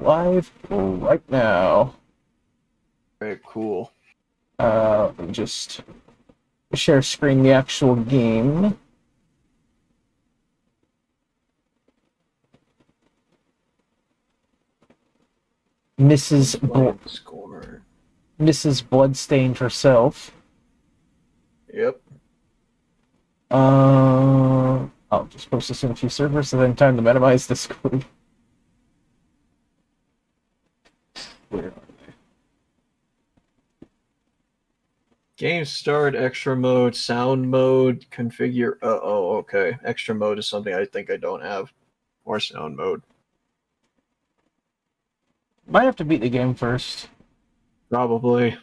Live right now. Very cool. Let me just share screen the actual game. Score. Mrs. Bloodstained herself. Yep. I'll just post this in a few servers and then time to minimize Discord. Where are they? Game start, extra mode, sound mode, configure. Oh, okay. Extra mode is something I think I don't have. Or sound mode. Might have to beat the game first. Probably.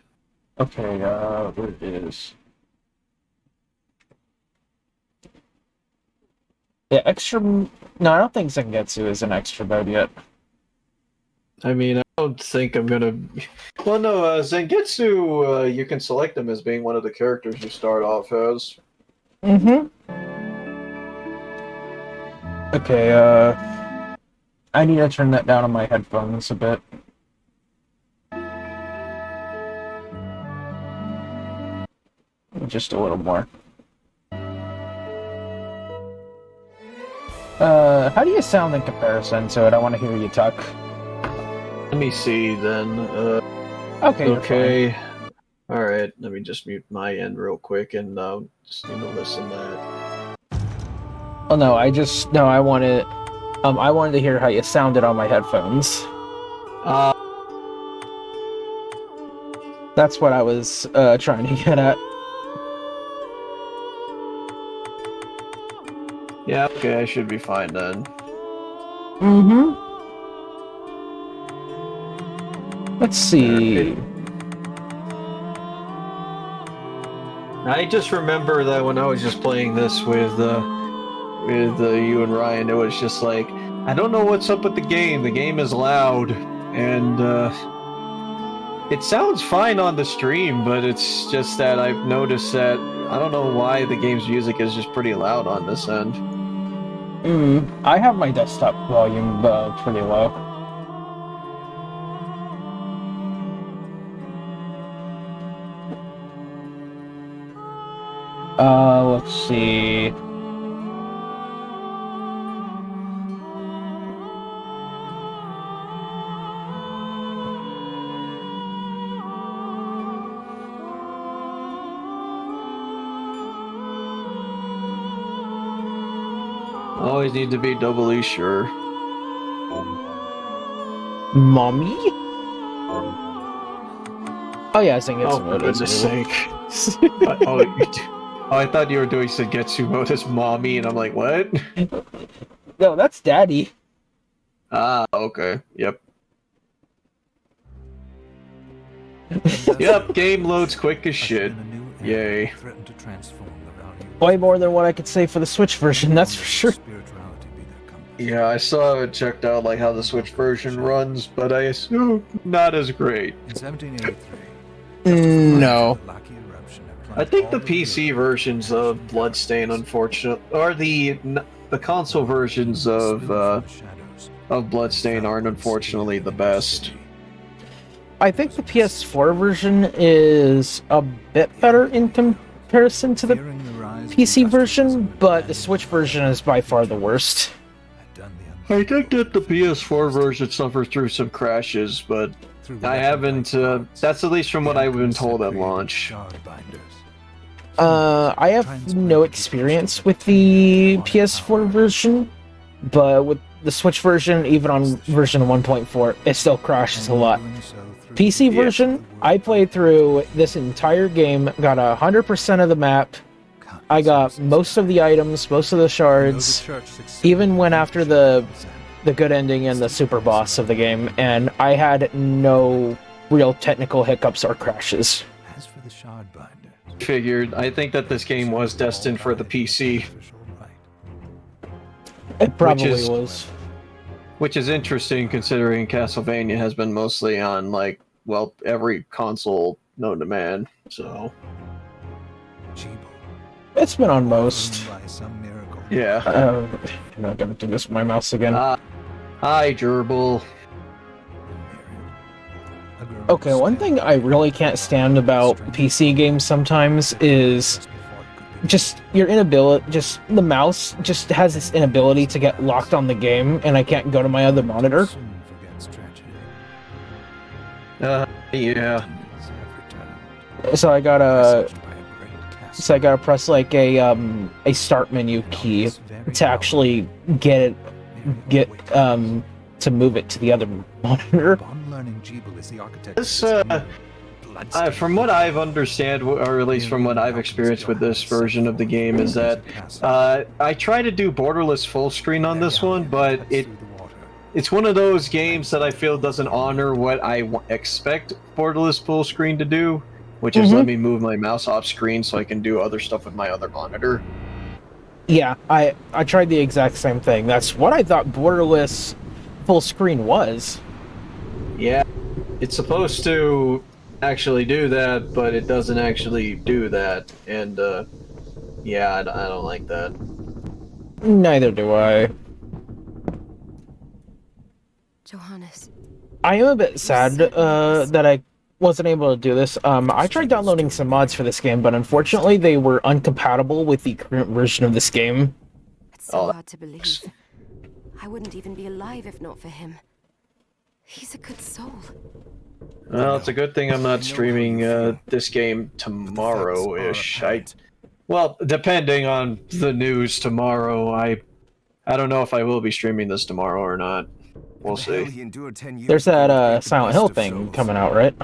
Okay, where it is. Yeah, extra. No, I don't think Zangetsu is an extra mode yet. I mean, I don't think I'm gonna. Well, no, Zangetsu, you can select them as being one of the characters you start off as. Mm-hmm. Okay, I need to turn that down on my headphones a bit. Just a little more. How do you sound in comparison to it? I want to hear you talk. Let me see then. Okay, Okay. Alright, let me just mute my end real quick and just need to listen to that. Oh no, I wanted to hear how you sounded on my headphones. That's what I was trying to get at. Yeah, okay, I should be fine then. Mm-hmm. Let's see. I just remember that when I was just playing this with you and Ryan, it was just like, I don't know what's up with the game. The game is loud, and it sounds fine on the stream, but it's just that I've noticed that I don't know why the game's music is just pretty loud on this end. I have my desktop volume pretty low. Let's see. Always need to be doubly sure. Mommy? Oh yeah, Zangetsu Oh, for goodness sake. I thought you were doing Sangetsu mode as mommy, and I'm like, what? No, that's daddy. Ah, okay. Yep. Yep, game loads quick as shit. Yay. Way more than what I could say for the Switch version, that's for sure. Yeah, I still haven't checked out like how the Switch version runs, but I assume not as great. In 1783, No. I think the PC versions of Bloodstained, unfortunately, or the console versions of Bloodstained aren't unfortunately the best. I think the PS4 version is a bit better in comparison to the PC version, but the Switch version is by far the worst. I think that the PS4 version suffers through some crashes, but I haven't. That's at least from what I've been told at launch. I have no experience with the PS4 version, but with the Switch version, even on version 1.4, it still crashes a lot. PC version, I played through this entire game, got 100% of the map, I got most of the items, most of the shards, even went after the good ending and the super boss of the game, and I had no real technical hiccups or crashes. As for the Shardbinder, Figured. I think that this game was destined for the PC. It probably was. Which is interesting considering Castlevania has been mostly on, like, well, every console known to man, so... It's been on most. Yeah. I'm not gonna do this with my mouse again. Hi, Gerbil. Okay, one thing I really can't stand about PC games sometimes is just your inability, just the mouse just has this inability to get locked on the game, and I can't go to my other monitor. Soon forgets tragedy. Yeah. Demons have returned. So I gotta, Besieged by a great castle. so I gotta press like a start menu key to actually get to move it to the other monitor. Upon learning Jeeble is the architect This, of this new Bloodstained from what I've understand, or at least from what I've experienced with this version of the game, is that I try to do borderless full screen on this one, but it's one of those games that I feel doesn't honor what I expect borderless full screen to do, which is let me move my mouse off screen so I can do other stuff with my other monitor. Yeah, I tried the exact same thing. That's what I thought borderless full screen was. Yeah, it's supposed to actually do that, but it doesn't actually do that, and yeah, I don't like that. Neither do I. Johannes. I am a bit sad that I wasn't able to do this. I tried downloading some mods for this game, but unfortunately they were incompatible with the current version of this game. It's so hard to believe. I wouldn't even be alive if not for him. He's a good soul. Well, it's a good thing I'm not streaming this game tomorrow-ish. Well, depending on the news tomorrow, I don't know if I will be streaming this tomorrow or not. We'll see. There's that Silent Hill thing coming out, right?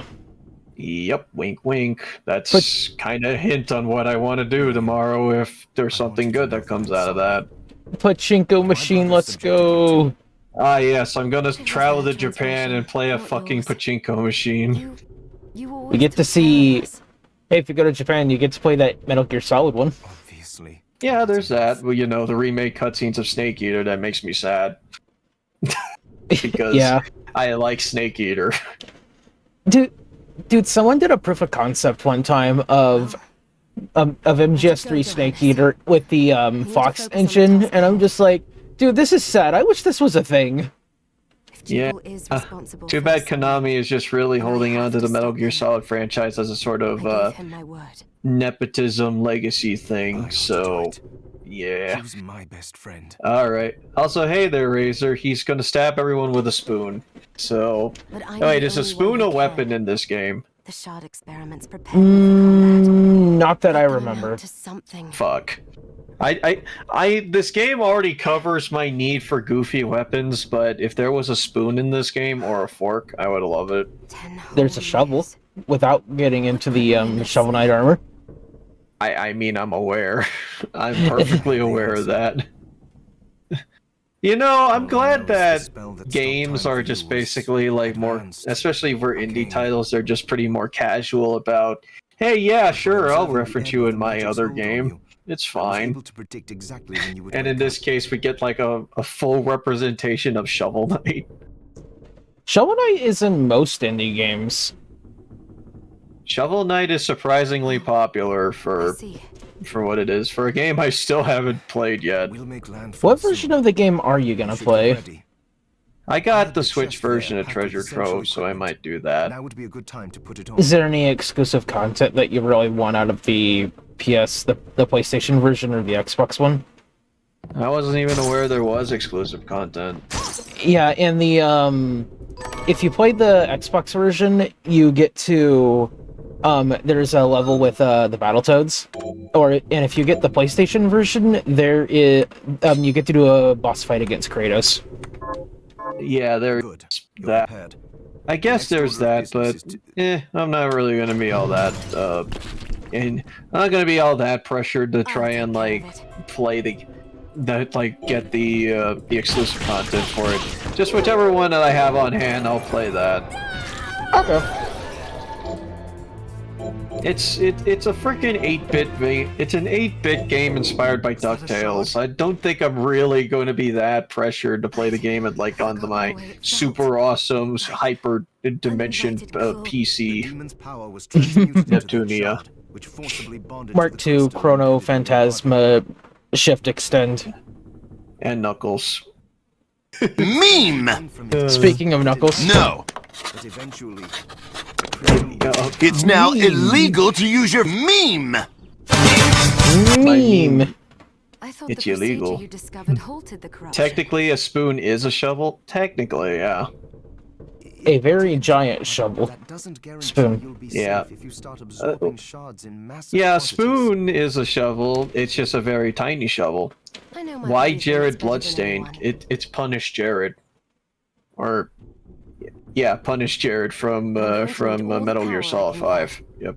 Yep, wink wink. That's kind of hint on what I want to do tomorrow if there's something good that comes out of that. Pachinko machine, let's go. Ah yes, I'm gonna travel to Japan and play a fucking pachinko machine. We get to see... Hey, if you go to Japan, you get to play that Metal Gear Solid one. Obviously. Yeah, there's that. Well, you know, the remake cutscenes of Snake Eater, that makes me sad. Because yeah. I like Snake Eater. Dude, someone did a proof of concept one time of MGS3 Snake Eater with the Fox engine, and I'm just like, dude, this is sad. I wish this was a thing. Yeah. Too bad Konami is just really holding on to the Metal Gear Solid franchise as a sort of nepotism legacy thing, so yeah. He was my best friend. Alright. Also, hey there, Razor. He's gonna stab everyone with a spoon. So, wait, is a spoon a weapon in this game? The shard experiments prepare me for combat. Not that I remember. Fuck. This game already covers my need for goofy weapons, but if there was a spoon in this game, or a fork, I would love it. There's a shovel, without getting into the Shovel Knight armor. I mean, I'm aware. I'm perfectly aware of that. You know, I'm glad that games are just basically like more, especially for indie titles, they're just pretty more casual about, hey, yeah, sure, I'll reference you in my other game. It's fine. And in this case, we get like a full representation of Shovel Knight. Shovel Knight is in most indie games. Shovel Knight is surprisingly popular for what it is. For a game I still haven't played yet. What version of the game are you gonna play? I got the Switch version of Treasure Trove, so I might do that. Is there any exclusive content that you really want out of the the PlayStation version or the Xbox one? I wasn't even aware there was exclusive content. Yeah, in the if you play the Xbox version, you get to there's a level with the Battletoads, and if you get the PlayStation version, there is you get to do a boss fight against Kratos. Yeah, there's that. I guess there's that, but I'm not really gonna be all that and I'm not gonna be all that pressured to try and like play get the exclusive content for it. Just whichever one that I have on hand, I'll play that. Okay. It's a freaking 8-bit it's an 8-bit game inspired by DuckTales. I don't think I'm really going to be that pressured to play the game at like onto my super awesome hyper dimension PC Neptunia. Mark II, Chrono, Phantasma, Shift Extend. And Knuckles. Meme! Speaking of Knuckles. No! It's now illegal to use your meme. Meme. I thought It's the procedure illegal. you discovered halted the corruption. Technically, a spoon is a shovel. Technically, yeah. A very giant shovel. That doesn't guarantee Spoon. you'll be Yeah. safe if you start absorbing shards in massive Yeah, quantities. spoon is a shovel. It's just a very tiny shovel. I know my Why body's Jared limits better than Bloodstained? anyone. It's Punish Jared. Or, yeah, Punish Jared from All the Metal Gear power I Solid can 5. Yep.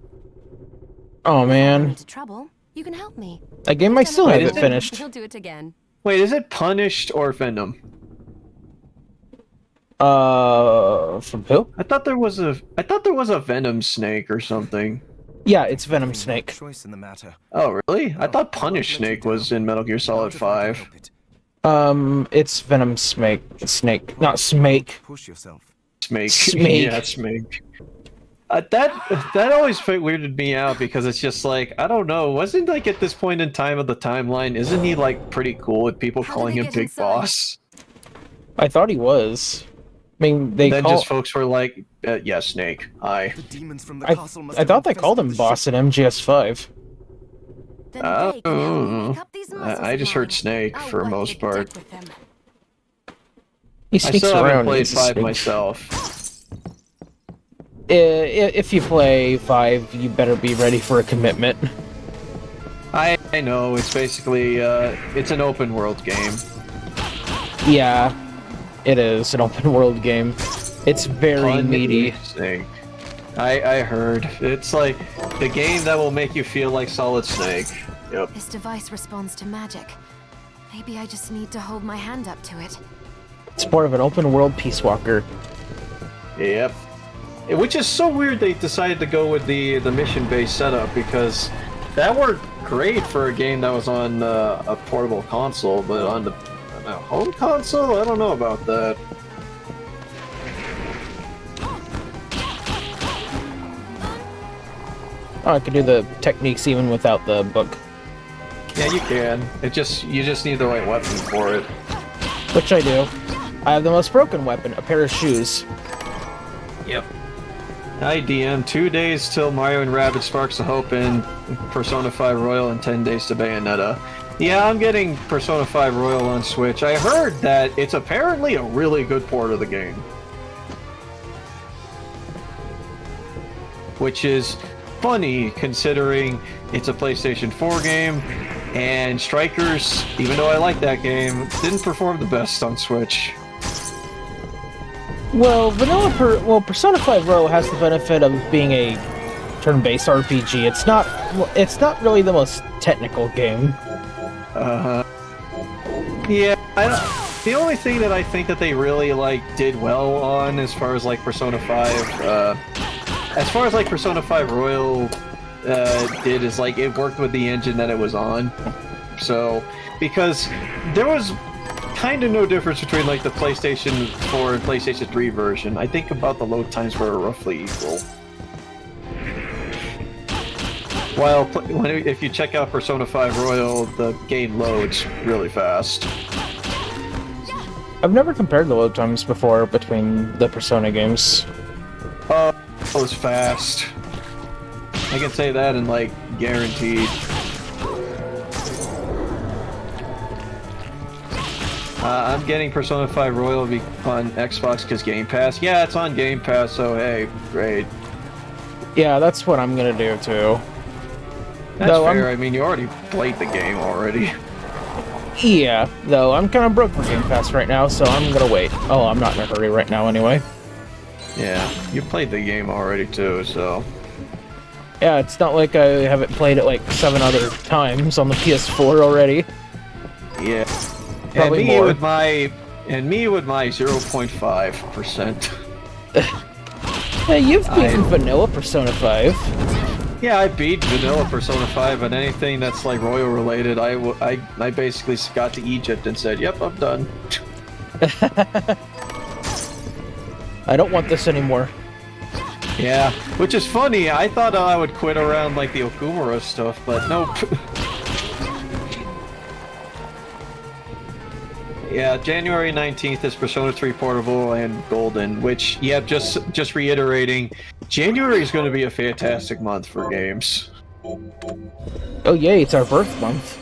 Oh If I run man, into trouble, you can help me. that game I You've done still it haven't before, finished. He'll do it again. Wait, is it Punished or Venom? From who? I thought there was a Venom Snake or something. Yeah, it's Venom Having no Snake. choice in the matter. Oh, really? I No, thought I Punish won't let you Snake was down. in Metal Gear Solid Not if I can 5. help it. It's Venom Snake, not Smake. Push yourself. Smake. Smake. Yeah, Smake. That always weirded me out because it's just like, I don't know, wasn't like at this point in time of the timeline, isn't he like pretty cool with people How do calling we him get Big inside? Boss? I thought he was. I mean, they Then call. just folks were like, yeah, Snake. Hi. The demons from the I, castle must I have thought they called him infested the Boss ship. in MGS5. Then they can help me wake up these muscles I of just heard mine. Snake I'll for wipe most the part. deck with them. He I sneaks still haven't around. played he's a 5 snake. myself. If you play 5, you better be ready for a commitment. I know, it's basically, it's an open world game. Yeah, it is an open world game. It's very meaty. Snake. I heard. It's like the game that will make you feel like Solid Snake. Yep. This device responds to magic. Maybe I just need to hold my hand up to it. It's more of an open world Peace Walker. Yep. Which is so weird they decided to go with the mission-based setup because that worked great for a game that was on a portable console, but on a home console, I don't know about that. Oh, I could do the techniques even without the book, Yeah, you can. You just need the right weapon for it. which I do. I have the most broken weapon, a pair of shoes. Yep. Hi DM, 2 days till Mario and Rabbids Sparks of Hope and Persona 5 Royal and 10 days to Bayonetta. Yeah, I'm getting Persona 5 Royal on Switch. I heard that it's apparently a really good port of the game. Which is funny considering it's a PlayStation 4 game and Strikers, even though I like that game, didn't perform the best on Switch. Well, Persona 5 Royal has the benefit of being a turn-based RPG. It's not really the most technical game. Yeah, the only thing that I think that they really did well on as far as Persona 5, as far as Persona 5 Royal did is it worked with the engine that it was on. So, because there was kind of no difference between the PlayStation 4 and PlayStation 3 version. I think about the load times were roughly equal. While if you check out Persona 5 Royal, the game loads really fast. I've never compared the load times before between the Persona games. It was fast. I can say that and guaranteed. I'm getting Persona 5 Royal on Xbox because Game Pass. Yeah, it's on Game Pass, so hey, great. Yeah, that's what I'm gonna do too. That's Though fair. I mean, you already played the game already. Yeah, though I'm kind of broke for Game Pass right now, so I'm gonna wait. Oh, I'm not in a hurry right now anyway. Yeah, you played the game already too, so... Yeah, it's not like I haven't played it 7 other times on the PS4 already. Yeah. Probably and me more. with my 0.5%. Hey, you've beaten Vanilla Persona 5. Yeah, I beat Vanilla Persona 5, and anything that's Royal related, I basically got to Egypt and said, "Yep, I'm done." I don't want this anymore. Yeah, which is funny. I thought I would quit around the Okumura stuff, but nope. Yeah, January 19th is Persona 3 Portable and Golden, which, yeah, just reiterating, January is going to be a fantastic month for games. Oh yay, it's our birth month.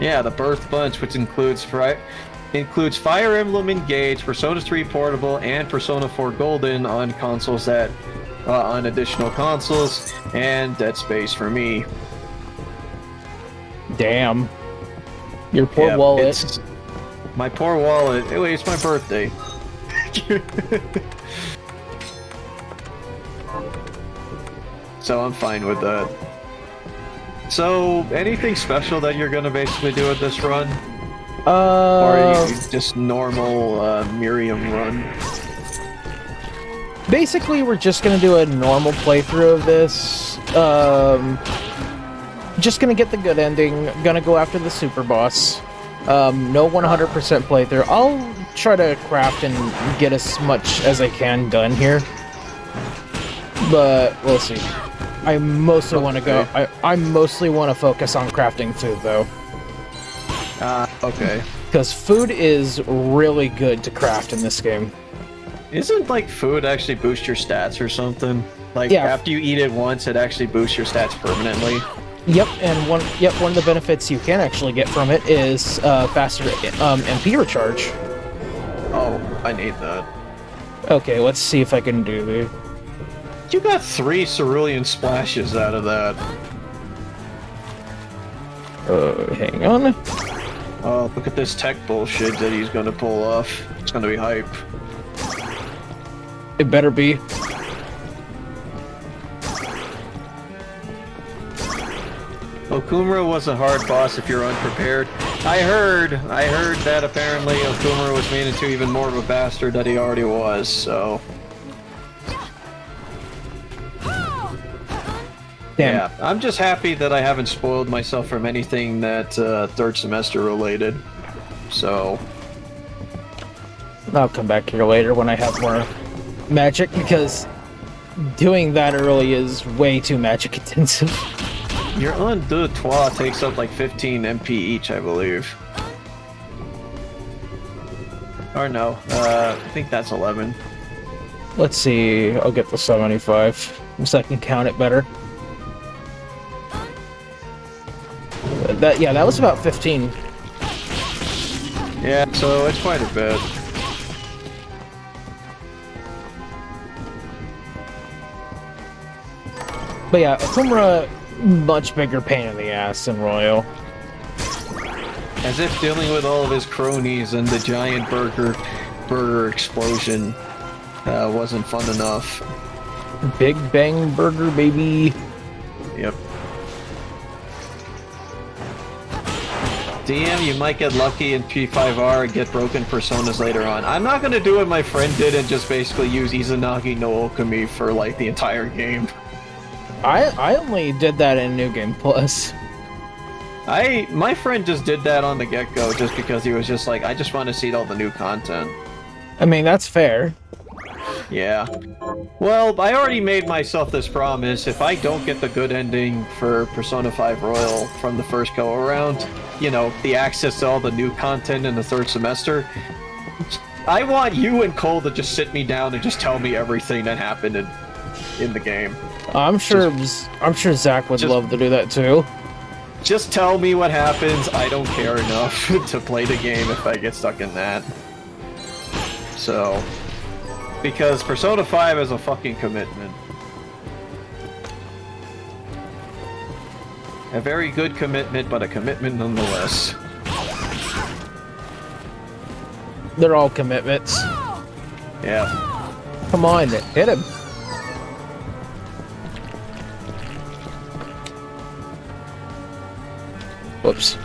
Yeah, the birth month, which includes Fire Emblem Engage, Persona 3 Portable, and Persona 4 Golden on consoles that, on additional consoles, and Dead Space for me. Damn. Your poor wallet. My poor wallet. Anyway, it's my birthday. So I'm fine with that. So, anything special that you're gonna basically do with this run? Or are you just normal Miriam run? Basically, we're just gonna do a normal playthrough of this. Just gonna get the good ending. Gonna go after the super boss. No 100% playthrough. I'll try to craft and get as much as I can done here. But we'll see. I mostly want to go. I mostly want to focus on crafting food, though. Okay. Because food is really good to craft in this game. Isn't, like, food actually boost your stats or something? Like, Yeah. after you eat it once, it actually boosts your stats permanently? Yep, and one of the benefits you can actually get from it is faster MP recharge. Oh, I need that. Okay, let's see if I can do it. You got 3 cerulean splashes out of that. Hang on. Oh, look at this tech bullshit that he's gonna pull off. It's gonna be hype. It better be. Okumura was a hard boss if you're unprepared. I heard that apparently Okumura was made into even more of a bastard than he already was, so... Damn. Yeah, I'm just happy that I haven't spoiled myself from anything that third semester related. So... I'll come back here later when I have more magic, because doing that early is way too magic intensive. Your Un Deux Trois takes up like 15 MP each, I believe. Or no, I think that's 11. Let's see, I'll get the 75, so I can count it better. That was about 15. Yeah, so it's quite a bit. But yeah, Okumura, much bigger pain in the ass than Royal. As if dealing with all of his cronies and the giant burger explosion wasn't fun enough. Big Bang Burger, baby. Yep. DM, you might get lucky in P5R and get broken personas later on. I'm not gonna do what my friend did and just basically use Izanagi no Okami for like the entire game. I only did that in New Game Plus. My friend just did that on the get-go just because he was just like, I just want to see all the new content. I mean, that's fair. Yeah. Well, I already made myself this promise. If I don't get the good ending for Persona 5 Royal from the first go-around, you know, the access to all the new content in the third semester, I want you and Cole to just sit me down and just tell me everything that happened in the game. I'm sure Zach would love to do that too. Just tell me what happens. I don't care enough to play the game if I get stuck in that. So, because Persona 5 is a fucking commitment. A very good commitment, but a commitment nonetheless. They're all commitments. Yeah. Come on, hit him. Whoops.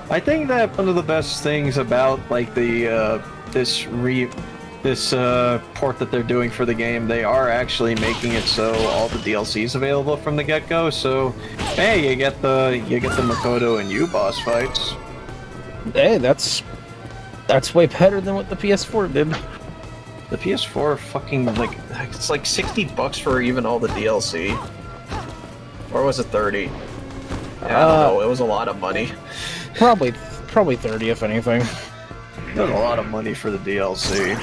I think that one of the best things about like the this port that they're doing for the game, they are actually making it so all the DLC is available from the get-go. So, hey, you get the Makoto and Yu boss fights. Hey, that's way better than what the PS4 did. The PS4 fucking, like, it's like $60 for even all the DLC. Or was it 30? Yeah, I don't know. It was a lot of money. Probably 30, if anything. It was a lot of money for the DLC.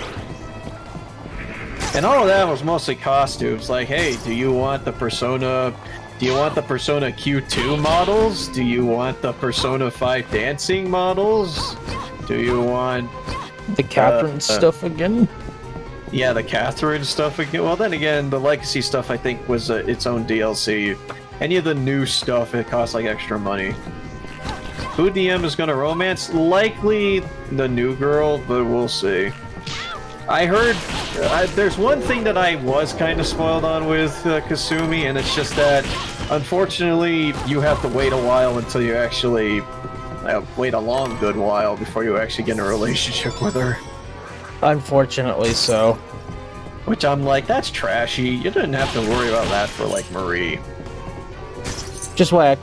And all of that was mostly costumes. Like, hey, do you want the Persona Q2 models? Do you want the Persona 5 dancing models? Do you want The Catherine stuff again? Yeah, the Catherine stuff again. Well, then again, the Legacy stuff I think was its own DLC. Any of the new stuff, it costs like extra money. Who DM is gonna romance? Likely the new girl, but we'll see. I heard there's one thing that I was kind of spoiled on with Kasumi, and it's just that unfortunately you have to wait a while until you actually wait a long good while before you actually get in a relationship with her. Unfortunately so. Which I'm like, that's trashy. You didn't have to worry about that for like Marie. Just why I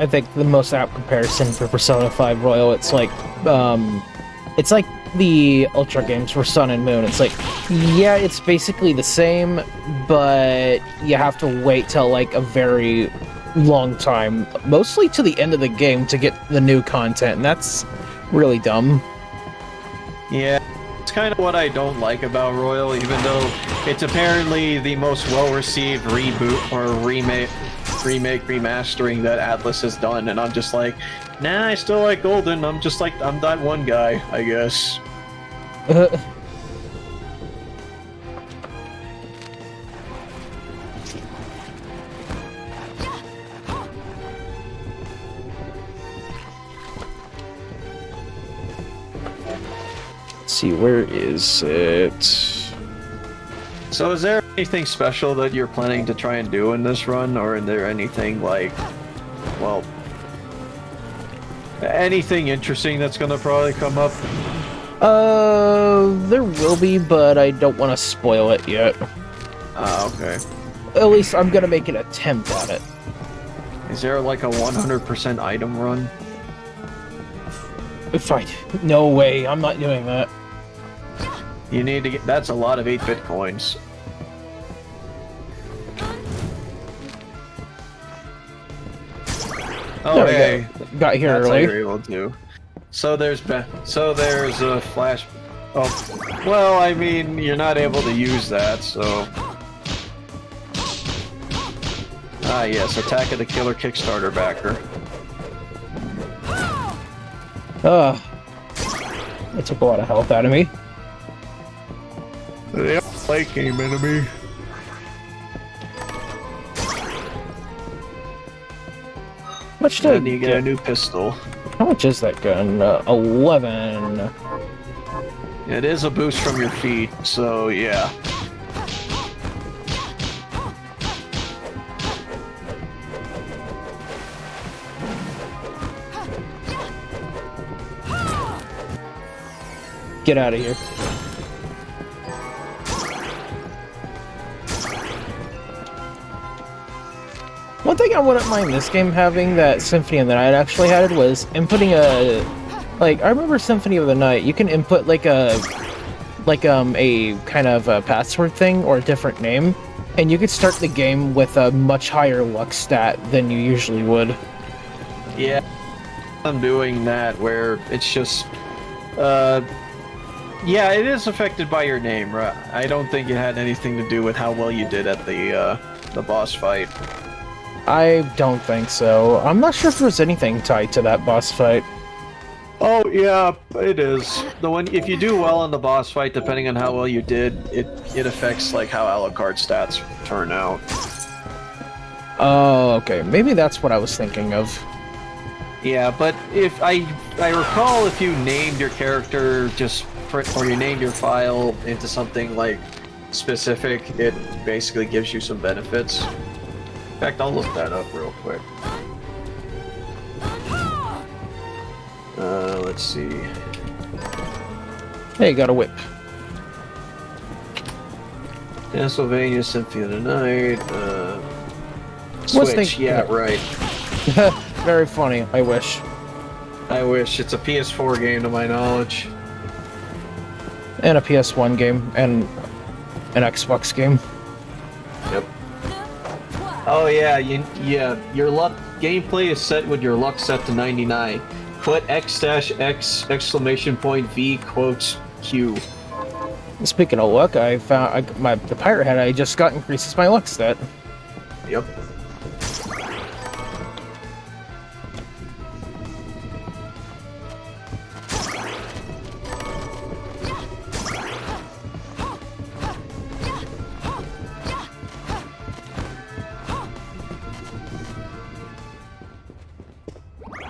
think the most apt comparison for Persona 5 Royal, it's like the Ultra games for Sun and Moon. It's like, yeah, it's basically the same, but you have to wait till like a very long time, mostly to the end of the game to get the new content, and that's really dumb. Yeah, it's kind of what I don't like about Royal, even though it's apparently the most well-received reboot or remake remastering that Atlas has done, and I'm just like, nah, I still like Golden. I'm that one guy, I guess. Let's see, where is it? So is there anything special that you're planning to try and do in this run, or is there anything like, well, anything interesting that's gonna probably come up? There will be, but I don't want to spoil it yet. Okay. At least I'm gonna make an attempt at it. Is there like a 100% item run? No way, I'm not doing that. You need to get, that's a lot of 8-bit coins. Oh, hey. Got here That's early. how you're able to. So there's a flash. Oh, well, I mean, you're not able to use that, so. Ah, yes, Attack of the Killer Kickstarter backer. It took a lot of health out of me. They are late game enemy. Much did And you get a new pistol. How much is that gun? 11. It is a boost from your feet, so yeah. Get out of here. One thing I wouldn't mind this game having that Symphony of the Night actually had was inputting a... Like, I remember Symphony of the Night, you can input like a kind of a password thing or a different name, and you could start the game with a much higher luck stat than you usually would. Yeah, I'm doing that where it's just... yeah, it is affected by your name, right? I don't think it had anything to do with how well you did at the boss fight. I don't think so. I'm not sure if there's anything tied to that boss fight. Oh yeah, it is. The one if you do well in the boss fight, depending on how well you did, it affects like how Alucard stats turn out. Oh, okay. Maybe that's what I was thinking of. Yeah, but if I recall, if you named your character or you named your file into something like specific, it basically gives you some benefits. In fact, I'll look that up real quick. Let's see. Hey, got a whip. Castlevania Symphony of the Night. Was Switch, yeah, right. Very funny, I wish. I wish. It's a PS4 game to my knowledge. And a PS1 game, and an Xbox game. Yep. Oh yeah, your luck gameplay is set with your luck set to 99. Put X-X exclamation point V quotes Q. Speaking of luck, I found the pirate hat I just got increases my luck stat. Yep.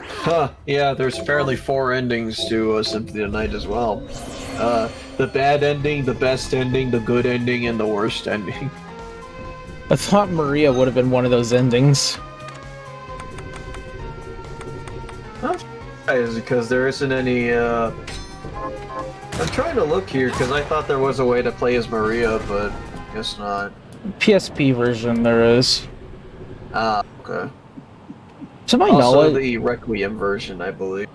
Huh, yeah, there's apparently 4 endings to Symphony of the Night as well. The bad ending, the best ending, the good ending, and the worst ending. I thought Maria would have been one of those endings. I'm surprised because there isn't any, I'm trying to look here because I thought there was a way to play as Maria, but I guess not. PSP version there is. Ah, okay. To my Also knowledge, the Requiem version, I believe.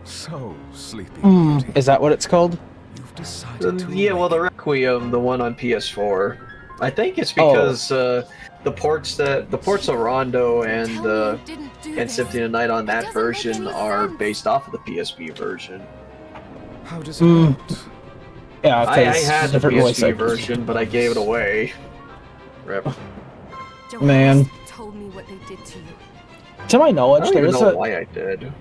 So, sleepy. is that what it's called? You've decided to Yeah, well, the Requiem, the one on PS4. I think it's because the ports of Rondo and Symphony of the Night on that version are based off of the PSP version. How does it look? Yeah, I had the different voice PSP actors. version, but I gave it away. Rip. Man. Told me what they did to you. To my I knowledge, don't there even is know a why I did.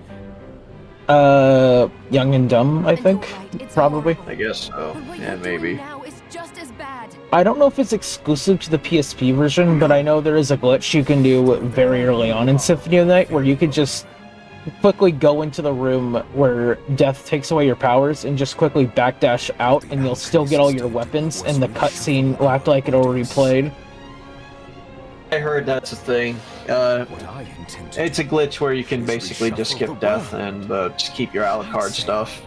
Young and Dumb, I think, probably. I guess so. But what Yeah, you're maybe. doing now is just as bad. I don't know if it's exclusive to the PSP version, but I know there is a glitch you can do very early on in Symphony of the Night where you could just quickly go into the room where death takes away your powers and just quickly backdash out, and you'll still get all your weapons, and the cutscene will act like it already played. I heard that's a thing. What I intend to It's a glitch where you can basically just skip death and just keep your Alucard stuff.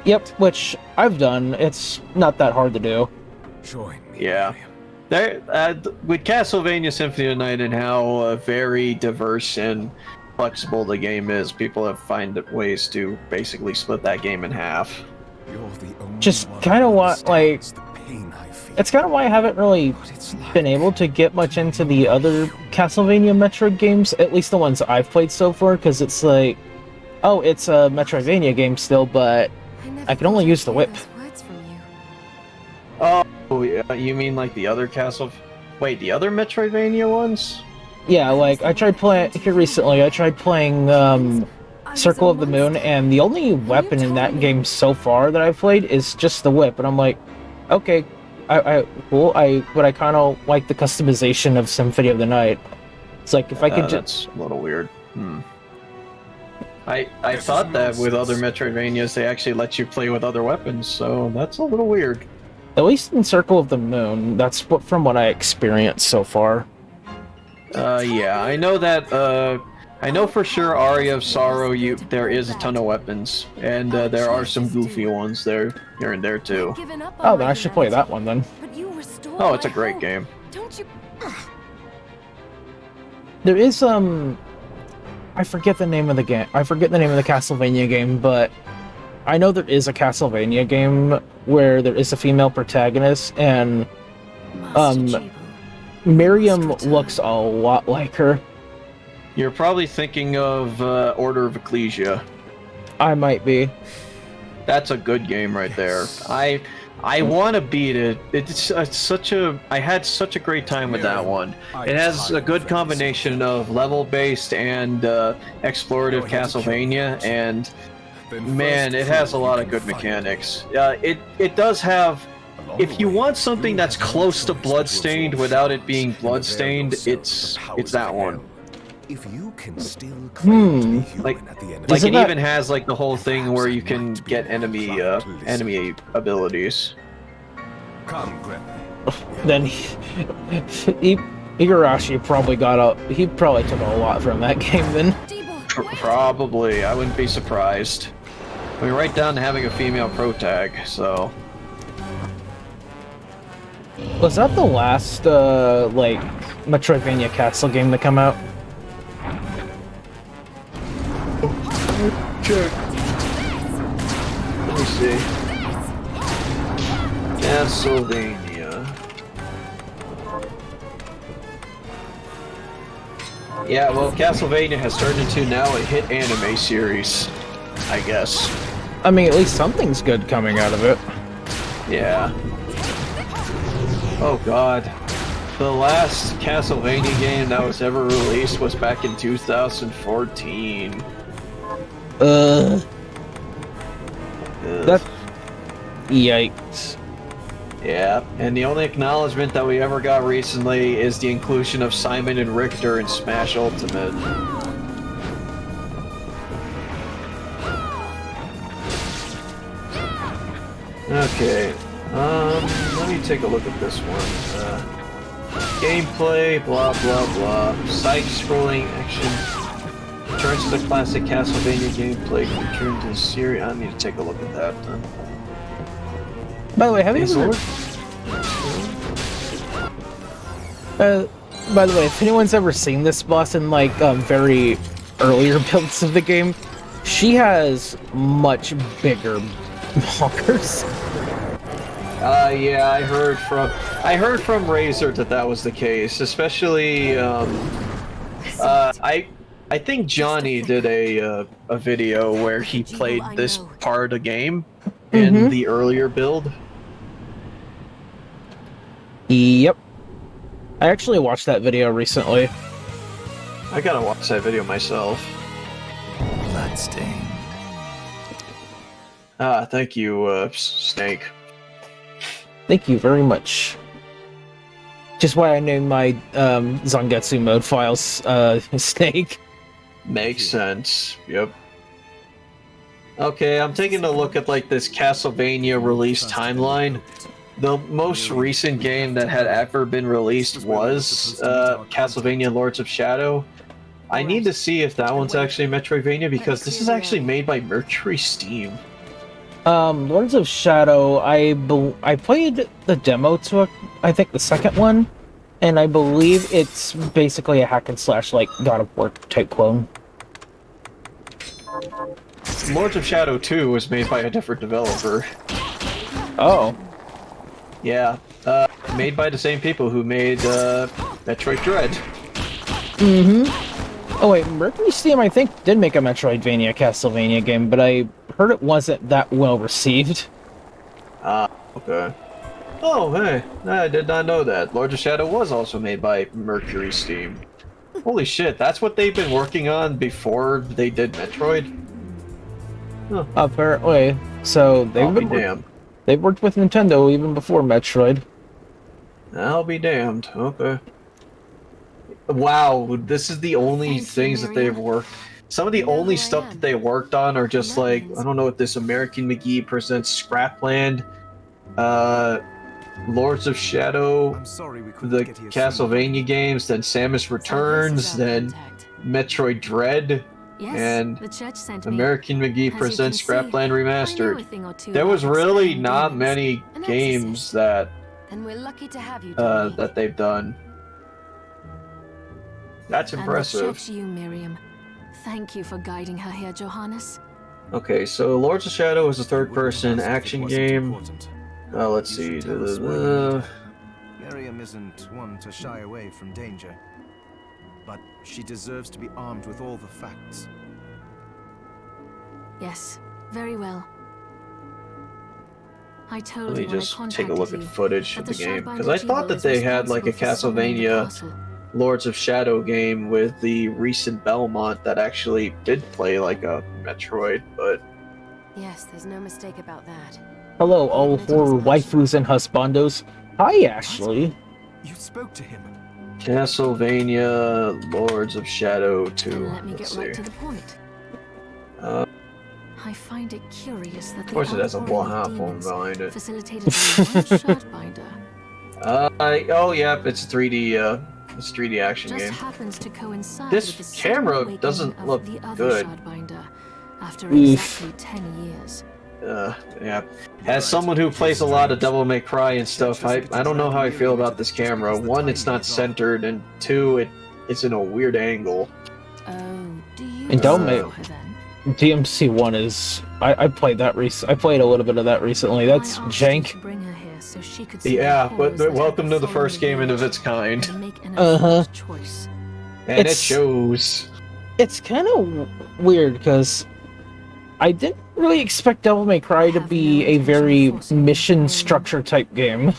Yep, which I've done. It's not that hard to do. join me. Yeah. There, with Castlevania Symphony of the Night and how very diverse and flexible the game is, people have found ways to basically split that game in half. You're the only Just one kinda who want, like- understands the pain I feel. It's kind of why I haven't really What it's like. been able to get much into the other Castlevania Metroid games, at least the ones I've played so far, because it's like, oh, it's a Metroidvania game still, but never I can only thought use I'd the hear whip. those words from you. Oh, yeah, you mean like the other Wait, the other Metroidvania ones? Yeah, like, I tried playing, here recently, I tried playing, Circle of the Moon, and the only weapon in that game so far that I've played is just the whip, and I'm like, okay, cool, but I kind of like the customization of Symphony of the Night. It's like, if I could just... That's a little weird. I thought that with other Metroidvanias they actually let you play with other weapons, so that's a little weird. At least in Circle of the Moon, that's from what I experienced so far. Yeah, I know that, I know for sure Aria of Sorrow, there is a ton of weapons, and there are some goofy ones there, here and there too. Given up Oh, on then I should play that one then. But you restored Oh, it's a my great hope. game. Don't you? There is, I forget the name of the game. I forget the name of the Castlevania game, but I know there is a Castlevania game where there is a female protagonist, and Master Chibu. Miriam looks a lot like her. You're probably thinking of Order of Ecclesia. I might be. That's a good game right there. I want to beat it. It's such a. I had such a great time with that one. It has a good combination of level-based and explorative Castlevania, and man, it has a lot of good mechanics. It does have. If you want something that's close to Bloodstained without it being Bloodstained, it's that one. If you can still claim to be human Like- at the end of Like Isn't it that- even has like the whole thing where you can get enemy abilities. Come, Grim. Then Igarashi probably he probably took a lot from that game then. Debo, wait. Probably, I wouldn't be surprised. I mean, right down to having a female protag, so. Was that the last, like, Metroidvania Castle game to come out? Check. Let me see. Castlevania. Yeah, well, Castlevania has turned into now a hit anime series, I guess. I mean, at least something's good coming out of it. Yeah. Oh god. The last Castlevania game that was ever released was back in 2014. That... Yikes. Yeah, and the only acknowledgement that we ever got recently is the inclusion of Simon and Richter in Smash Ultimate. Okay, let me take a look at this one. Gameplay, blah blah blah. Side-scrolling action. Returns to the classic Castlevania gameplay. Return to the series. I need to take a look at that then. By the way, have you ever... by the way, if anyone's ever seen this boss in, like, very earlier builds of the game, she has much bigger bonkers. Yeah, I heard from Razor that was the case, especially, I think Johnny did a video where he played this part of the game in the earlier build. Yep. I actually watched that video recently. I gotta watch that video myself. Bloodstained. Ah, thank you, Snake. Thank you very much. Just why I named my Zangetsu mode files Snake. Makes sense. Yep. Okay, I'm taking a look at like this Castlevania release timeline. The most recent game that had ever been released was Castlevania Lords of Shadow. I need to see if that one's actually Metroidvania because this is actually made by Mercury Steam. Lords of Shadow, I played the demo to I think the second one, and I believe it's basically a hack and slash like God of War type clone. Lords of Shadow 2 was made by a different developer. Oh. Yeah, made by the same people who made Metroid Dread. Oh wait, Mercury Steam I think did make a Metroidvania Castlevania game, but I heard it wasn't that well received. Ah, okay. Oh, hey, I did not know that. Lords of Shadow was also made by Mercury Steam. Holy shit, that's what they've been working on before they did Metroid? Huh. Apparently. So I'll be damned. they've worked with Nintendo even before Metroid. I'll be damned. Okay. Wow, this is the only things that they've worked. Some of the only stuff that they worked on are just like, I don't know what this American McGee presents Scrapland, Lords of Shadow, the Castlevania games, then Samus Returns, then Metroid Dread, and American McGee presents Scrapland Remastered. There was really not many games that that they've done. That's impressive. And the church, you, Miriam. Thank you for guiding her here, Johannes. Okay, so Lords of Shadow is a third-person action game. Let's see. Miriam isn't one to shy away from danger, but she deserves to be armed with all the facts. Yes, very well. I told Let me you when I just take a contacted look at you footage of that the game, Shardbinder because I thought that they had like a responsible for summoning the Castlevania castle. Lords of Shadow game with the recent Belmont that actually did play like a Metroid, but... Yes, there's no mistake about that. Hello, all horror waifus and husbandos. Hi, Ashley. You spoke to him. Castlevania Lords of Shadow 2. Then let me Let's get right see. to the point. I find it curious that Of course it has a outpouring Wahaphone demons behind it. facilitated by one Shardbinder. Oh yeah, it's a 3D, it's a 3D action Just game. happens to coincide This with the camera sudden awakening doesn't of look the other good. Shardbinder after Oof. exactly 10 years. Yeah. As someone who plays a lot of Devil May Cry and stuff, I don't know how I feel about this camera. One, it's not centered, and two, it's in a weird angle. Oh, do you And don't know make- her then? DMC1 is... I played that I played a little bit of that recently. That's I asked you jank. to bring her here so she could see Yeah, the but horrors that welcome had to the befallen first game village of its kind. and make an Uh-huh. informed choice. And it It's- shows. It's kind of weird because I didn't really expect Devil May Cry to be a very mission structure type game.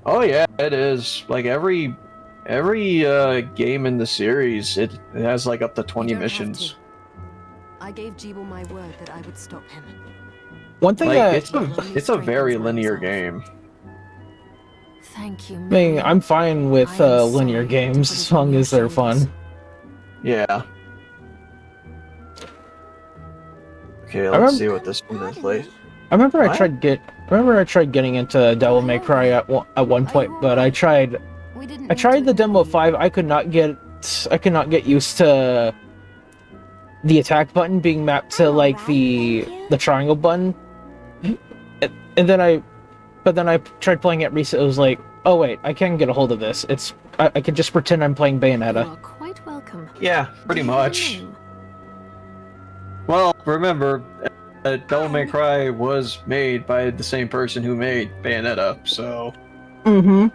Oh yeah, it is. Like every game in the series, it has like up to 20 You don't have missions. to. I gave Jeeble my word that I would stop him. One thing Like that it's a very linear game. Thank you. I mean, Miriam. I'm fine with I am linear sorry to games put it as on long your as they're shoulders. fun. Yeah. Okay, I let's remem- see what this one is like. I remember What? I tried getting into Devil May Cry at one point, but I tried We didn't I need tried to the demo ignore you. 5. I could not get used to the attack button being mapped to like the triangle button. And then I tried playing it recently. It was like, oh wait, I can get a hold of this. I can just pretend I'm playing You Bayonetta. are quite welcome. Yeah, pretty Do you have a much. name? Well, remember, Devil May Cry was made by the same person who made Bayonetta, so Mm-hmm.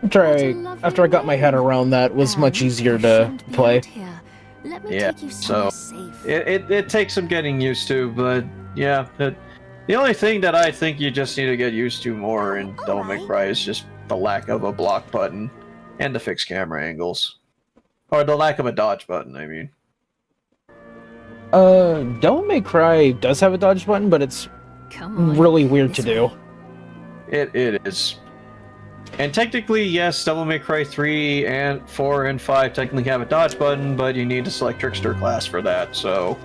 What a After I got my head lovely around that, it was much And easier you to shouldn't be play. out here. Let me Yeah, take you so somewhere safe. it takes some getting used to, but yeah, the only thing that I think you just need to get used to more in Devil May Cry is just the lack of a block button and the fixed camera angles. Or the lack of a dodge button, I mean. Devil May Cry does have a dodge button, but it's Come on. really weird to This do. way. It is. And technically, yes, Devil May Cry 3 and 4 and 5 technically have a dodge button, but you need to select Trickster class for that, so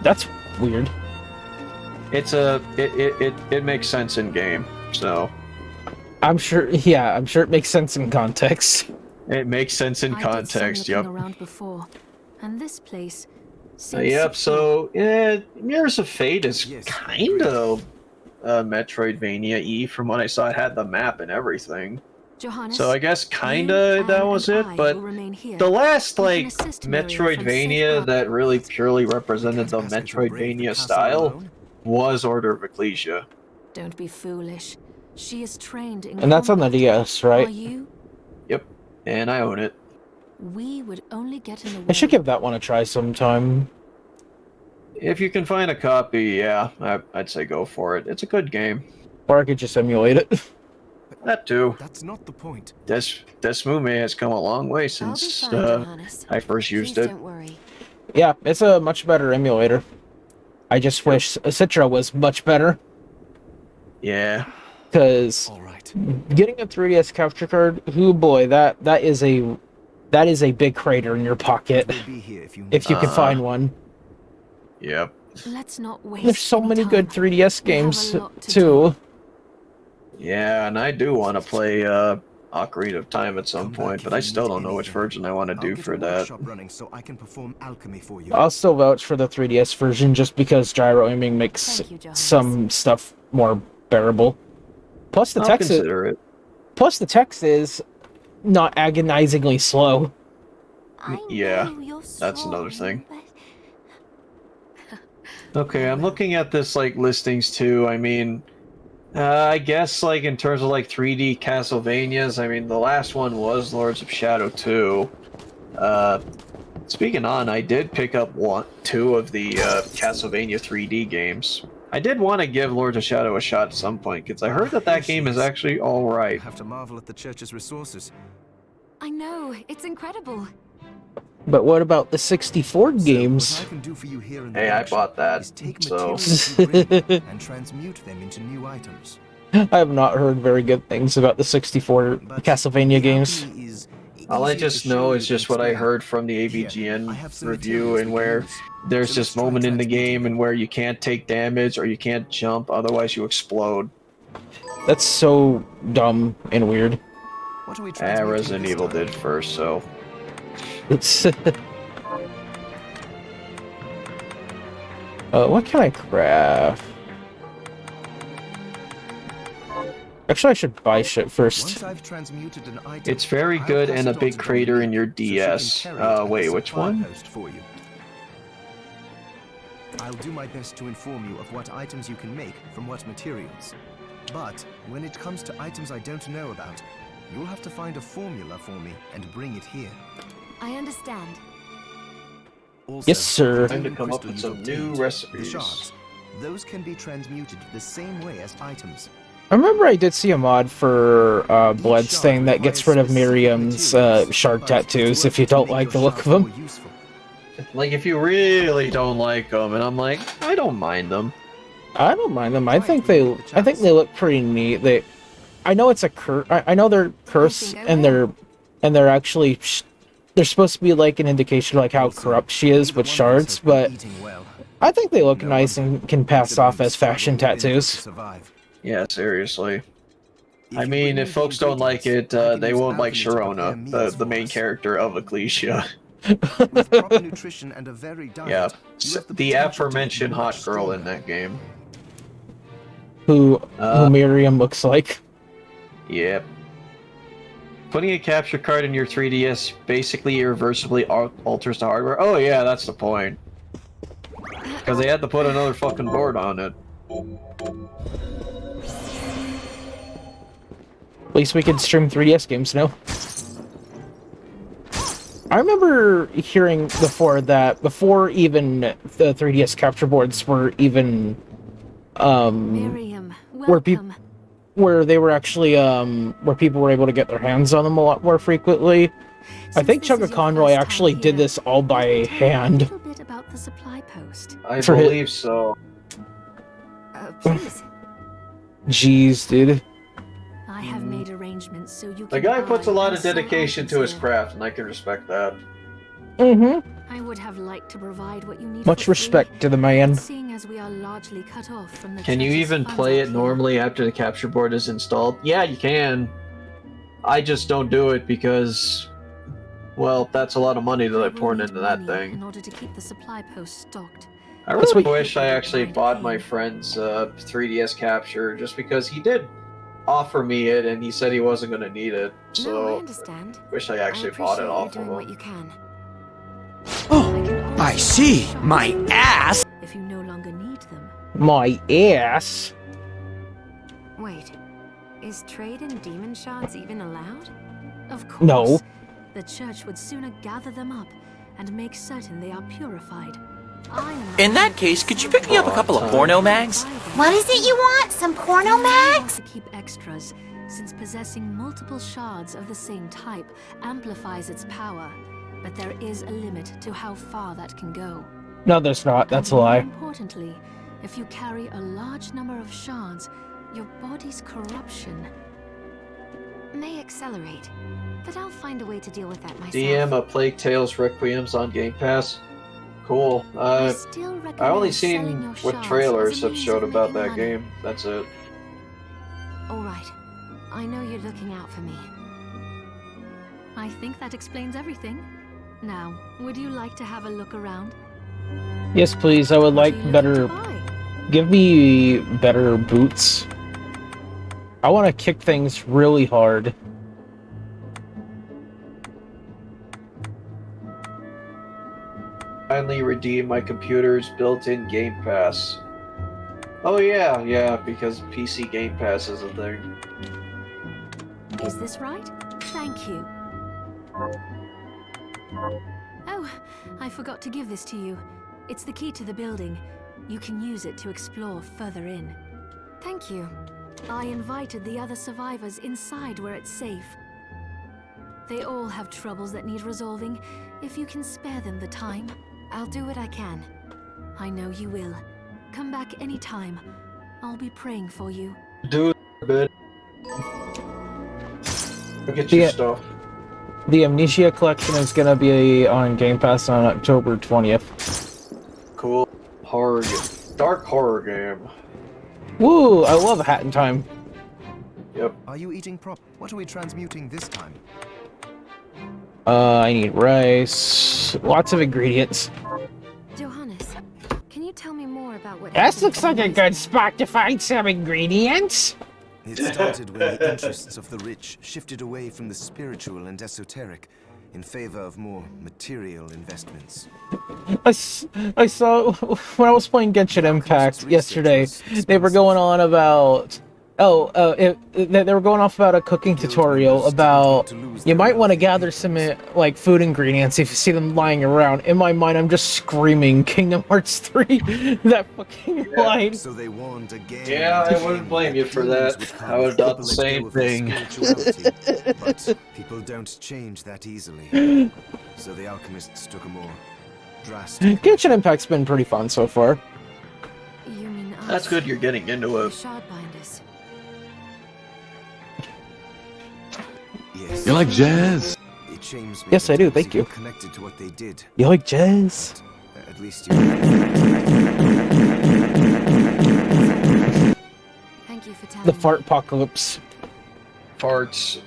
That's weird. it makes sense in game, so I'm sure it makes sense in context. it makes sense in I did some context, looking yep. around before, and this place seems Yep, secure. so yeah, Mirrors of Fate is Yes, kind of Metroidvania-y from what I saw. It had the map and everything. Johannes, So I guess you, kinda that Anne, was and it, I but will remain here. the last, We can like, assist Miriam from Metroidvania safeguard. that really purely represented the Can't ask her to brave the Metroidvania castle style alone. was Order of Ecclesia. Don't be foolish. She is trained in And that's on the combat. DS, Are right? you? Yep, and I own it. We would only get in the way. I should give that one a try sometime. If you can find a copy, yeah, I'd say go for it. It's a good game. Or I could just emulate it. That too. That's not the point. Desmume has come a long way I'll be since fine, Johannes. I first used Please it. don't worry. Yeah, it's a much better emulator. I just wish Citra was much better, Yeah. because All right. getting a 3DS capture card, oh boy, that is a big crater in your pocket We'll be here if you if you can Uh-huh. find one. Yep. Let's not waste There's so any many time. good 3DS We have a games lot to too. Yeah, and I do want to play Ocarina of Time at some Come back point, if but I you still need don't know which anything. version I want to I'll do get for a that. workshop running so I can perform alchemy for you. I'll still vouch for the 3DS version just because gyro aiming makes Thank you, Johannes. some stuff more bearable. Plus the I'll text consider it. is not agonizingly slow. Yeah, that's another thing. Okay, I'm looking at this like listings too. I mean, I guess like in terms of like 3D Castlevanias, I mean the last one was Lords of Shadow 2. Speaking on, I did pick up two of the Castlevania 3D games. I did want to give Lords of Shadow a shot at some point because I heard that Here that she game is is. actually all I right. have to marvel at the church's resources. I know, it's incredible. But what about the 64 So, games? what I can do for you here in the Hey, I workshop bought that, is take so- materials you bring and transmute them into new items. I have not heard very good things about the 64 But Castlevania the games. alchemy is All I easier just to show know you is just than what I explain. heard from the Here, I AVGN have some review, materials and we can where use. there's So this let's try moment in the transmuting game them. and where you can't take damage or you can't jump, otherwise you explode. That's so dumb and weird. What are we transmuting Resident this Evil time? did first, so It's what can I craft? Actually, I should buy shit first. Once I've transmuted an item, it's very I'll good pass and a it on big to crater in Dominique your so she can DS. carry it at the Wait, which supply one? post for you. I'll do my best to inform you of what items you can make from what materials. But when it comes to items I don't know about, You'll have to find a formula for me and bring it here. I understand. Also, Yes, sir. Time to the come up crystal with you've some new obtained, recipes. The shards. Those can be transmuted the same way as items. I remember I did see a mod for Bloodstained that gets rid of Miriam's shard tattoos if you don't like the look of them. Like, if you really don't like them, and I'm like, I don't mind them. I don't mind them. I think they look pretty neat. I know it's a curse. I know they're cursed, and they're actually they're supposed to be like an indication of like how corrupt she is with shards, but I think they look nice and can pass off as fashion tattoos. Yeah, seriously. I mean, if folks don't like it, they won't like Sharona, the main character of Ecclesia. With proper nutrition and a varied diet, Yeah, you have the potential to aforementioned get hot much girl in stronger. that game. Who Miriam looks like. Yep. Putting a capture card in your 3DS basically irreversibly alters the hardware. Oh yeah, that's the point. Because they had to put another fucking board on it. At least we can stream 3DS games now. I remember hearing before even the 3DS capture boards were even Miriam, where welcome. where they were actually where people were able to get their hands on them a lot more frequently. I Since think this is Chugga your Conroy first time actually did here, this all by you can tell me hand. A little bit about the supply post. I For believe so. Please. Jeez, dude. I have made arrangements so you can. The guy buy puts a lot and of sell dedication to items his here. craft, and I can respect that. Mm-hmm. I would have liked to provide what you need. Much for respect free, to the man. but seeing as we are largely cut off from the Can you church's even funds play out it here, normally after the capture board is installed? Yeah, you can. I just don't do it because, well, that's a lot of money that I I will poured need into that money thing. in order to keep the supply post stocked. I That's really what- wish I actually bought my friend's 3DS capture just because he did offer me it and he said he wasn't going to need it. No, I So, understand. wish I I actually bought it appreciate you off doing of what him. you can. Oh, I see. My ass. If you no longer need them. My ass. Wait, is trade in demon shards even allowed? Of course. No. The church would sooner gather them up and make certain they are purified. I am In that case, could you pick me up a couple of porno mags? What is it you want? Some porno mags? To keep extras, since possessing multiple shards of the same type amplifies its power. But there is a limit to how far that can go. No, there's not. That's a And more lie. importantly, if you carry a large number of shards, your body's corruption may accelerate. But I'll find a way to deal with that myself. DM a Plague Tales Requiem's on Game Pass. Cool. I still recommend I only selling seen your what shards trailers as a have means showed of about making that money. game. That's it. All right. I know you're looking out for me. I think that explains everything. Now, would you like to have a look around? Yes, please. I would What like are you better. looking to buy? Give me better boots. I want to kick things really hard. Finally redeem my computer's built-in Game Pass. Oh yeah, because PC Game Pass is a thing. Is this right? Thank you. Oh, I forgot to give this to you. It's the key to the building. You can use it to explore further in. Thank you. I invited the other survivors inside where it's safe. They all have troubles that need resolving. If you can spare them the time, I'll do what I can. I know you will. Come back anytime. I'll be praying for you. Do it a bit. Go get your Yeah. stuff. The Amnesia Collection is gonna be on Game Pass on October 20th. Cool. Horror game. Dark horror game. Woo! I love Hat in Time. Yep. Are you eating prop? What are we transmuting this time? I need rice. Lots of ingredients. Johannes, can you tell me more about what This happened looks like a in good spot to find some ingredients. It started when the interests of the rich shifted away from the spiritual and esoteric in favor of more material investments. I saw when I was playing Genshin Impact yesterday. They were going on about Oh, they were going off about a cooking tutorial about you might want to gather some like food ingredients if you see them lying around. In my mind, I'm just screaming Kingdom Hearts 3, that fucking line. So they warned again. Yeah, and I wouldn't again blame you for demons that. would come I would have if done the people let go same of their thing. spirituality. But people don't change that easily. So the alchemists took a more drastic. Genshin Impact's been pretty fun so far. You mean us? That's good you're getting into The it. Shardbinders. Yes. You like jazz? It shames me Yes, that I do, was thank even you. Connected to what they did. You like jazz? At least you. Thank you for telling The me. fart apocalypse. Farts.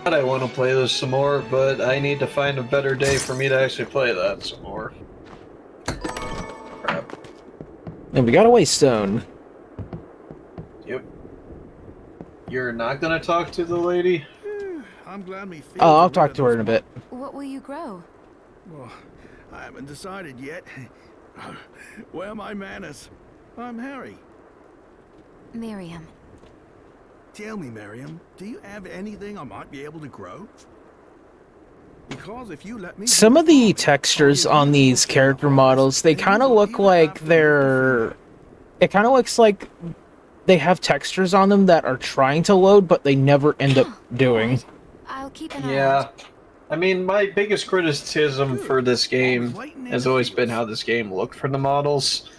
God, I want to play this some more, but I need to find a better day for me to actually play that some more. Crap. And we got a waystone. Yep. You're not gonna talk to the lady? I'm glad me fields Oh, are I'll rid talk of to her those in a bit. What will you grow? Well, I haven't decided yet. Where are my manners? I'm Harry. Miriam. Tell me, Miriam, do you have anything I might be able to grow? Because if you let me... Some of the textures on these character models, they kind of look like they're... It kind of looks like they have textures on them that are trying to load, but they never end up doing. I'll keep an eye Yeah. out. I mean, my biggest criticism for this game has always been how this game looked for the models.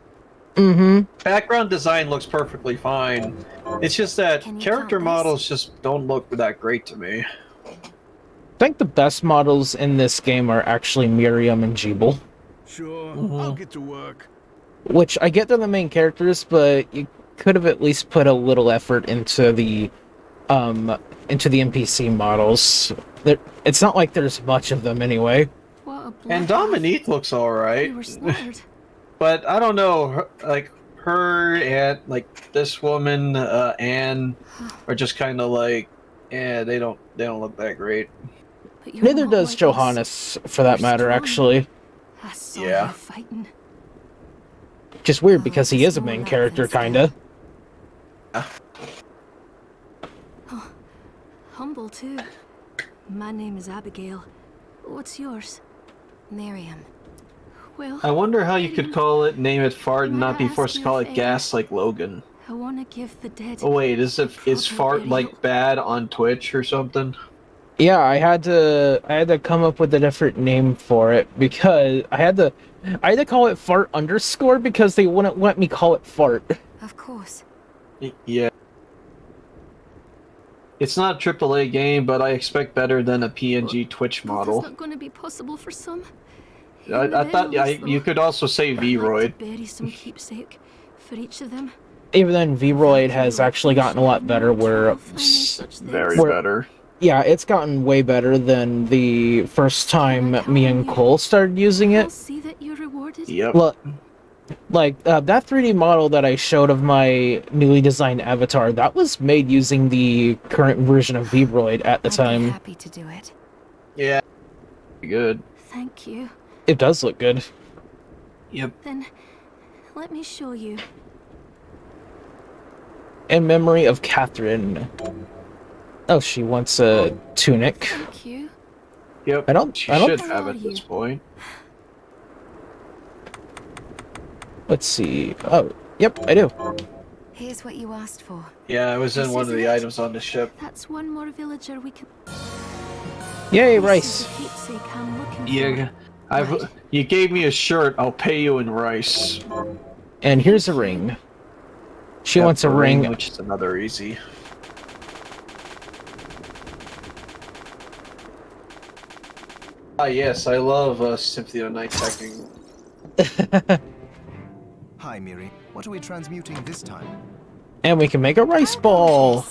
Mm-hmm. Background design looks perfectly fine. It's just that Can you character count this? models just don't look that great to me. I think the best models in this game are actually Miriam and Jeeble. Sure, Mhm. I'll get to work. Which, I get they're the main characters, but you could have at least put a little effort into the NPC models. It's not like there's much of them anyway. What a And bloodbath. Dominique looks alright. You were slaughtered. But I don't know, her and like this woman, Anne, are just kind of like, they don't look that great. But you're Neither not does like Johannes, for that You're matter, strong. actually. I saw Yeah. you fighting. Just weird Oh, because he it's is a more main like character, this, kinda. Humble too. My name is Abigail. What's yours? Miriam. Well, I wonder how you could call it, name it fart, and May not I be ask forced to you call a it favor? gas like Logan. I want to give the dead. Oh wait, is proper fart like burial. bad on Twitch or something? Yeah, I had to come up with a different name for it because I had to call it fart underscore because they wouldn't let me call it fart. Of course. Yeah. It's not a AAA game, but I expect better than a PNG Twitch That's model. not going to be possible for some. I thought you could also say I'd V-Roid. like to bury some keepsake for each of them. Even then, V-Roid has actually gotten a lot better where... Very Where- better. Yeah, it's gotten way better than the first time me and Cole started using I'll it. see that you're rewarded. Yep. Look, like, that 3D model that I showed of my newly designed avatar, that was made using the current version of V-Roid at the I'd be time. happy to do it. Yeah. Good. Thank you. It does look good. Yep. Then, let me show you. In memory of Catherine. Oh, she wants a tunic. Thank you. Yep. I don't- She I don't- should How have are at this you? point. Let's see. Oh, yep, I do. Here's what you asked for. Yeah, it was in This one of is the it. items on the ship. That's one more villager we can. Yay, This rice. is the keepsake I'm looking Yeah. for. You gave me a shirt. I'll pay you in rice. And here's a ring. She Yep, wants a the ring. which is another easy. Ah, yes, I love Symphony of Night teching. Hi, Miri. What are we transmuting this time? And we can make a rice ball.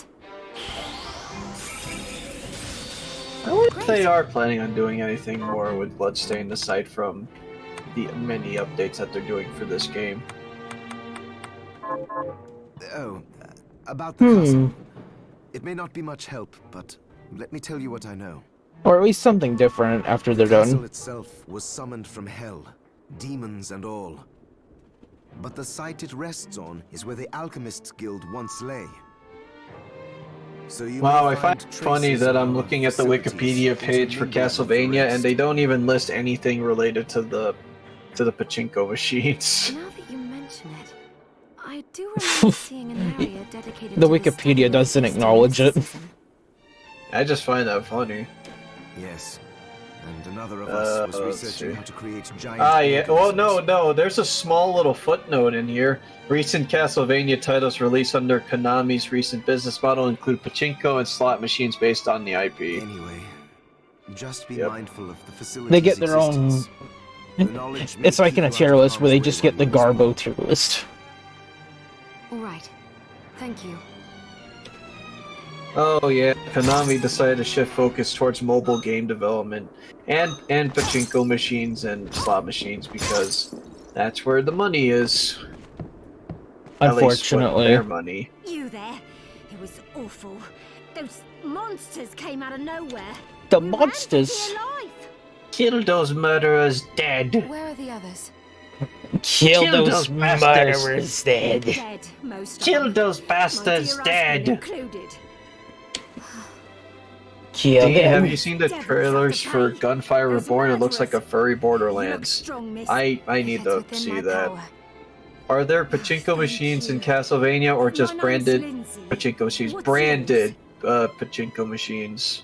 I wonder if they are planning on doing anything more with Bloodstained aside from the many updates that they're doing for this game. Oh, about the castle. It may not be much help, but let me tell you what I know. Or at least something different after they're The castle done. itself was summoned from hell, demons and all. but the site it rests on is where the Alchemists Guild once lay. So you Wow, may I find it funny traces that of I'm our looking at the facilities Wikipedia page for intermingled with the Castlevania, and rest. they don't even list anything related to the pachinko machines. Now that you mention it, I do remember seeing an area dedicated The to the study Wikipedia of doesn't Eastern acknowledge it. mysticism. I just find that funny. Yes. And another of us was let's researching see. how to create giant Ah, yeah. Well, organisms. no. There's a small little footnote in here. Recent Castlevania titles released under Konami's recent business model include pachinko and slot machines based on the IP. Anyway, just be Yep. mindful of the facility's They get their own. existence. The knowledge may It's like in a keep you tier out of list where they harm's just way get the while you're Garbo tier list. All right. Thank you. Oh yeah, Konami decided to shift focus towards mobile game development and pachinko machines and slot machines because that's where the money is. At least what Unfortunately. their money. You there? It was awful. Those monsters came out of nowhere. The We ran for monsters. dear life. Kill those murderers dead. Where are the others? Kill Kill those those bastards. murderers dead. Dead, most of Kill them. those My bastards dear dead. husband included. Kill Dean, have them. you seen the Devils trailers have to for pay. Gunfire Those Reborn? It looks like a murderers. furry You look Borderlands. strong, miss. I If need it's to within see my that. power. Are there pachinko Thank machines in you. Castlevania or My just name's branded Lindsay. pachinko machines? What's Branded pachinko machines.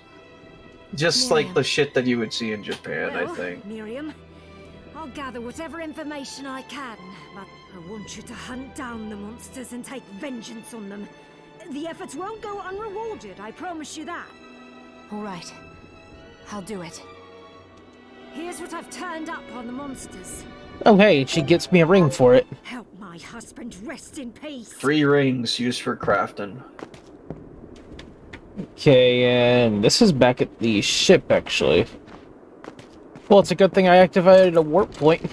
Just like Miriam. the shit that you would see in Japan, I Well, think. Miriam, I'll gather whatever information I can, but I want you to hunt down the monsters and take vengeance on them. The efforts won't go unrewarded, I promise you that. All right. I'll do it. Here's what I've turned up on the monsters. Oh hey, she gets me a ring for it. Help my husband rest in peace. 3 rings used for crafting. Okay, and this is back at the ship, actually. Well, it's a good thing I activated a warp point.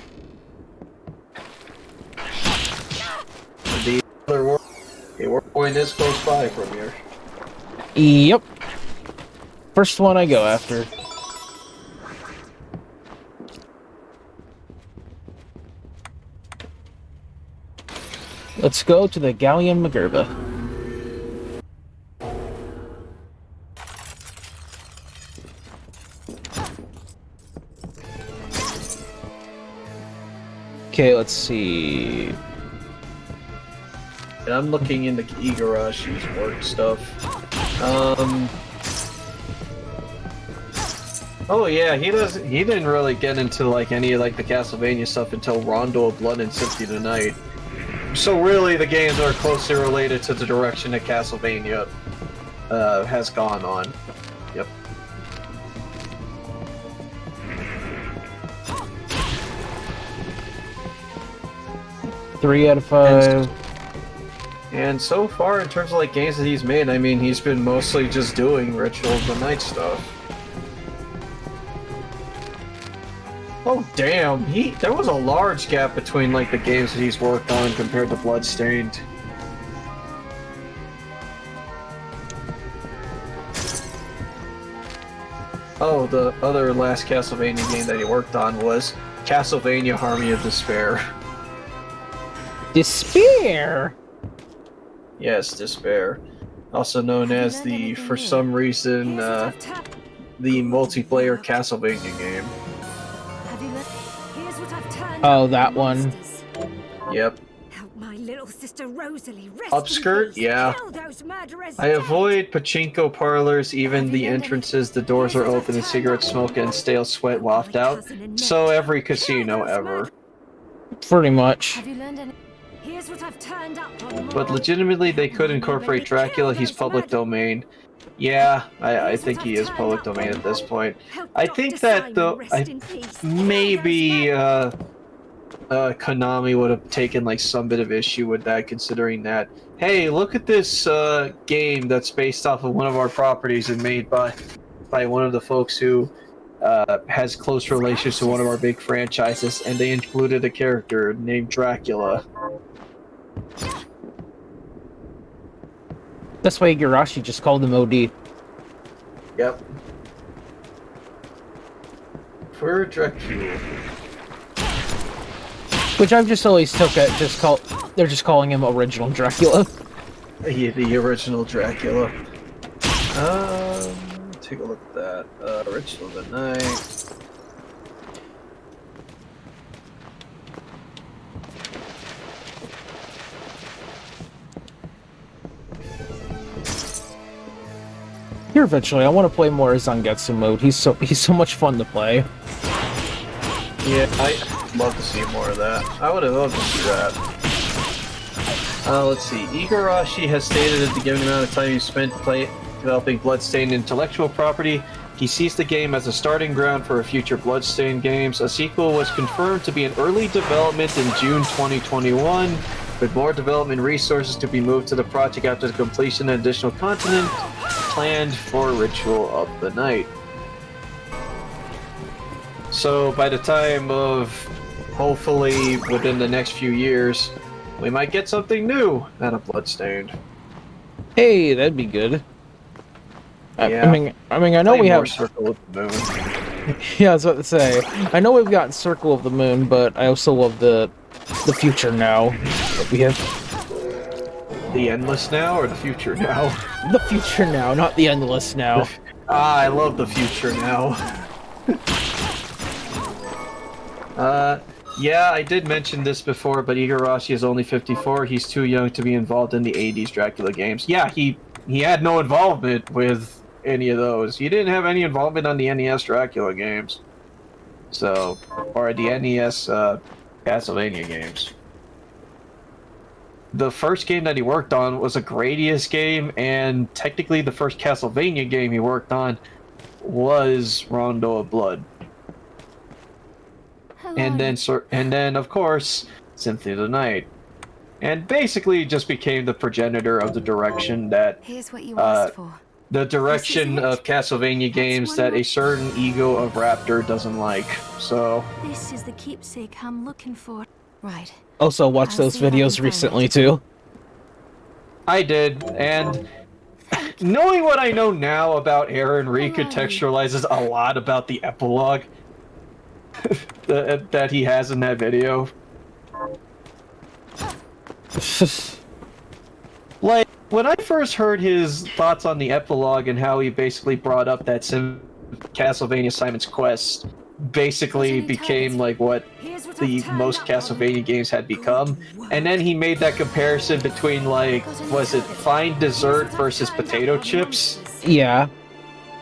The other warp point is close by from here. Yep. First one I go after. Let's go to the Galleon Magerba. Okay, let's see. And I'm looking into Igarashi's work stuff. Oh yeah, he didn't really get into like any of like the Castlevania stuff until Rondo of Blood and Symphony of the Night. So really the games are closely related to the direction that Castlevania has gone on. Yep. Three out of 5. And so far, in terms of like games that he's made, I mean, he's been mostly just doing Ritual of the Night stuff. Oh damn, there was a large gap between like the games that he's worked on compared to Bloodstained. Oh, the other last Castlevania game that he worked on was Castlevania Harmony of Despair. Despair! Yes, Despair. Also known Have you as learned the, anything for new? some reason, Here's what I've tapped. the multiplayer Castlevania game. Have you let... Here's what I've turned Oh, up that on the one. monsters. Yep. Help my little sister Rosalie rest Upskirt? in peace. Yeah. Kill those murderers I dead. avoid pachinko parlors, even Have the you learned entrances, the doors are open and cigarette smoke and stale sweat waft out. So every casino ever. Pretty much. Have you learned any... Here's what I've turned up on the But monsters. legitimately, they could incorporate Dracula, he's public domain. Yeah, I think he is public domain at this point. Help I Dr. think that Simon though, rest in peace. Kill maybe those Konami would have taken like some bit of issue with that, considering that, hey, look at this game that's based off of one of our properties and made by one of the folks who has close relations to one of our big franchises, and they included a character named Dracula. That's why Igarashi just called him OD. Yep. For Dracula. Which I've just always took it, they're just calling him original Dracula. The original Dracula. Take a look at that. Ritual of the Night. Here eventually, I want to play more Zangetsu mode. He's so much fun to play. Yeah, I'd love to see more of that. I would have loved to see that. Let's see. Igarashi has stated that the given amount of time he spent developing Bloodstained intellectual property, he sees the game as a starting ground for future Bloodstained games. A sequel was confirmed to be in early development in June 2021, with more development resources to be moved to the project after the completion and additional content planned for Ritual of the Night. So by the time of, hopefully within the next few years, we might get something new out of Bloodstained. Hey, that'd be good. Yeah. I mean, I know we have Circle of the Moon. Yeah, I was about to say. I know we've got Circle of the Moon, but I also love the future now that we have. The Endless Now or the Future Now? The future now, not the endless now. I love the future now. Yeah, I did mention this before, but Igarashi is only 54. He's too young to be involved in the 80s Dracula games. Yeah, he had no involvement with any of those. He didn't have any involvement on the NES Dracula games. So, or the NES Castlevania games. The first game that he worked on was a Gradius game, and technically the first Castlevania game he worked on was Rondo of Blood. And then, of course, Symphony of the Night. And basically just became the progenitor of the direction that Here's what you asked for. the direction of Castlevania games that a certain ego of Raptor doesn't like. So This is the keepsake I'm looking for. Right. Also, watched those videos recently too. I did, and knowing what I know now about Aaron recontextualizes a lot about the epilogue that he has in that video. Like, when I first heard his thoughts on the epilogue and how he basically brought up that Castlevania Simon's Quest basically became like what the most Castlevania games had become, and then he made that comparison between, like, was it fine dessert versus potato chips? Yeah.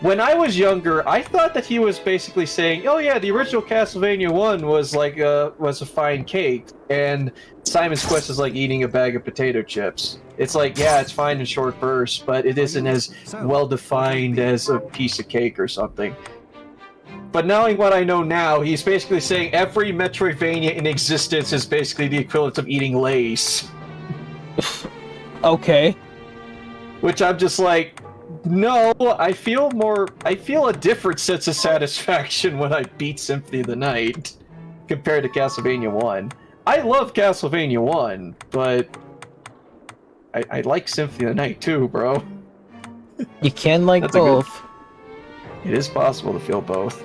When I was younger, I thought that he was basically saying, "Oh yeah, the original Castlevania 1 was like was a fine cake, and Simon's Quest is like eating a bag of potato chips." It's like, yeah, it's fine in short bursts, but it isn't as well defined as a piece of cake or something. But knowing what I know now, he's basically saying every Metroidvania in existence is basically the equivalent of eating Lay's. Okay. Which I'm just like, no, I feel a different sense of satisfaction when I beat Symphony of the Night compared to Castlevania 1. I love Castlevania 1, but I like Symphony of the Night too, bro. You can like That's a good- both. It is possible to feel both.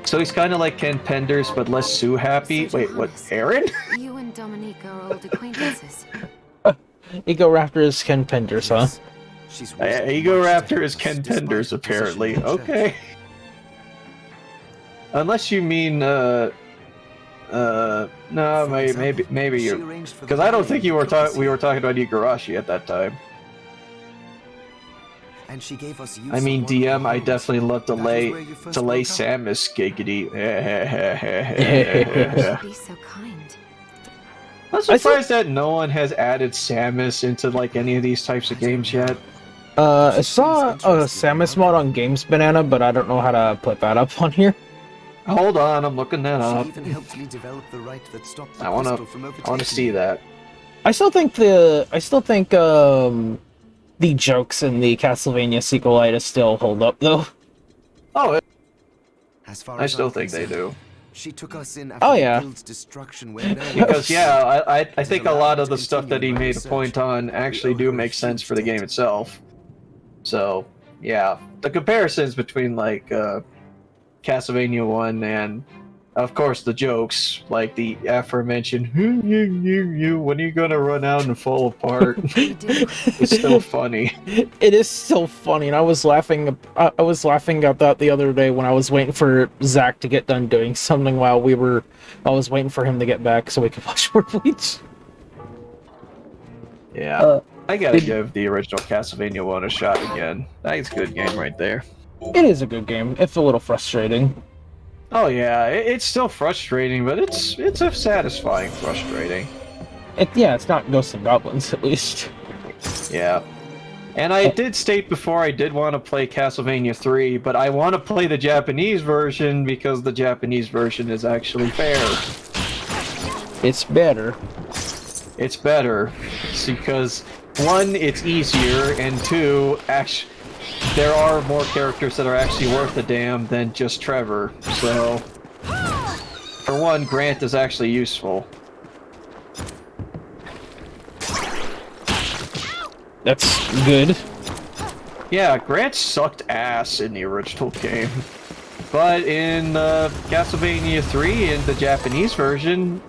So he's kind of like Ken Penders, but less Sue happy. Wait, what? Aaron? You and Dominique are old acquaintances. Ego Raptor is Ken Penders, huh? Ego Raptor is Ken Penders, apparently. Okay. Unless you mean, no, maybe you, because I don't think we were talking about Igarashi at that time. And she gave us I mean, DM, I definitely love to lay Samus giggity. Be so kind. I'm surprised that no one has added Samus into like any of these types of games yet. I saw a Samus mod on Games Banana, but I don't know how to put that up on here. Hold on, I'm looking that up. She even helped me develop the right that stopped the I crystal from overtaking wanna see that. I still think the jokes in the Castlevania sequelitis still hold up though. Oh, As far I as still I'm think they concerned, do. She took us in Oh, after yeah. the guild's destruction where no one Because else- yeah, I think a allowed lot me of to the stuff that he continue my made a point research. on actually We do owe her make a sense huge for the game debt. itself. So yeah, the comparisons between like Castlevania 1 and Of course, the jokes, like the aforementioned, when are you gonna run out and fall apart? We do. It's still funny. It is still funny, and I was laughing. I was laughing at that the other day when I was waiting for Zach to get done doing something while I was waiting for him to get back so we could watch more Bleach. Yeah, I gotta give the original Castlevania 1 a shot again. That's a good game right there. It is a good game. It's a little frustrating. Oh yeah, it's still frustrating, but it's a satisfying frustrating. It's not Ghosts and Goblins at least. Yeah. And I did state before I did want to play Castlevania 3, but I want to play the Japanese version because the Japanese version is actually fair. It's better. It's better. It's because, one, it's easier, and two, actually, there are more characters that are actually worth a damn than just Trevor. So, for one, Grant is actually useful. That's good. Yeah, Grant sucked ass in the original game. But in Castlevania 3, in the Japanese version,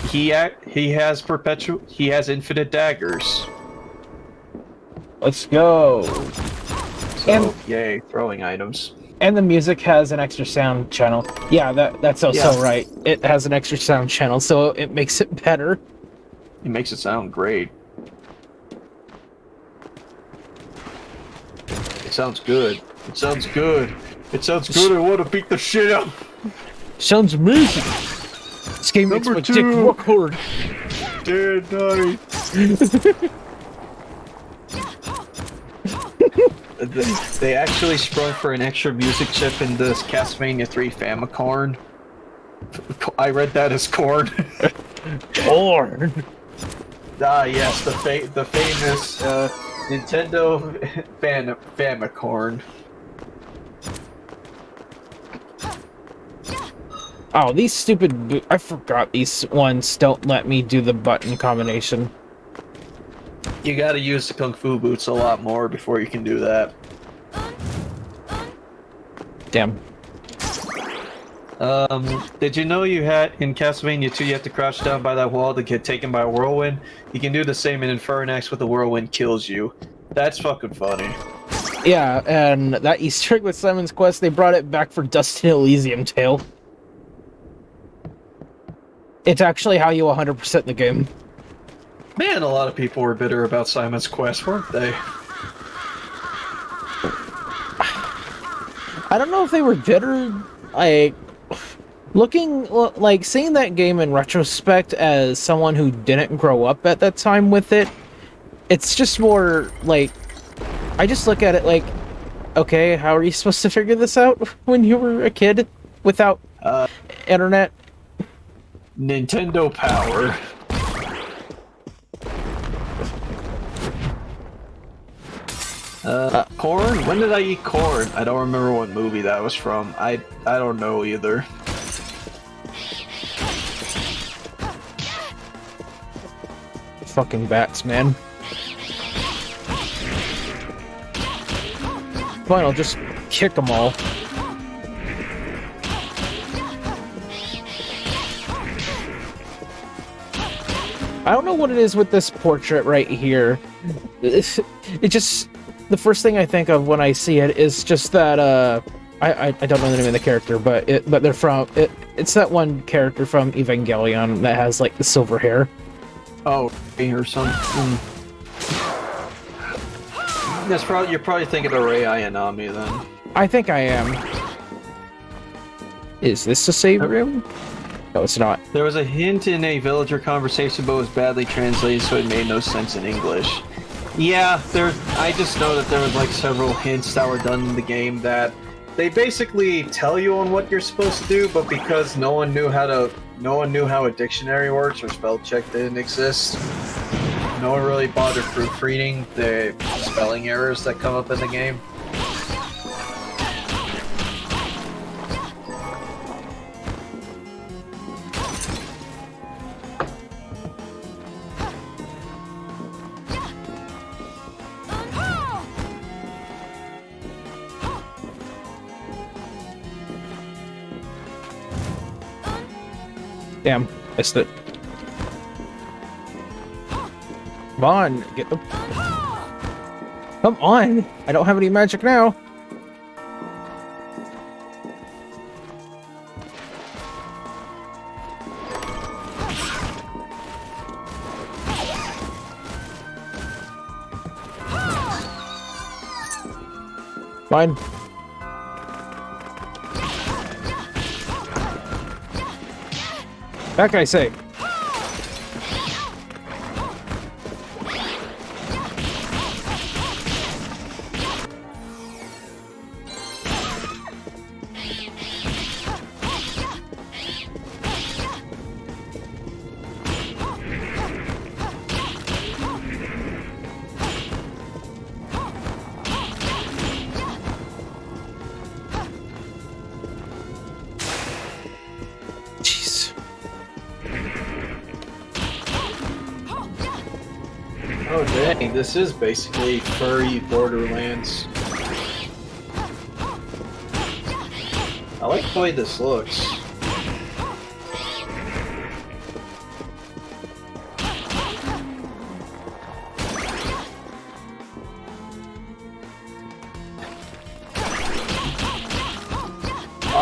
he has infinite daggers. Let's go. So, yay, throwing items. And the music has an extra sound channel. Yeah, that's also right. It has an extra sound channel, so it makes it better. It makes it sound great. It sounds good. It sounds good. It sounds good. I want to beat the shit out. Sounds amazing. This game makes my dick work hard. Dead night. They actually sprung for an extra music chip in this Castlevania 3 Famicom. I read that as corn. Corn. Ah, yes, the famous Nintendo Famicom. Oh, these stupid... I forgot these ones don't let me do the button combination. You gotta use the Kung Fu boots a lot more before you can do that. Damn. Did you know you had, in Castlevania 2, you have to crouch down by that wall to get taken by a whirlwind? You can do the same in Infernax with the whirlwind kills you. That's fucking funny. Yeah, and that Easter egg with Simon's Quest, they brought it back for Dust in Elysium Tale. It's actually how you 100% the game. Man, a lot of people were bitter about Simon's Quest, weren't they? I don't know if they were bitter, like... seeing that game in retrospect as someone who didn't grow up at that time with it, it's just more, like... I just look at it like, okay, how are you supposed to figure this out when you were a kid without internet? Nintendo Power. Corn? When did I eat corn? I don't remember what movie that was from. I don't know either. Fucking bats, man. Fine, I'll just kick them all. I don't know what it is with this portrait right here. It just... The first thing I think of when I see it is just that, I don't know the name of the character, but they're from... It's that one character from Evangelion that has, like, the silver hair. Oh, or something. That's probably, you're probably thinking of Rei Ayanami then. I think I am. Is this a save room? No, it's not. There was a hint in a villager conversation, but it was badly translated, so it made no sense in English. Yeah, I just know that there was like several hints that were done in the game that they basically tell you on what you're supposed to do, but because no one knew how a dictionary works or spell check didn't exist, no one really bothered proofreading the spelling errors that come up in the game. Damn, missed it. Come on, get the... Come on! I don't have any magic now! Fine. Back, I say. Jeez. Oh dang, this is basically furry Borderlands. I like the way this looks.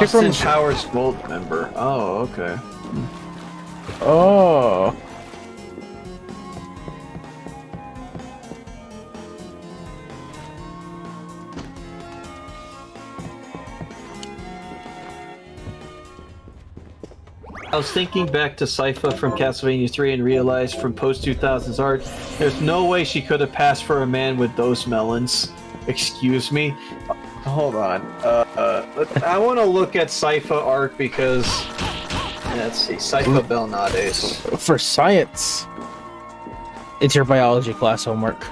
Austin Powers Gold member. Oh, okay. Oh. I was thinking back to Sypha from Castlevania 3 and realized from post-2000s art, there's no way she could have passed for a man with those melons. Excuse me? Hold on. I want to look at Sypha art because... Let's see. Sypha Belnades. For science. It's your biology class homework.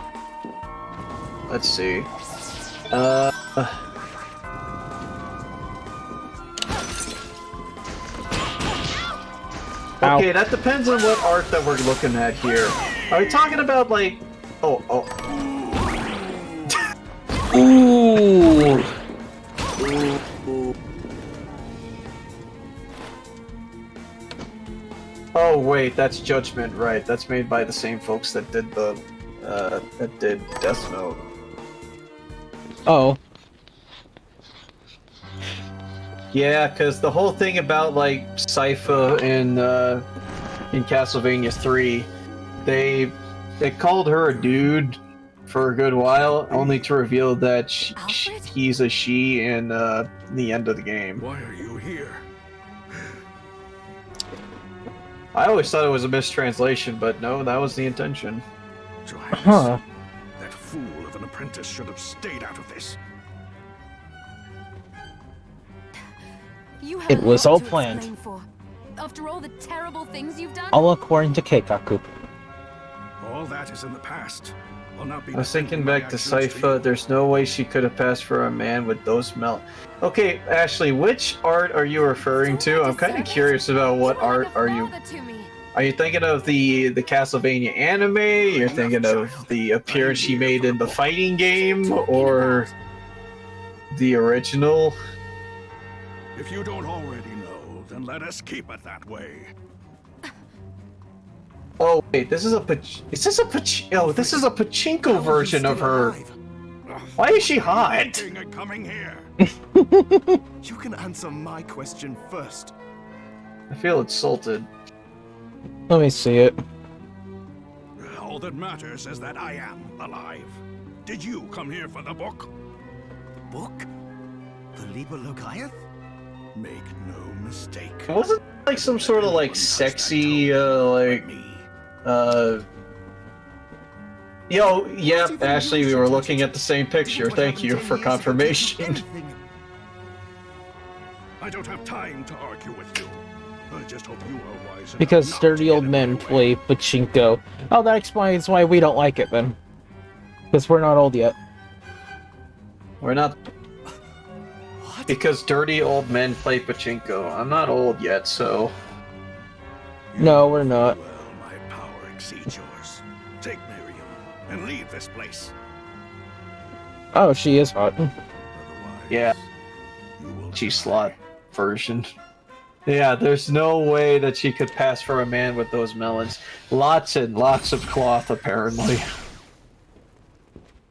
Let's see. Okay, that depends on what art that we're looking at here. Are we talking about, like... Oh. Ooh. Oh, wait, that's Judgment, right. That's made by the same folks that did the... that did Death Note. Oh. Yeah, because the whole thing about, like, Sypha in Castlevania 3, they called her a dude for a good while, only to reveal that he's a she in the end of the game. Why are you here? I always thought it was a mistranslation, but no, that was the intention. Johannes, Huh. that fool of an apprentice should have stayed out of this. You have It was a lot all to planned. explain for. After all the terrible things you've done. All according to Keikaku. All that is in the past. Will not be I was thinking defending my back to actions you. Sypha, there's no way she could have passed for a man with those Okay, Ashley, which art are you referring to? I'm kind of curious about what art are you... Are you thinking of the Castlevania anime? You're thinking of the appearance she made in the fighting game? Or the original? If you don't already know, then let us keep it that way. Oh wait, this is a is this a this is a pachinko version of her. Why is she hot? Coming here. You can answer my question first. I feel insulted. Let me see it. All that matters is that I am alive. Did you come here for the book? Book? The Liber Locaeth? Make no mistake. Wasn't it like some sort of like sexy Yo, yep, Ashley, we were looking at the same picture. Thank you for confirmation. I don't have time to argue with you. I just hope you are wise enough Because not dirty to old get in men my way. play pachinko. Oh, that explains why we don't like it then. Because we're not old yet. We're not... Because dirty old men play pachinko. I'm not old yet, so... No, we're not. Well, my power exceeds yours. Take Miriam and leave this place. Oh, she is hot. Otherwise, Yeah. you will G die. slot version. Yeah, there's no way that she could pass for a man with those melons. Lots and lots of cloth, apparently.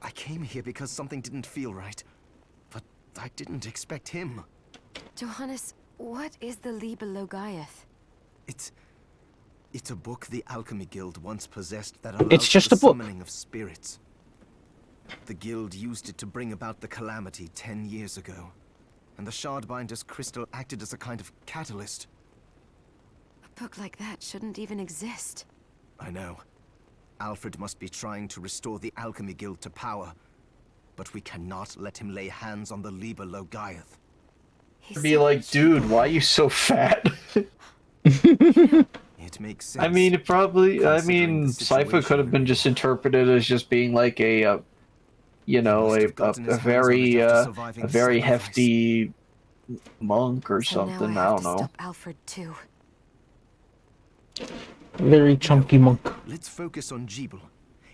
I came here because something didn't feel right. But I didn't expect him. Johannes, what is the Liber Logaeth? It's a book the Alchemy Guild once possessed that allows It's just the a book. summoning of spirits. The guild used it to bring about the calamity 10 years ago. And the Shardbinder's crystal acted as a kind of catalyst. A book like that shouldn't even exist. I know. Alfred must be trying to restore the Alchemy Guild to power. But we cannot let him lay hands on the Liber Logaeth. Be like, dude, why are you so fat? It makes sense. I mean, probably. I Considering mean, the Cypher situation could have been we're just in. interpreted as just being like a, you know, must a have gotten his hands on it very, after a surviving very sacrifice. hefty monk or So something. now I I have don't to know. stop Alfred too. Very chunky monk. Let's focus on Jeeble.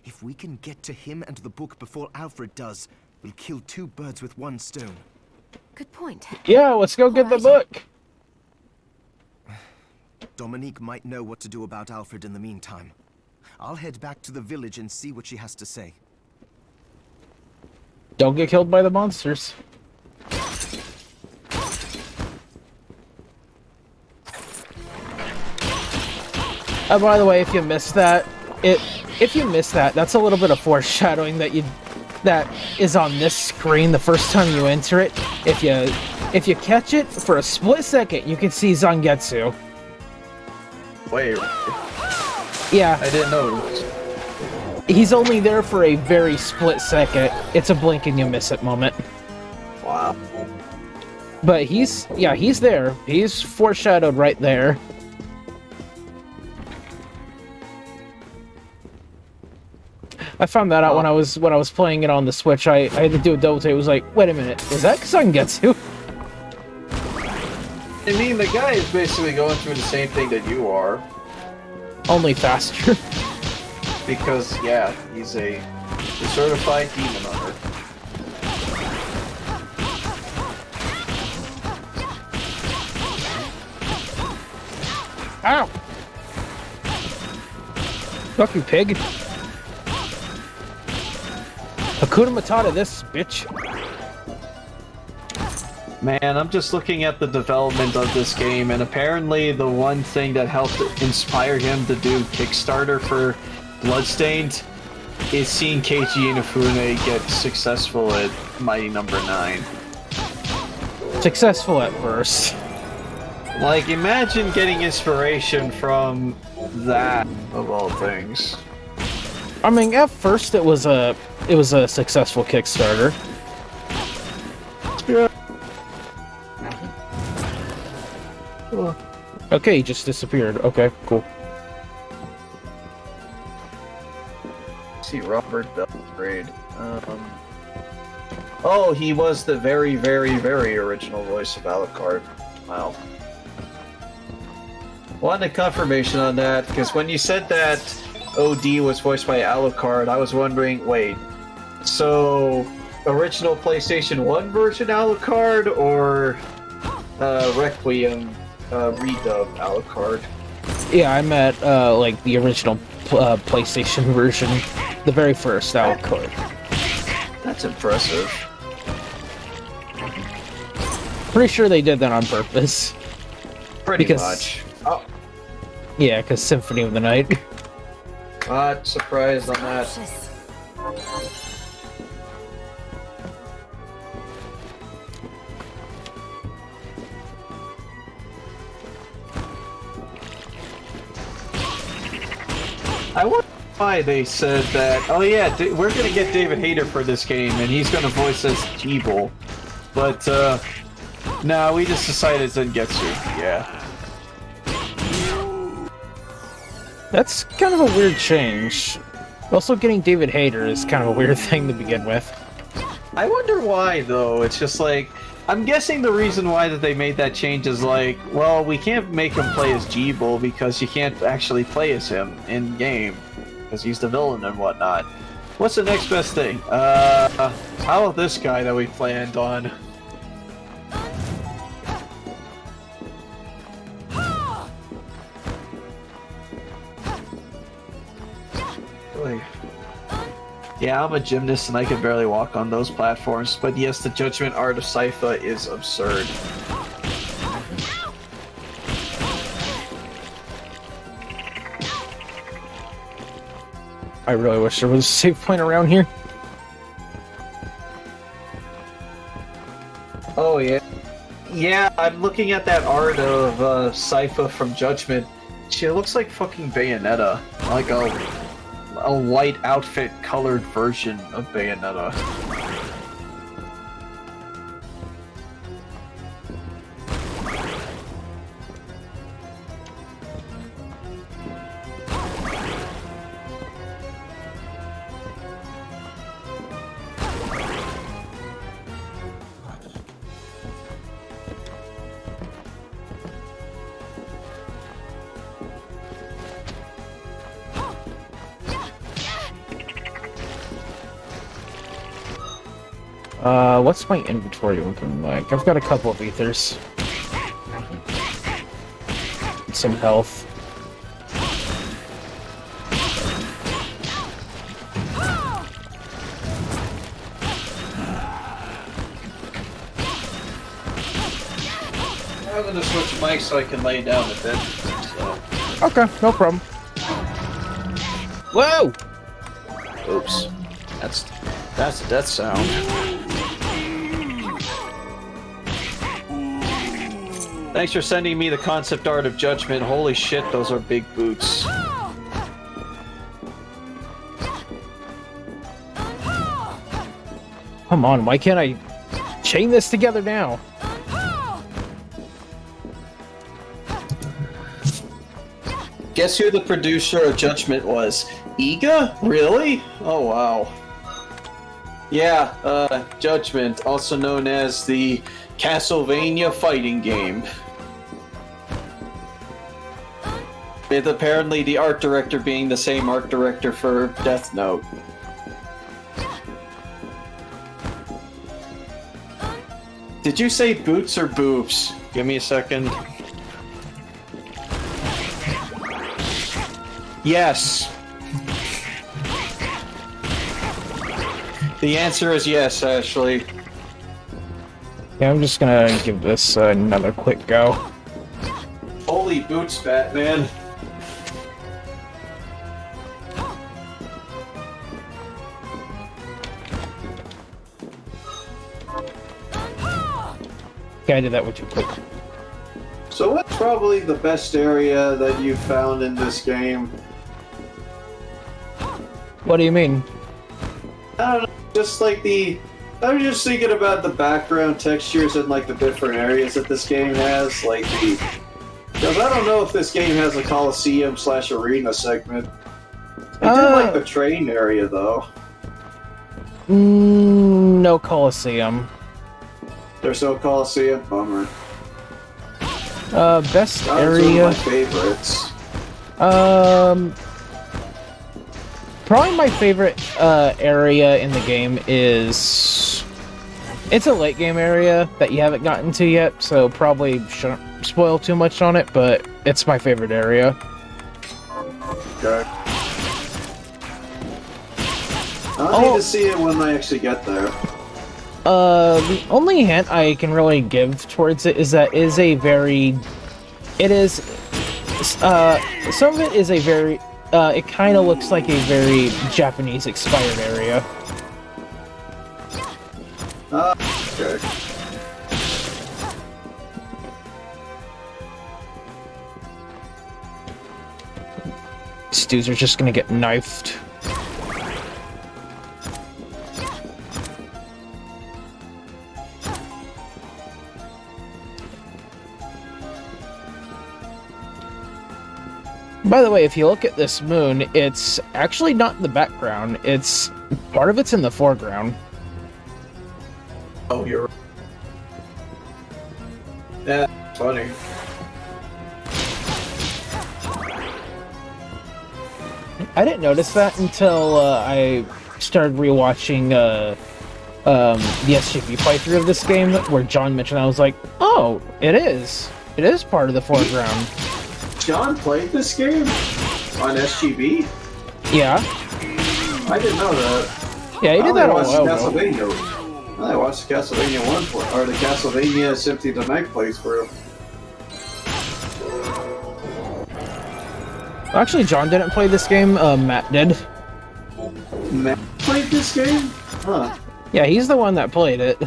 If we can get to him and the book before Alfred does, we'll kill two birds with one stone. Good point. Yeah, let's go get the book. Dominique might know what to do about Alfred in the meantime. I'll head back to the village and see what she has to say. Don't get killed by the monsters. By the way, if you missed that, that's a little bit of foreshadowing that is on this screen the first time you enter it. If you catch it for a split second, you can see Zangetsu. Wait, Yeah, I didn't know. he's only there for a very split second. It's a blink and you miss it moment. Wow. But he's there. He's foreshadowed right there. I found that out when I was playing it on the Switch. I had to do a double take. It was like, wait a minute, is that Zangetsu? I mean, the guy is basically going through the same thing that you are. Only faster. Because, yeah, he's a certified demon hunter. Ow! Fuck you, pig. Hakuna Matata this, bitch. Man, I'm just looking at the development of this game, and apparently the one thing that helped inspire him to do Kickstarter for Bloodstained is seeing Keiji Inafune get successful at Mighty Number 9. Successful at first. Like, imagine getting inspiration from that, of all things. I mean, at first it was a successful Kickstarter. Yeah. Okay, he just disappeared. Okay, cool. See, Robert Belgrade. Oh, he was the very, very, very original voice of Alucard. Wow. Wanted confirmation on that, because when you said that OD was voiced by Alucard, I was wondering, wait, so original PlayStation 1 version Alucard, or Requiem redub Alucard? Yeah, I meant like the original PlayStation version, the very first Alucard. That's impressive. Pretty sure they did that on purpose. Pretty much. Oh, Yeah, because Symphony of the Night. not surprised on that. Cautious. I wonder why they said that, oh yeah, we're gonna get David Hayter for this game, and he's gonna voice as Jeeble. But, no, we just decided Zangetsu, yeah. That's kind of a weird change. Also, getting David Hayter is kind of a weird thing to begin with. I wonder why, though. It's just like, I'm guessing the reason why that they made that change is like, well, we can't make him play as Jeeble because you can't actually play as him in game because he's the villain and whatnot. What's the next best thing? How about this guy that we planned on? exactly. Yeah, I'm a gymnast and I can barely walk on those platforms, but yes, the Judgment Art of Sypha is absurd. I really wish there was a save point around here. Oh yeah. Yeah, I'm looking at that art of Sypha from Judgment. She looks like fucking Bayonetta. Like a white outfit colored version of Bayonetta. What's my inventory looking like? I've got a couple of ethers. Some health. I'm gonna switch mics so I can lay down a bit. So. Okay, no problem. Whoa! Oops. That's a death sound. Thanks for sending me the concept art of Judgment. Holy shit, those are big boots. Come on, why can't I chain this together now? Guess who the producer of Judgment was? Iga? Really? Oh wow. Yeah, Judgment, also known as the Castlevania fighting game. With apparently the art director being the same art director for Death Note. Did you say boots or boobs? Give me a second. Yes. The answer is yes, Ashley. Yeah, I'm just gonna give this another quick go. Holy boots, Batman. Okay, I did that way too quick. So what's probably the best area that you found in this game? What do you mean? I don't know, just like I was just thinking about the background textures and like the different areas that this game has, like because I don't know if this game has a Coliseum/arena segment. I do like the train area though. No Coliseum. There's no Coliseum? Bummer. Best That was area. one of my favorites. Probably my favorite area in the game is... It's a late game area that you haven't gotten to yet, so probably shouldn't spoil too much on it, but it's my favorite area. Okay. I'll need to see it when I actually get there. The only hint I can really give towards it is that is a very... It is... some of it is a very... it kind of looks like a very Japanese-inspired area. Okay. These dudes are just gonna get knifed. By the way, if you look at this moon, it's actually not in the background. It's... part of it's in the foreground. Oh, you're right. Yeah, funny. I didn't notice that until I started rewatching the SGP playthrough of this game, where John mentioned. I was like, "Oh, it is. It is part of the foreground." John played this game on SGB? Yeah. I didn't know that. Yeah, he did that a while ago. Castlevania. I watched the Castlevania 1 or the Castlevania Symphony of the Night playthrough. Actually, John didn't play this game. Matt did. Matt played this game? Huh. Yeah, he's the one that played it.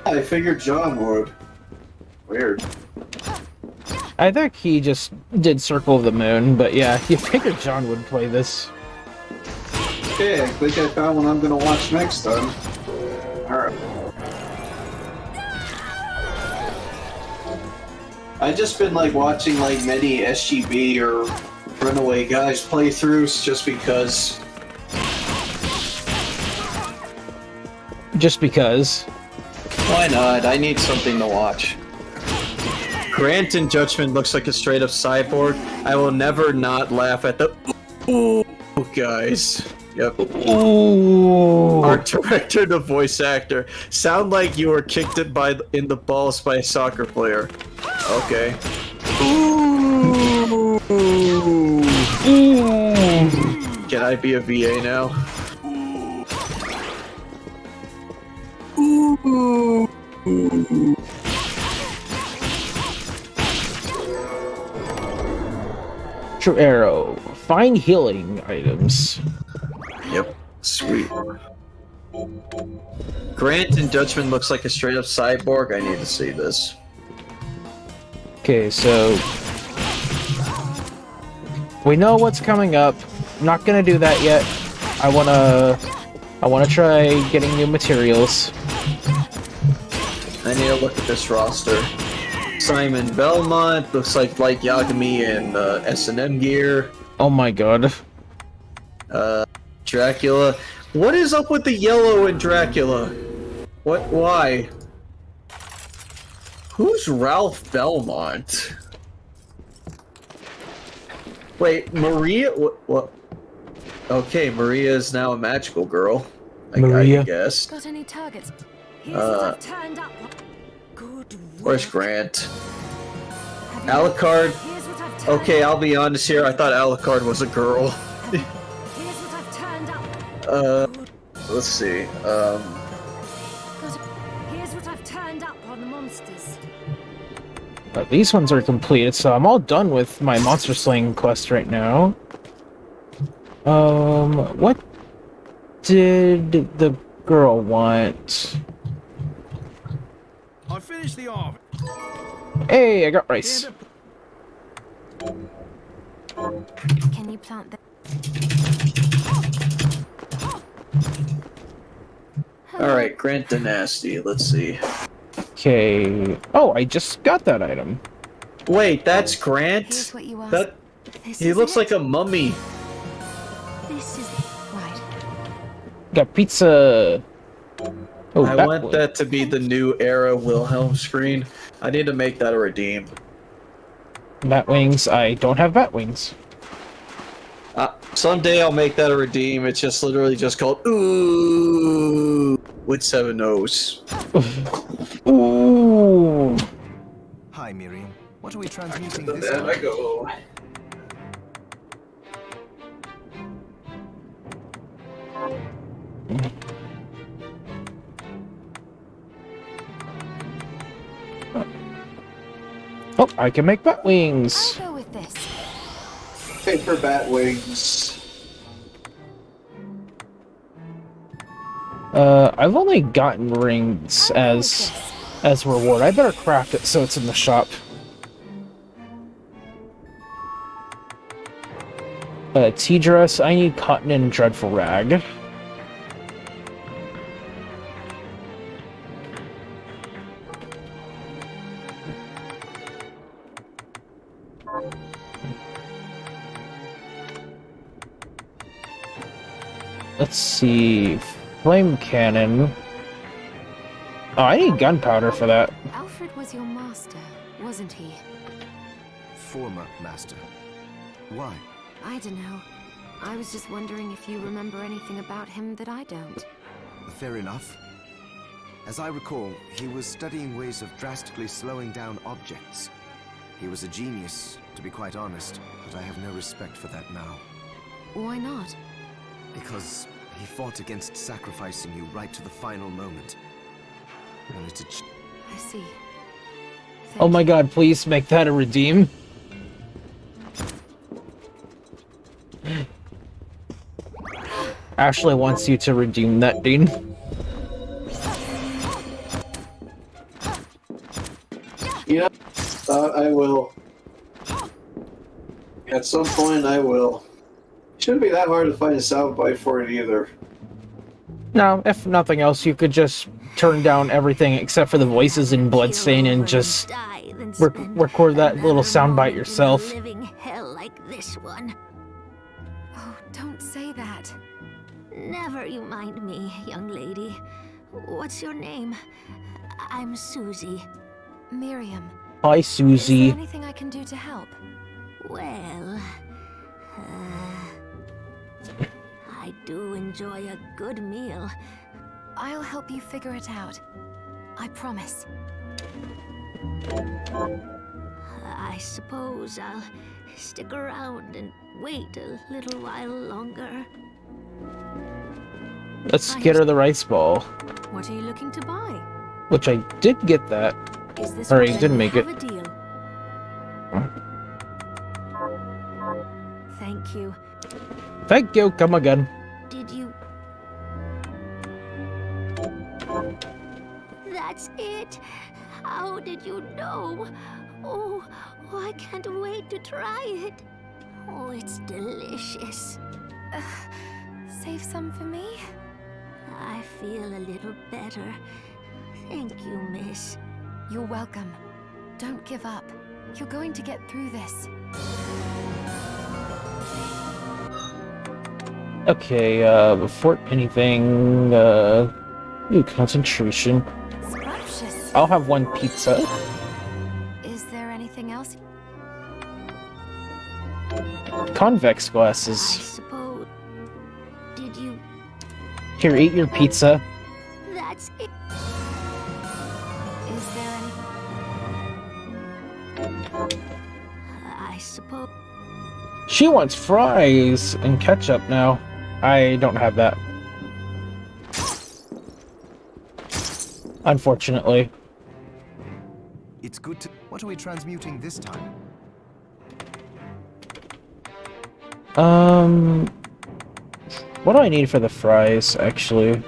I figured John would. Weird. I think he just did Circle of the Moon, but yeah, you figured John would play this. Okay, I think I found what I'm gonna watch next time. Alright. I've just been like watching like many SGB or Runaway Guys playthroughs just because. Just because. Why not? I need something to watch. Grant in Judgment looks like a straight up cyborg. I will never not laugh at the ooh guys. Yep. Ooh. Art director to voice actor. Sound like you were kicked in the balls by a soccer player. Okay. Ooh. Ooh. Can I be a VA now? True arrow. Find healing items. Yep. Sweet. Grant in Judgment looks like a straight up cyborg. I need to see this. Okay, so we know what's coming up. I'm not gonna do that yet. I wanna try getting new materials. I need to look at this roster. Simon Belmont looks like Yagami in S&M gear. Oh my god. Dracula. What is up with the yellow in Dracula? What? Why? Who's Ralph Belmont? Wait, Maria? What? Okay, Maria is now a magical girl. Maria. I guess. Got any targets? Here's what I've turned up. Good Where's work. Grant? Alucard. Here's what I've turned Okay, I'll be honest here. I thought Alucard was a girl. Here's what I've turned up. Let's see. Here's what I've turned up on the monsters. These ones are completed, so I'm all done with my monster slaying quest right now. What did the girl want? I finished the oven. Hey, I got rice. Can you plant that? Alright, Grant Dynasty. Let's see. Okay. Oh, I just got that item. Wait, that's Grant? Here's what you asked. That This he is looks it? like a mummy. This is right. Got pizza. Oh, I that want one. that to be the new era Wilhelm screen. I need to make that a redeem. Bat wings. I don't have bat wings. Someday I'll make that a redeem. It's just literally just called Ooh with 7 O's. Ooh. Hi, Miriam. What are we transmuting So this then I time? go. Oh, I can make bat wings. I'll go with this. Paper bat wings. I've only gotten rings as reward. I better craft it so it's in the shop. Tea dress. I need cotton and dreadful rag. Let's see. Flame cannon. Oh, I need gunpowder for that. Alfred was your master, wasn't he? Former master. Why? I don't know. I was just wondering if you remember anything about him that I don't. Fair enough. As I recall, he was studying ways of drastically slowing down objects. He was a genius, to be quite honest, but I have no respect for that now. Why not? Because he fought against sacrificing you right to the final moment. Only to I see. Oh my god, please make that a redeem. Ashley wants you to redeem that, Dean. Yeah, I will. At some point, I will. Shouldn't be that hard to find a soundbite for it either. No, if nothing else, you could just turn down everything except for the voices in Bloodstained and just record that little soundbite yourself. Living hell like this one. Oh, don't say that. Never you mind me, young lady. What's your name? I'm Susie. Miriam. Hi, Is Susie. there anything I can do to help? Well, I do enjoy a good meal. I'll help you figure it out. I promise. I suppose I'll stick around and wait a little while longer. Let's get her the rice ball. What are you looking to buy? Which I did get that. Is this Or he where didn't we make it. have a deal? Thank you. Thank you, come again. Did you... That's it? How did you know? Oh, I can't wait to try it. Oh, it's delicious. Save some for me? I feel a little better. Thank you, miss. You're welcome. Don't give up. You're going to get through this. Okay, before anything, ooh, concentration. Scrumptious. I'll have one pizza. Is there anything else? Convex I glasses. suppose. Did you... Here, eat your pizza. That's it. Is there any... I suppose... She wants fries and ketchup now. I don't have that. Unfortunately. It's good to... What are we transmuting this time? What do I need for the fries, actually?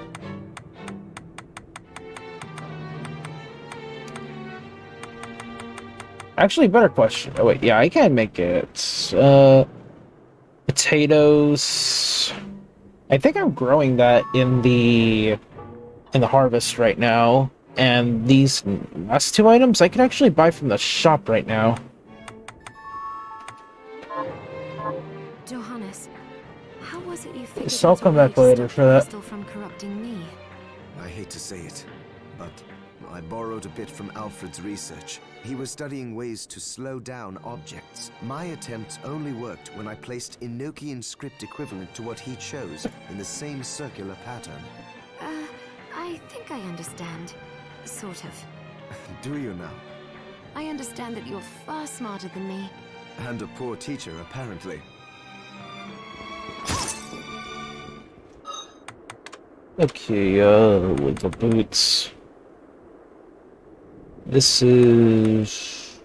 Actually, better question. Oh, wait, yeah, I can make it. Potatoes. I think I'm growing that in the harvest right now. And these last two items I can actually buy from the shop right now. Johannes, how was it you figured So I'll out a come way back to later stop for that. Crystal from corrupting me? I hate to say it, but I borrowed a bit from Alfred's research. He was studying ways to slow down objects. My attempts only worked when I placed Enochian script equivalent to what he chose in the same circular pattern. I think I understand. Sort of. Do you now? I understand that you're far smarter than me. And a poor teacher, apparently. Okay, with the boots. This is...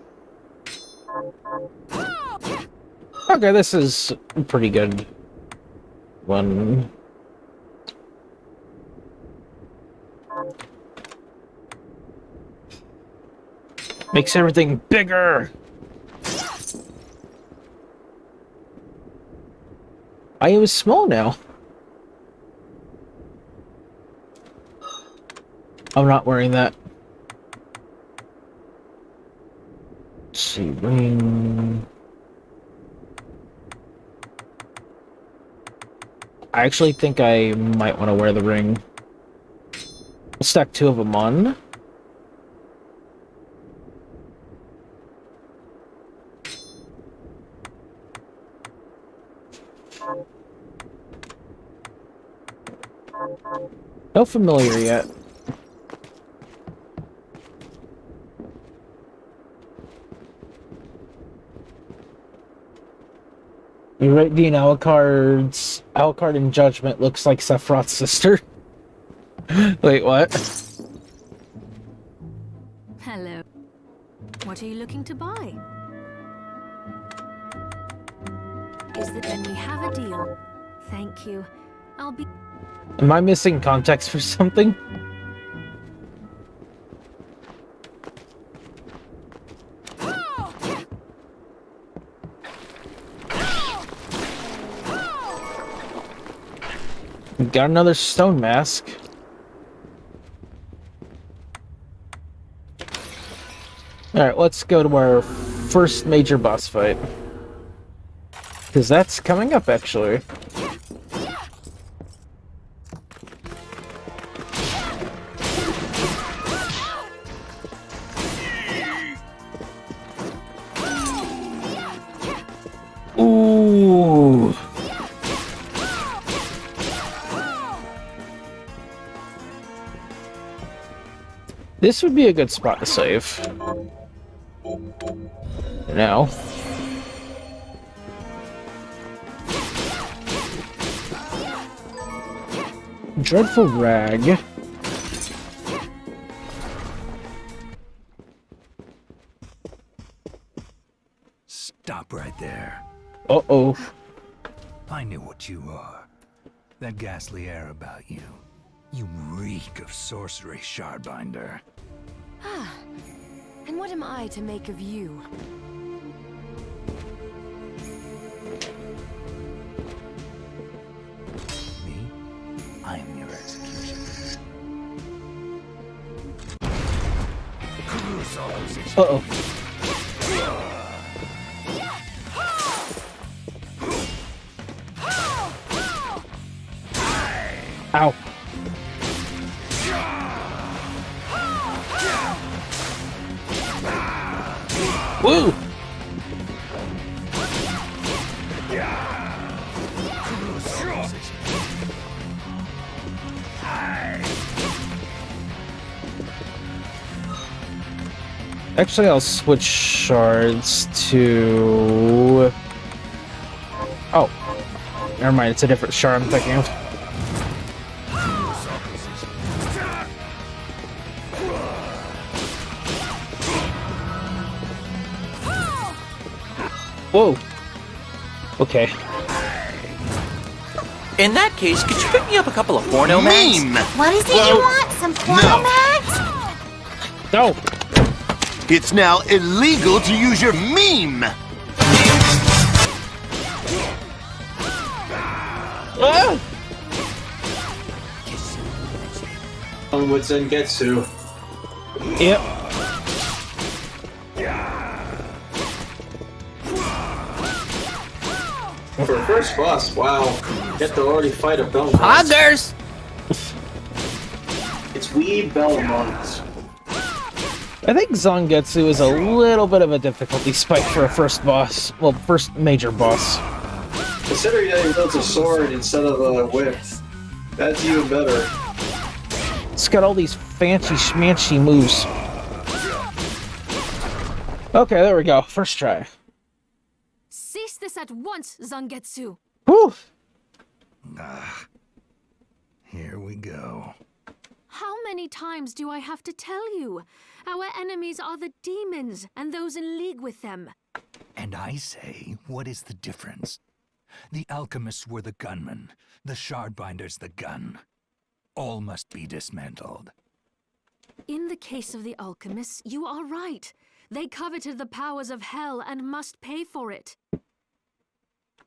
Okay, this is a pretty good one. Makes everything bigger! I am small now. I'm not wearing that. Let's see, ring. I actually think I might want to wear the ring. We'll stack two of them on. No familiar yet. You're right, Dean. Alucard in Judgment looks like Sephiroth's sister. Wait, what? Hello. What are you looking to buy? Is that then we have a deal? Thank you. I'll be. Am I missing context for something? Got another stone mask. Alright, let's go to our first major boss fight. Because that's coming up, actually. Ooh. This would be a good spot to save. Now. Dreadful Rag. Stop right there. Uh-oh. I knew what you are. That ghastly air about you. You reek of sorcery, Shardbinder. Ah. And what am I to make of you? Me? I am your executioner. Uh-oh. Ow. Woo! Actually, I'll switch shards to... Oh. Never mind, it's a different shard I'm thinking of. Whoa. Okay. In that case, could you pick me up a couple of porno mags? What is it you want? Some porno mags? No! It's now illegal to use your meme! Ah! With Zangetsu. Yep. For a first boss, wow. You have to already fight a Belmont. Poggers! It's Wee Belmont. I think Zangetsu is a little bit of a difficulty spike for a first boss. Well, first major boss. Considering that he wields a sword instead of a whip, that's even better. It's got all these fancy schmancy moves. Okay, there we go. First try. Cease this at once, Zangetsu! Whew! Here we go. How many times do I have to tell you? Our enemies are the demons, and those in league with them. And I say, what is the difference? The alchemists were the gunmen, the Shardbinders the gun. All must be dismantled. In the case of the alchemists, you are right. They coveted the powers of hell and must pay for it.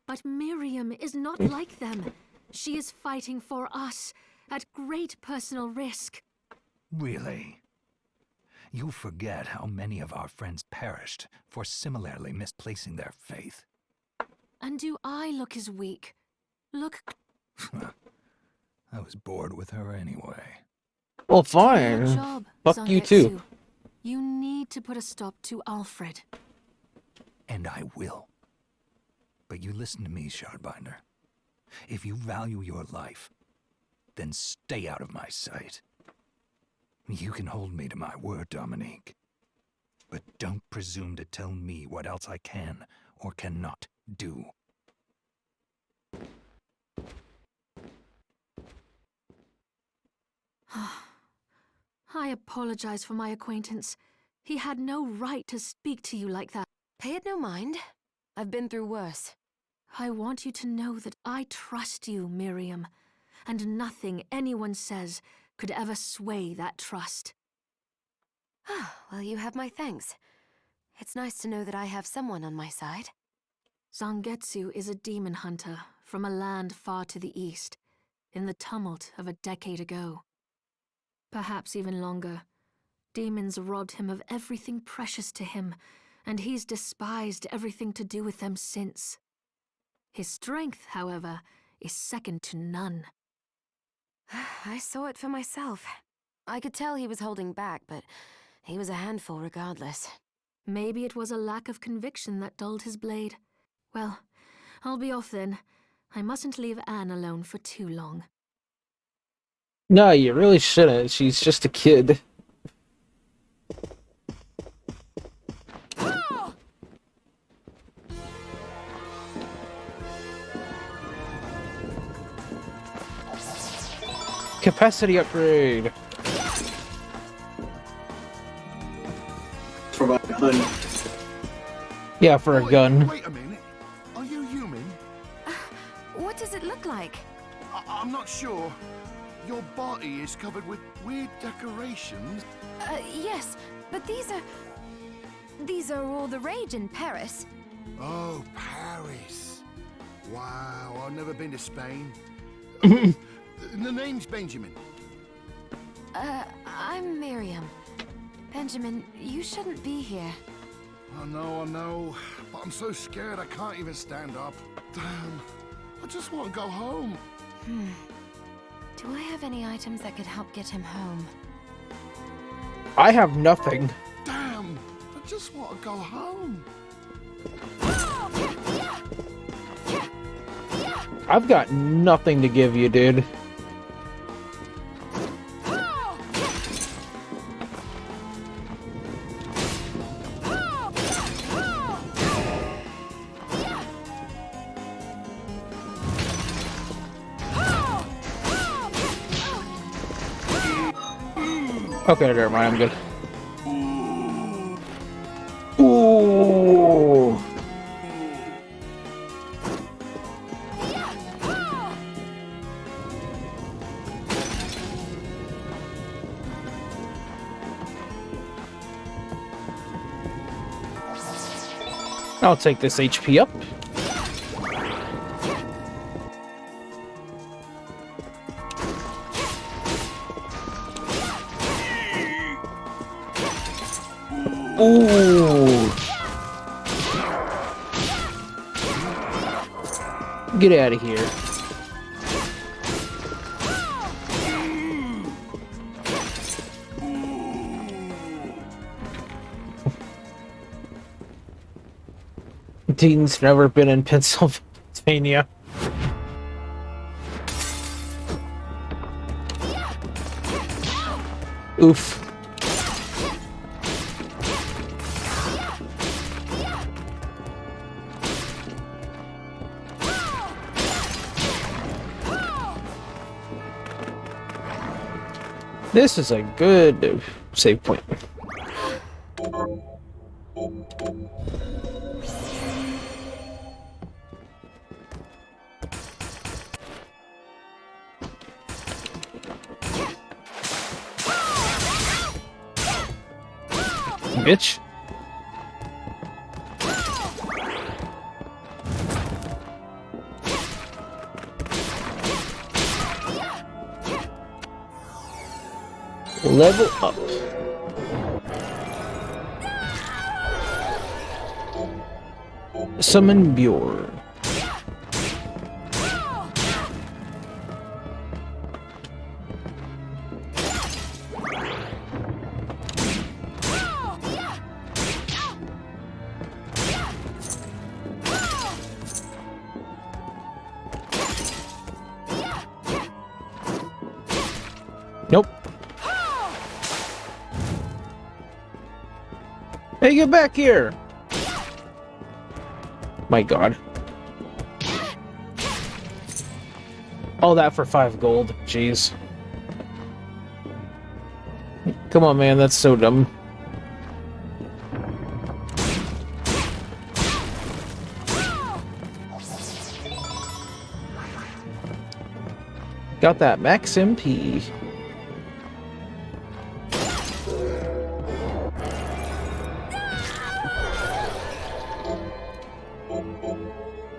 But Miriam is not like them. She is fighting for us, at great personal risk. Really? You forget how many of our friends perished for similarly misplacing their faith. And do I look as weak? Look... I was bored with her anyway. Well, Good fine. job, Fuck you too. Zangetsu. You need to put a stop to Alfred. And I will. But you listen to me, Shardbinder. If you value your life, then stay out of my sight. You can hold me to my word, Dominique. But don't presume to tell me what else I can or cannot do. I apologize for my acquaintance. He had no right to speak to you like that. Pay it no mind. I've been through worse. I want you to know that I trust you, Miriam, and nothing anyone says could ever sway that trust. Well, you have my thanks. It's nice to know that I have someone on my side. Zangetsu is a demon hunter from a land far to the east, in the tumult of a decade ago. Perhaps even longer. Demons robbed him of everything precious to him, and he's despised everything to do with them since. His strength, however, is second to none. I saw it for myself. I could tell he was holding back, but he was a handful regardless. Maybe it was a lack of conviction that dulled his blade. Well, I'll be off then. I mustn't leave Anne alone for too long. No, you really shouldn't. She's just a kid. Capacity upgrade. For my gun. Yeah, for a gun. Wait a minute. Are you human? What does it look like? I'm not sure. Your body is covered with weird decorations. Yes, but these are all the rage in Paris. Oh, Paris. Wow, I've never been to Spain. The name's Benjamin. I'm Miriam. Benjamin, you shouldn't be here. I know, but I'm so scared I can't even stand up. Damn, I just want to go home. Do I have any items that could help get him home? I have nothing. Damn, I just want to go home. I've got nothing to give you, dude. Okay, never mind, I'm good. Ooh. I'll take this HP up. Ooh. Get out of here. Dean's never been in Pennsylvania. Oof. This is a good save point. Bitch. Level up. Summon Bjorn. Nope. Hey, get back here! All that for 5 gold. Jeez. Come on, man. That's so dumb. Got that max MP.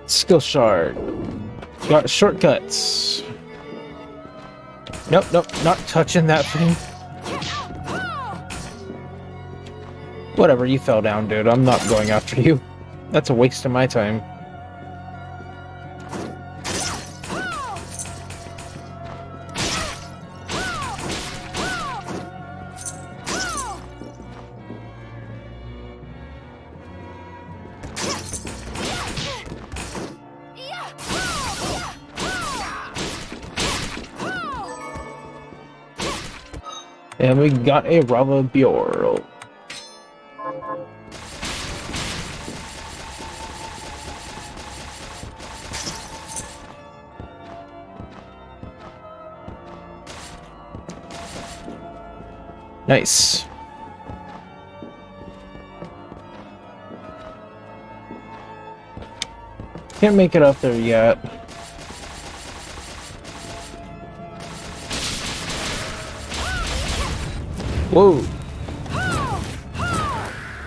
Skill shard. Got shortcuts. Nope, nope, not touching that thing. Whatever, you fell down, dude. I'm not going after you. That's a waste of my time. And we got a Rava Bjorl. Nice. Can't make it up there yet. Whoa.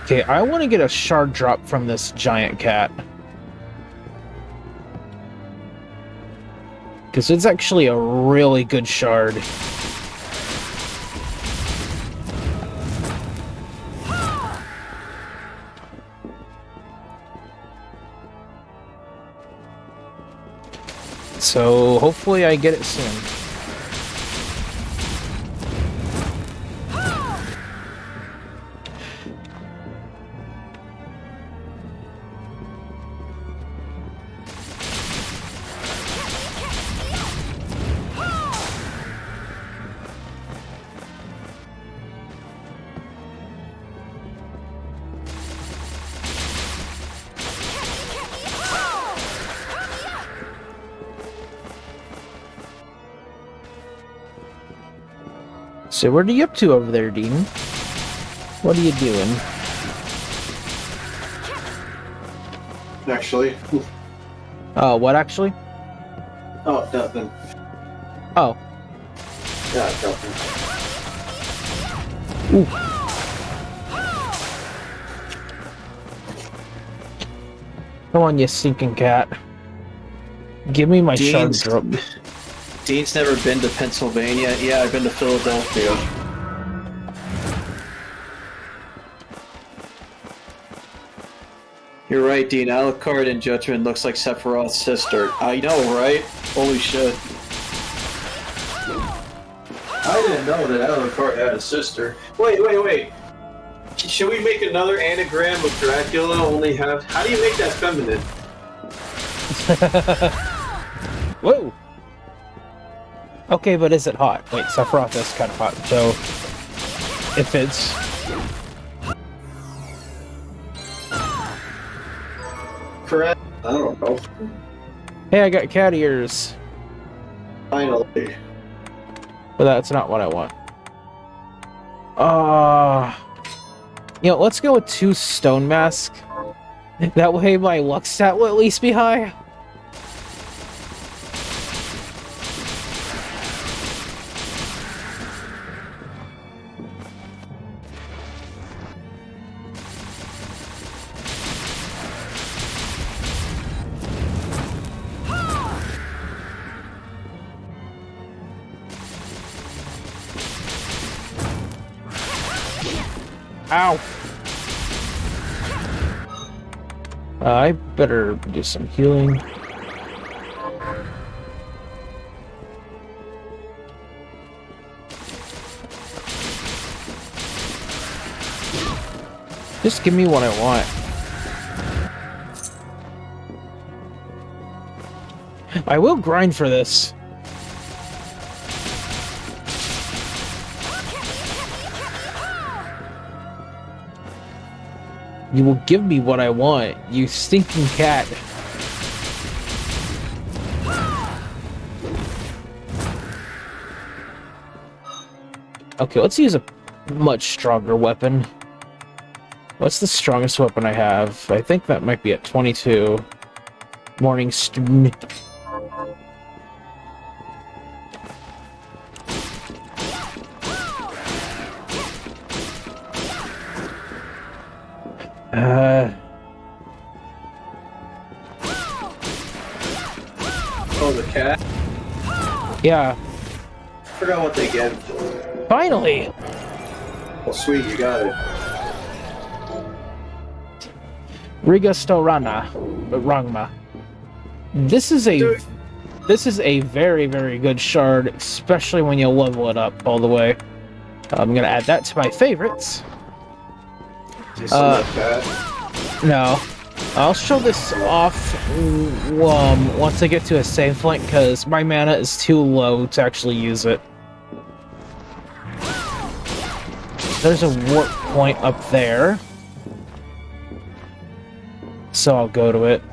Okay, I want to get a shard drop from this giant cat. Because it's actually a really good shard. So hopefully I get it soon. So what are you up to over there, Dean? What are you doing? Actually. What actually? Oh, nothing. Oh. Yeah, nothing. Ooh. Come on, you stinking cat. Give me my shard drop. Dean's never been to Pennsylvania. Yeah, I've been to Philadelphia. You're right, Dean. Alucard in Judgment looks like Sephiroth's sister. I know, right? Holy shit. I didn't know that Alucard had a sister. Wait. Should we make another anagram of Dracula? Only have... How do you make that feminine? Whoa! Okay, but is it hot? Wait, Sephiroth is kind of hot, so... If it's... Correct? I don't know. Hey, I got cat ears. Finally. But that's not what I want. You know, let's go with 2 stone mask. That way my luck stat will at least be high. Ow! I better do some healing. Just give me what I want. I will grind for this. You will give me what I want, you stinking cat. Okay, let's use a much stronger weapon. What's the strongest weapon I have? I think that might be at 22. Morning Stone. Oh, the cat? Yeah. I forgot what they get. Finally! Oh, sweet, you got it. Riga Storana. Rangma. This is a very, very good shard, especially when you level it up all the way. I'm gonna add that to my favorites. No. I'll show this off once I get to a save point, because my mana is too low to actually use it. There's a warp point up there, so I'll go to it.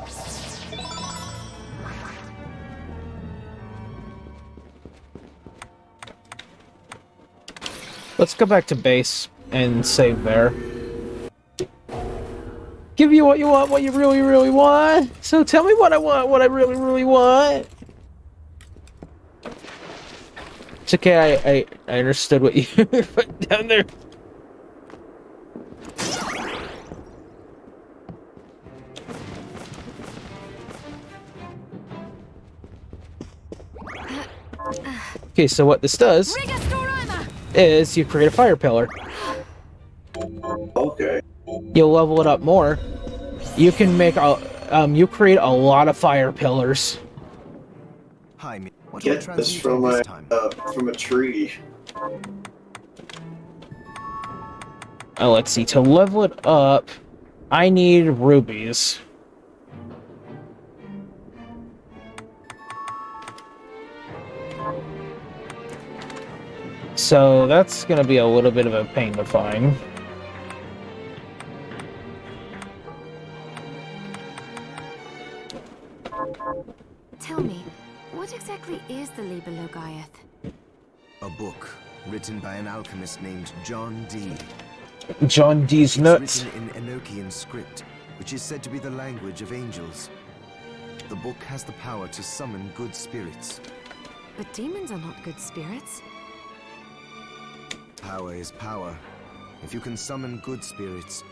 Let's go back to base and save there. Give you what you want, what you really, really want. So tell me what I want, what I really, really want. It's okay, I understood what you put down there. Okay, so what this does is you create a fire pillar. Okay. You'll level it up more. You can make you create a lot of fire pillars. Hi, what Get this from a tree. Let's see. To level it up, I need rubies. So that's gonna be a little bit of a pain to find. Tell me, what exactly is the Liber Logaeth? A book written by an alchemist named John Dee. John Dee's nuts. It's written in Enochian script, which is said to be the language of angels. The book has the power to summon good spirits. But demons are not good spirits. Power is power. If you can summon good spirits,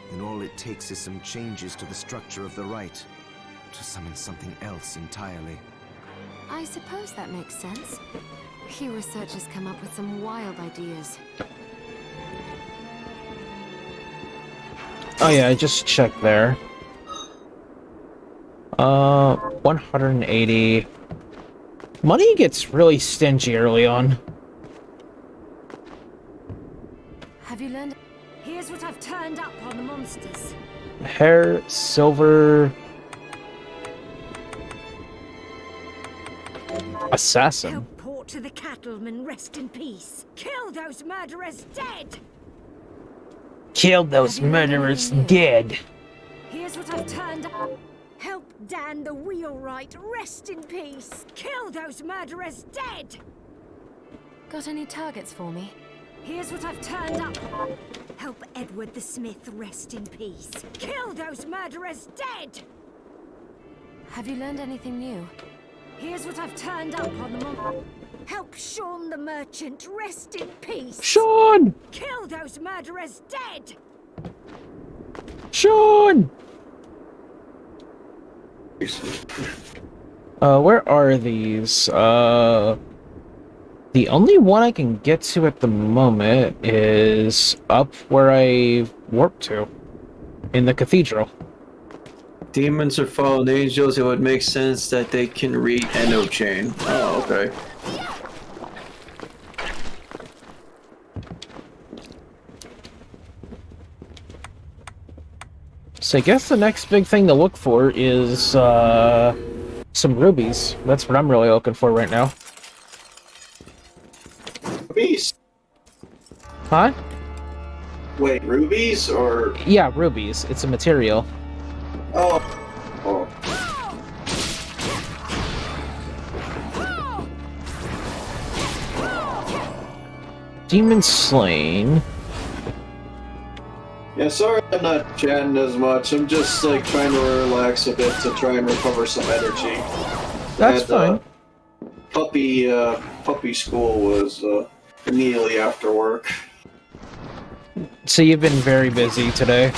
then all it takes is some changes to the structure of the rite to summon something else entirely. I suppose that makes sense. You researchers come up with some wild ideas. Oh yeah, I just checked there. 180. Money gets really stingy early on. Have you learned? Here's what I've turned up on the monsters. Hair, silver... Assassin. Help port to the cattlemen rest in peace. Kill those murderers dead! Kill those murderers dead. Here's what I've turned up. Help Dan the wheelwright rest in peace. Kill those murderers dead! Got any targets for me? Here's what I've turned up. Help Edward the Smith rest in peace. Kill those murderers dead! Have you learned anything new? Here's what I've turned up on the mon. Help Sean the merchant rest in peace. Sean! Kill those murderers dead! Sean! Where are these? The only one I can get to at the moment is up where I warped to. In the cathedral. Demons are fallen angels, it would make sense that they can read Enochain. Oh, okay. So I guess the next big thing to look for is, some rubies. That's what I'm really looking for right now. Rubies? Huh? Wait, rubies or... Yeah, rubies. It's a material. Oh. Oh. Demon slain. Yeah, sorry I'm not chatting as much. I'm just like trying to relax a bit to try and recover some energy. That's fine. Puppy school was immediately after work. So you've been very busy today.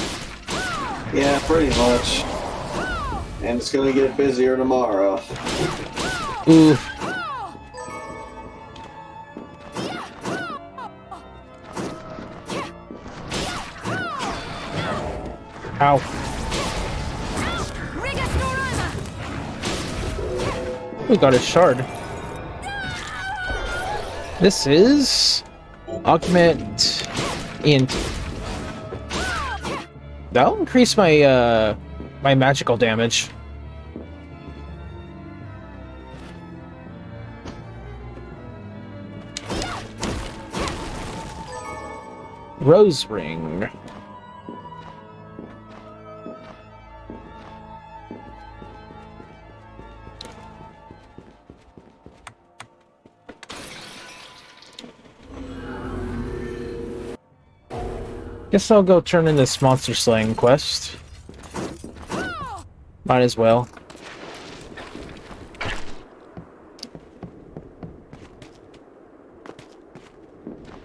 Yeah, pretty much. And it's gonna get busier tomorrow. Ooh. Ow. We got a shard. This is augment int. That'll increase my my magical damage. Rose ring. Guess I'll go turn in this monster slaying quest. Might as well.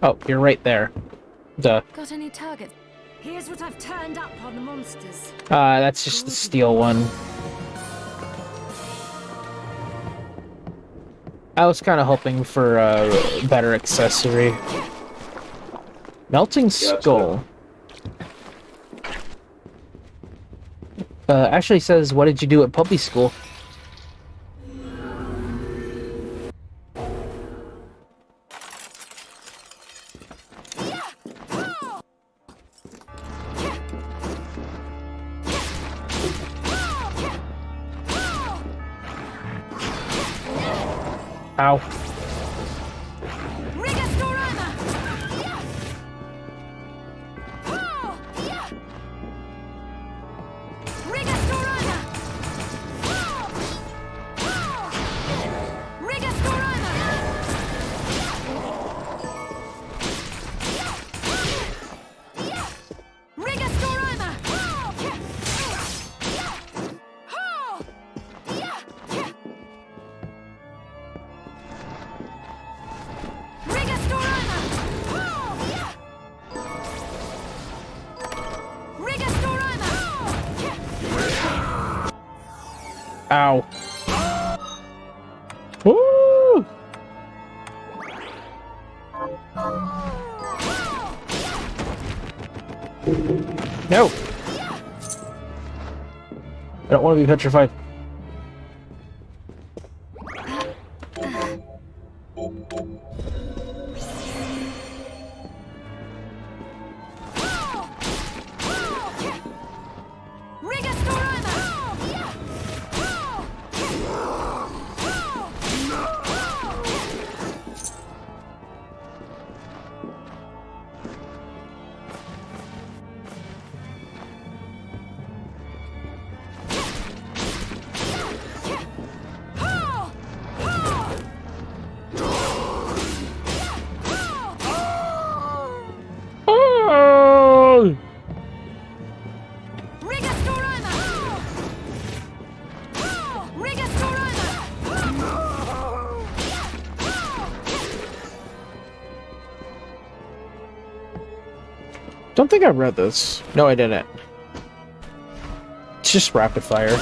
Oh, you're right there. Duh. Got any targets? Here's what I've turned up on the monsters. That's just the steel one. I was kind of hoping for a better accessory. Melting Skull. Actually says, what did you do at puppy school? Ow. Ow. Woo! No! I don't want to be petrified. Don't think I read this. No, I didn't. It's just rapid fire.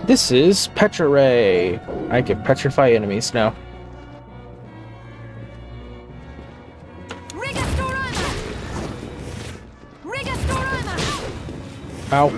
This is Petra Ray. I can petrify enemies now. Ow.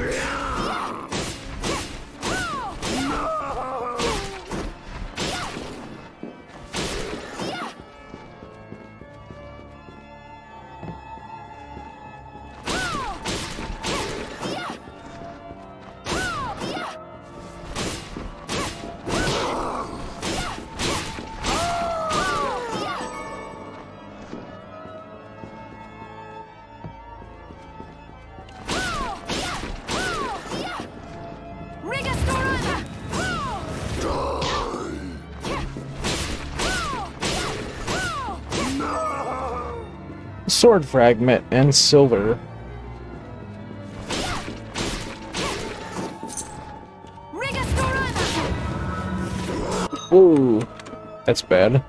Sword fragment and silver. Ooh, that's bad.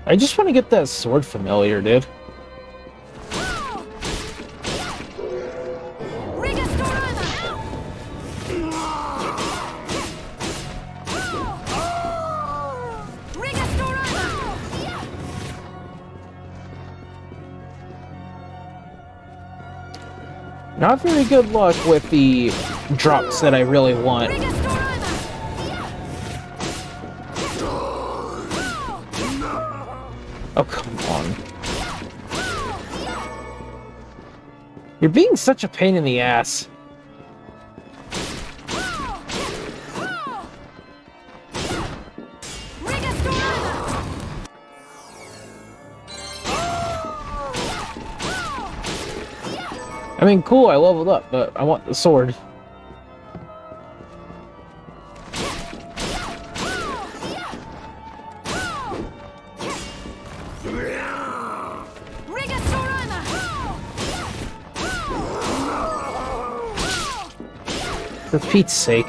I just want to get that sword familiar, dude. Not very good luck with the drops that I really want. Oh, come on. You're being such a pain in the ass. I mean, cool, I leveled up, but I want the sword. For Pete's sake.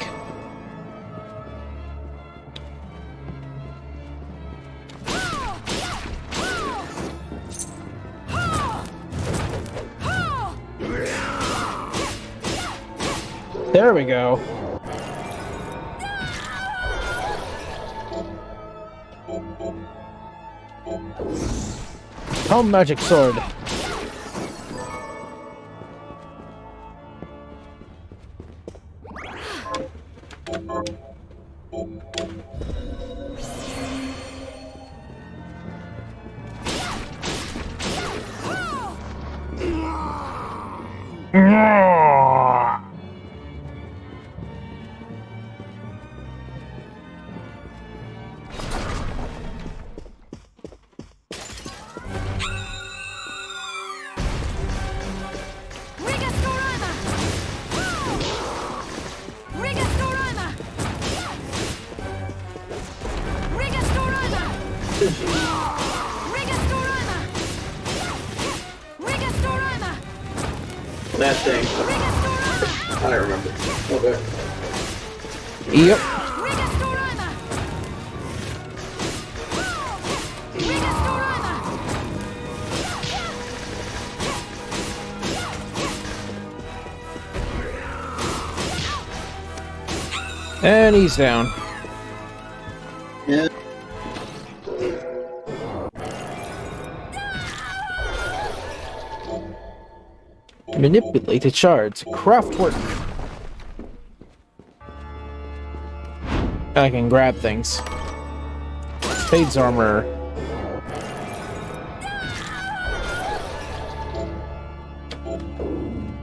There we go. Home magic sword. That thing. I remember. Okay. Yep. And he's down. Yeah. Manipulated shards. Craftwork. I can grab things. Fade's armor.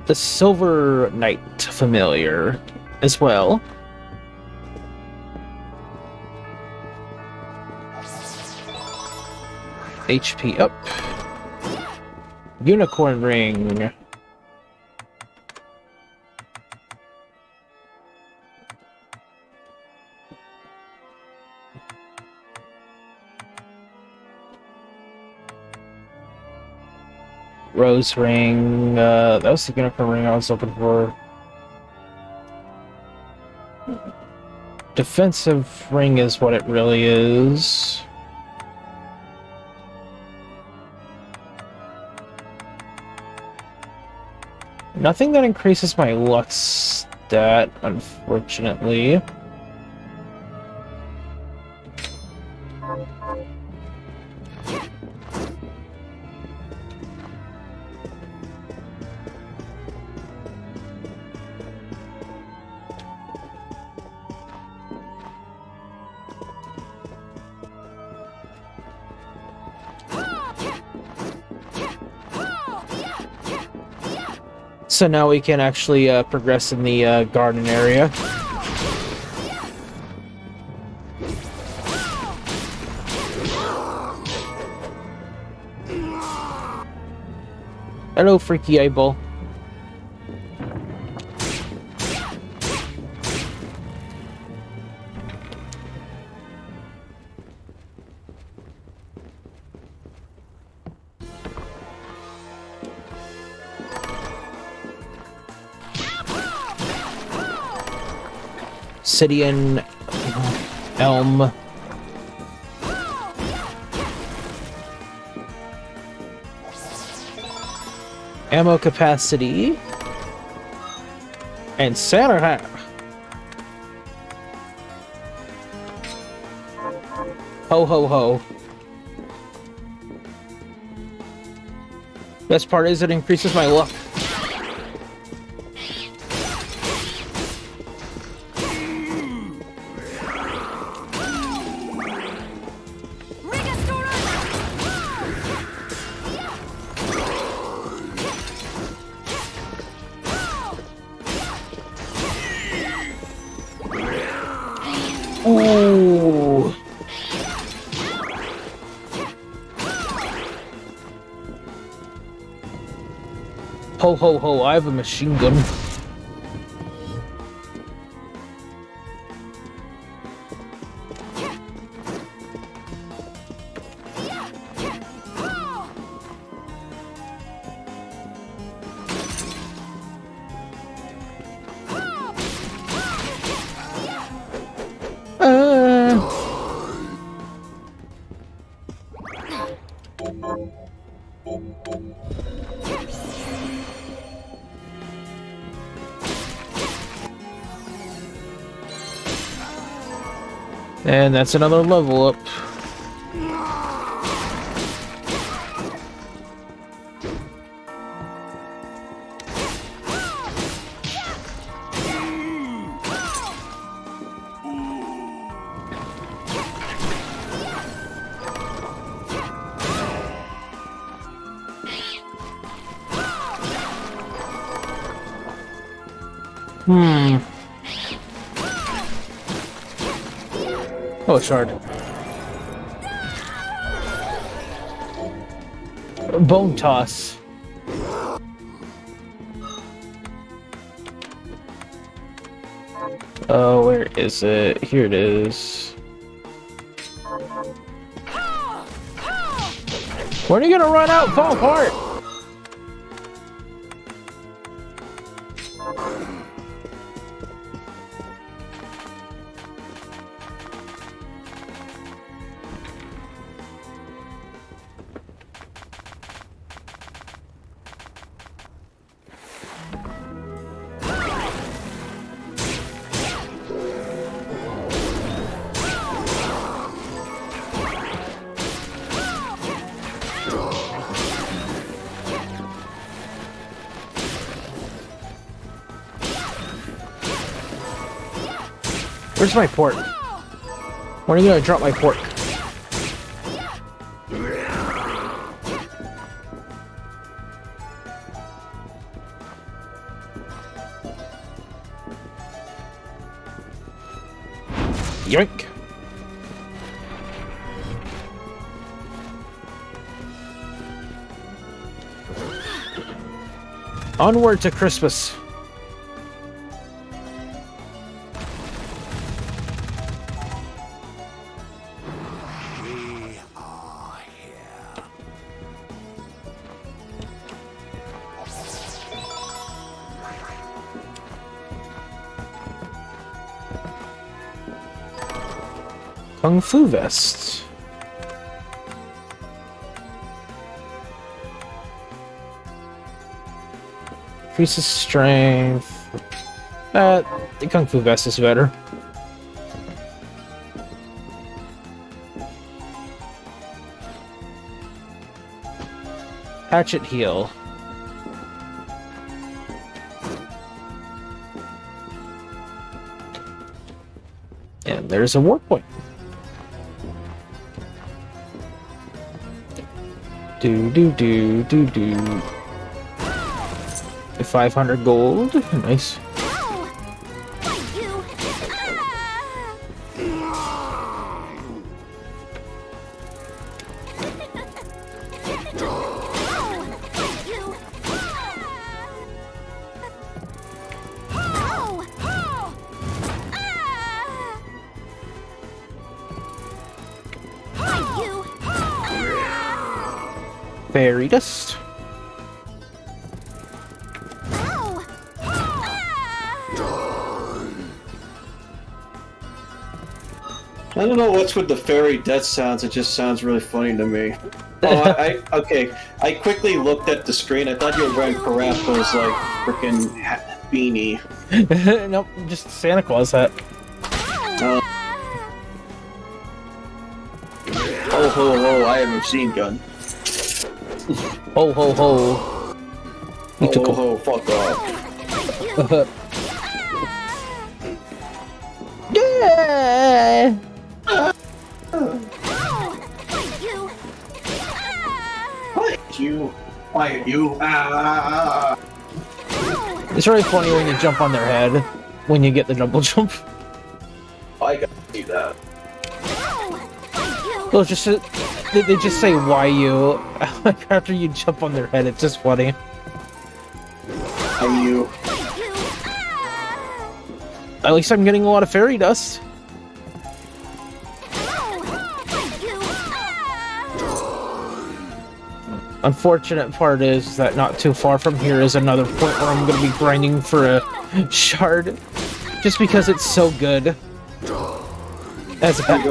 The Silver Knight familiar as well. HP up. Unicorn ring. Rose ring. That was the unicorn ring I was looking for. Defensive ring is what it really is. Nothing that increases my luck stat, unfortunately. So now we can actually progress in the garden area. Hello, freaky eyeball. Obsidian Elm. Ammo capacity. And Santa hat. Ho ho ho. Best part is it increases my luck. Ooh. Ho ho ho, I have a machine gun. And that's another level up. Oh, shard. Bone toss. Oh, where is it? Here it is. When are you gonna run out and fall apart? Where's my pork? When are you gonna drop my pork? Yoink! Onward to Christmas. Kung Fu vest. Increases strength. The Kung Fu vest is better. Hatchet heal. And there's a war point. Do do do do do. 500 gold. Nice. Fairy dust. I don't know what's with the fairy death sounds. It just sounds really funny to me. Oh, okay. I quickly looked at the screen. I thought you were wearing Parappa's like freaking beanie. Nope, just Santa Claus hat. Ho ho ho! I haven't seen gun. Ho ho ho! Ho ho ho! Fuck off! Yeah! Quiet you! Ah! It's really funny when you jump on their head when you get the double jump. I gotta see that. Well, just they just say "why you" after you jump on their head. It's just funny. Are you? At least I'm getting a lot of fairy dust. Unfortunate part is that not too far from here is another point where I'm going to be grinding for a shard, just because it's so good. As a which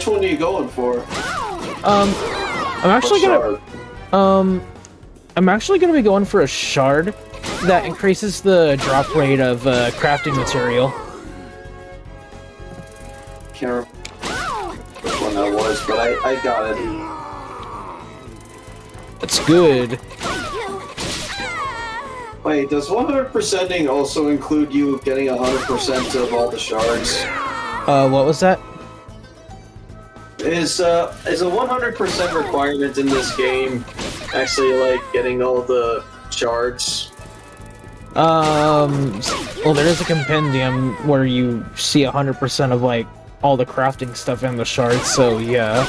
one are you going for? I'm actually gonna be going for a shard that increases the drop rate of crafting material. Can't remember which one that was, but I got it. That's good. Wait, does 100%ing also include you getting 100% of all the shards? What was that? Is a 100% requirement in this game actually like getting all the shards? Well, there is a compendium where you see 100% of like all the crafting stuff in the shards, so yeah.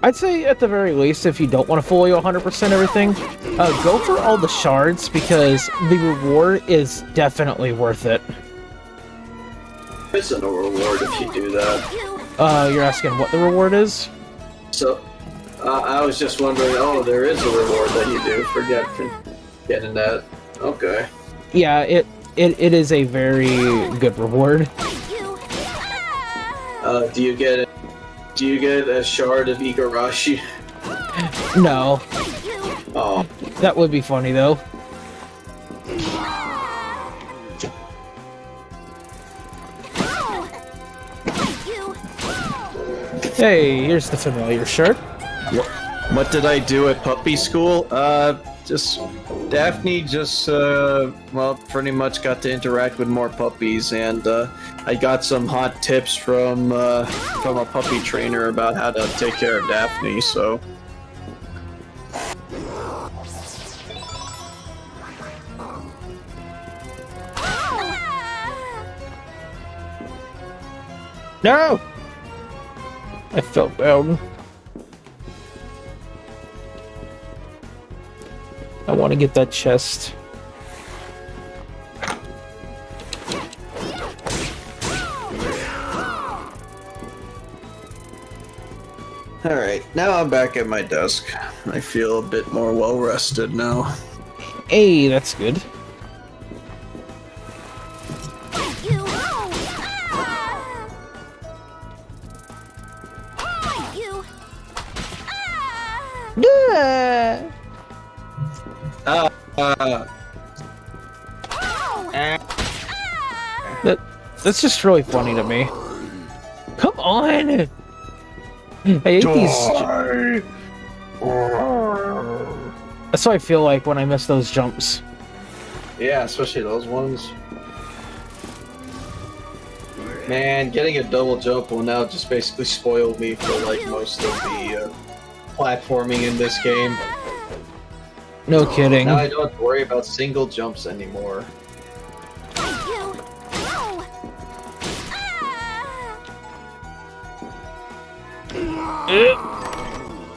I'd say at the very least, if you don't want to fully 100% everything, go for all the shards because the reward is definitely worth it. Isn't a reward if you do that. You're asking what the reward is? So, I was just wondering, oh, there is a reward that you do for getting that. Okay. Yeah, it is a very good reward. Do you get a shard of Igarashi? No. Oh. That would be funny, though. Hey, here's the familiar shirt. What did I do at puppy school? Daphne well, pretty much got to interact with more puppies, and I got some hot tips from a puppy trainer about how to take care of Daphne, so... No! I fell down. I want to get that chest. Alright, now I'm back at my desk. I feel a bit more well-rested now. Hey, that's good. That's just really funny to me. Come on! I hate these. That's what I feel like when I miss those jumps. Yeah, especially those ones. Man, getting a double jump will now just basically spoil me for like most of the platforming in this game. No kidding. Now I don't have to worry about single jumps anymore.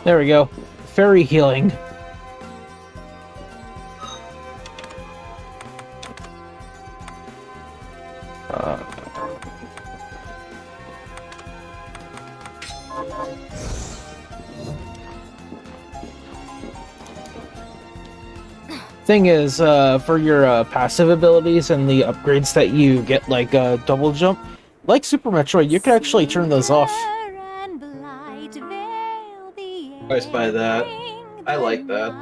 There we go. Fairy healing. Thing is, for your passive abilities and the upgrades that you get, like double jump, like Super Metroid, you can actually turn those off. Nice by that. I like that.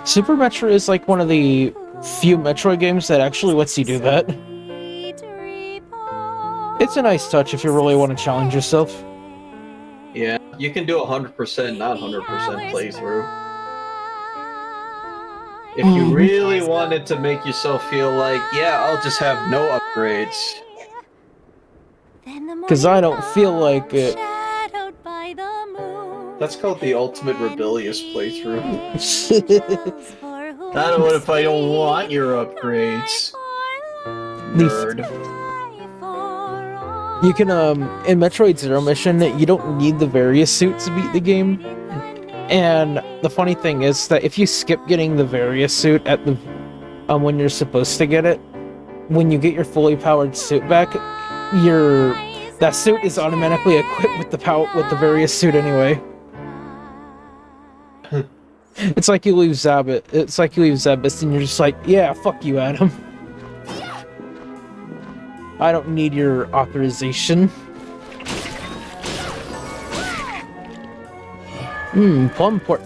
Super Metroid is like one of the few Metroid games that actually lets you do that. It's a nice touch if you really want to challenge yourself. Yeah, you can do 100%, not 100% playthrough. If you really wanted to make yourself feel like, yeah, I'll just have no upgrades. Because I don't feel like it. That's called the ultimate rebellious playthrough. I don't know if I don't want your upgrades. Nerd. You can, in Metroid Zero Mission, you don't need the various suit to beat the game. And the funny thing is that if you skip getting the various suit at the when you're supposed to get it, when you get your fully powered suit back, that suit is automatically equipped with the various suit anyway. It's like you leave Zabbit. It's like you leave Zebus and you're just like, yeah, fuck you, Adam. I don't need your authorization. Plum pork.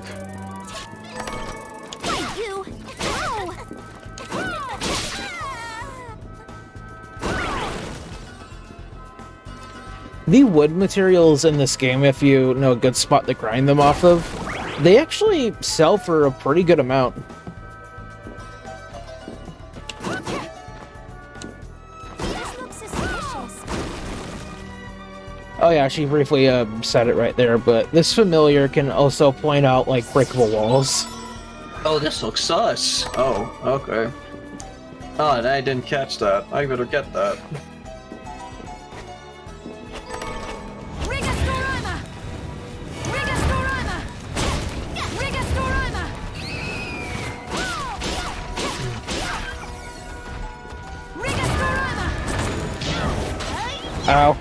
The wood materials in this game, if you know a good spot to grind them off of, they actually sell for a pretty good amount. Oh yeah, she briefly said it right there, but this familiar can also point out, like, breakable walls. Oh, this looks sus. Oh, okay. Oh, and I didn't catch that. I better get that. Ow.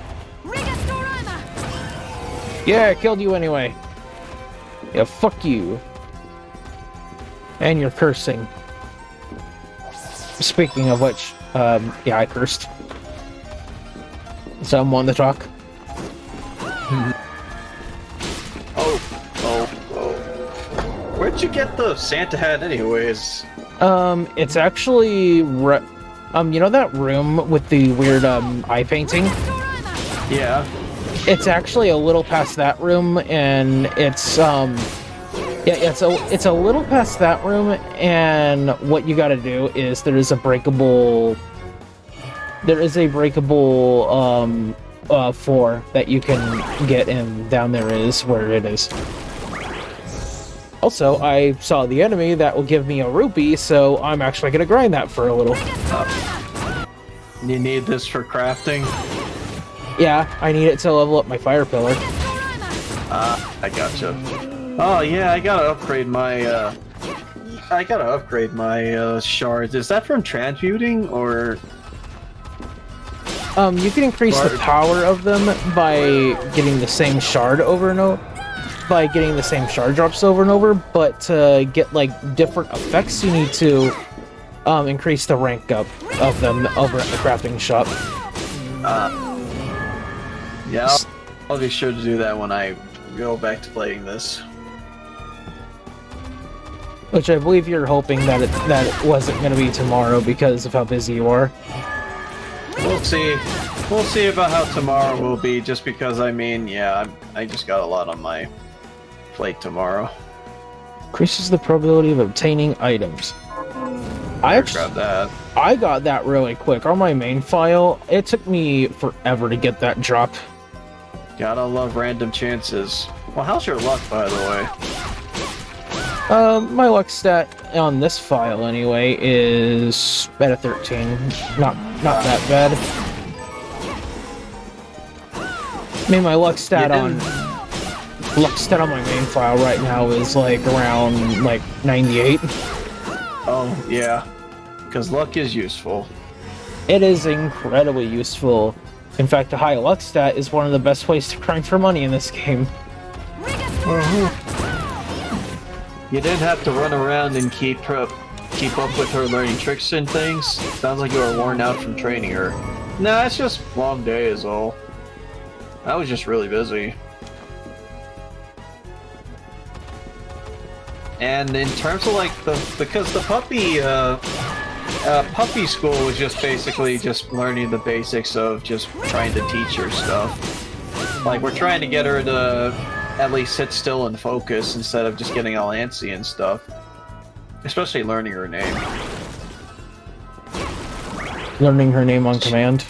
Yeah, I killed you anyway. Yeah, fuck you. And you're cursing. Speaking of which, yeah, I cursed. So I'm on the talk. Where'd you get the Santa hat anyways? It's actually, you know that room with the weird, eye painting? Yeah. It's actually a little past that room, and it's, it's a little past that room, and what you gotta do is there is a breakable floor that you can get in. Down there is where it is. Also, I saw the enemy that will give me a rupee, so I'm actually gonna grind that for a little. You need this for crafting? Yeah, I need it to level up my fire pillar. I gotcha. Oh yeah, I gotta upgrade my shards. Is that from transmuting, or? You can increase the power of them by getting the same shard over and over. By getting the same shard drops over and over, but to get like different effects, you need to increase the rank up of them over at the crafting shop. Yeah, I'll be sure to do that when I go back to playing this. Which I believe you're hoping that it wasn't going to be tomorrow because of how busy you are. We'll see. We'll see about how tomorrow will be, just because, I mean, yeah, I just got a lot on my plate tomorrow. Increases the probability of obtaining items. I grabbed that. I got that really quick. On my main file, it took me forever to get that drop. Gotta love random chances. Well, how's your luck, by the way? My luck stat on this file, anyway, is at a 13. Not that bad. I mean, my luck stat on my main file right now is like around like 98. Oh yeah, because luck is useful. It is incredibly useful. In fact, a high luck stat is one of the best ways to grind for money in this game. You didn't have to run around and keep up with her learning tricks and things. Sounds like you were worn out from training her. Nah, it's just a long day is all. I was just really busy. And in terms of like because the puppy school was just basically just learning the basics of just trying to teach her stuff. Like we're trying to get her to at least sit still and focus instead of just getting all antsy and stuff. Especially learning her name. Learning her name on command?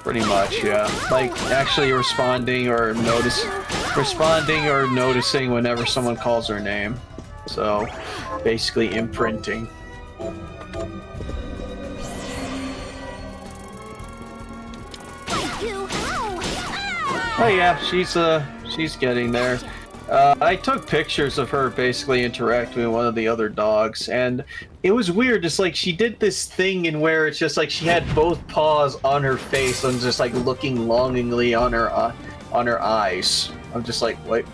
Pretty much, yeah. Like actually responding or noticing whenever someone calls her name. So basically imprinting. Oh yeah, she's getting there. I took pictures of her basically interacting with one of the other dogs, and it was weird. It's like she did this thing in where it's just like she had both paws on her face and just like looking longingly on her eyes. I'm just like, wait,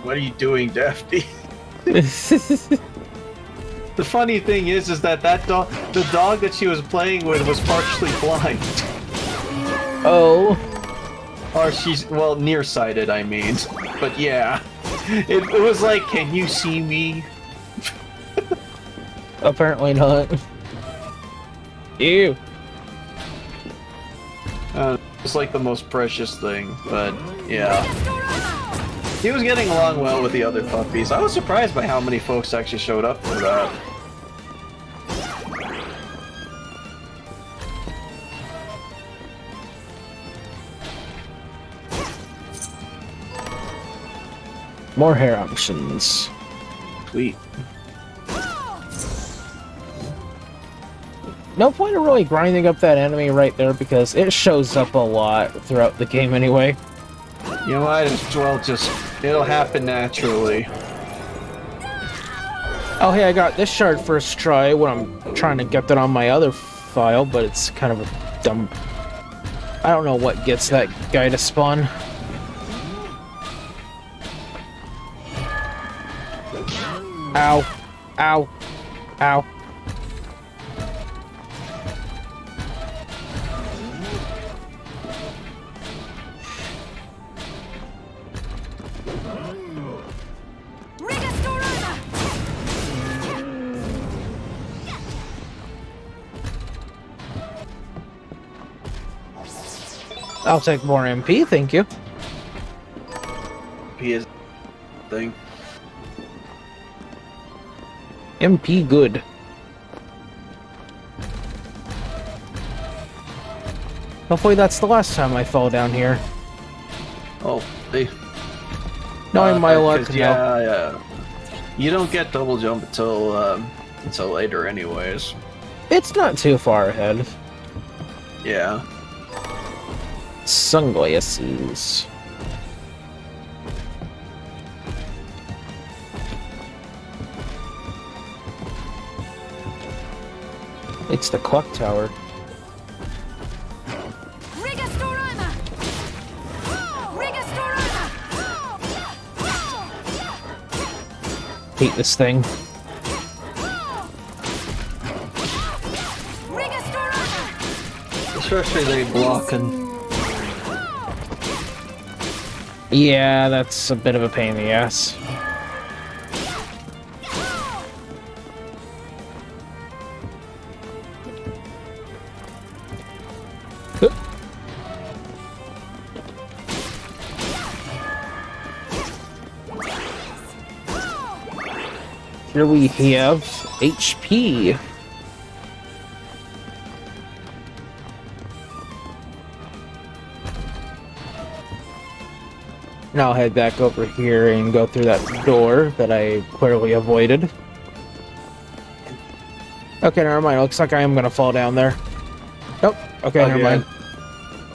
what are you doing, Daphne? The funny thing is that the dog that she was playing with was partially blind. Oh. Or she's, well, nearsighted, I mean. But yeah, it was like, can you see me? Apparently not. Ew. It's like the most precious thing, but yeah. He was getting along well with the other puppies. I was surprised by how many folks actually showed up for that. More hair options. Sweet. No point in really grinding up that enemy right there because it shows up a lot throughout the game anyway. You might as well just... it'll happen naturally. Oh hey, I got this shard first try when I'm trying to get that on my other file, but it's kind of a dumb... I don't know what gets that guy to spawn. Ow. Ow. Ow. I'll take more MP, thank you. He is thing. MP good. Hopefully that's the last time I fall down here. Oh, they... Knowing my luck, no. Yeah. You don't get double jump until later anyways. It's not too far ahead. Yeah. Sunglasses. It's the clock tower. Hate this thing. Especially they blocking. Yeah, that's a bit of a pain in the ass. Here we have HP. Now I'll head back over here and go through that door that I clearly avoided. Okay, never mind. Looks like I am gonna fall down there. Nope. Okay, never mind.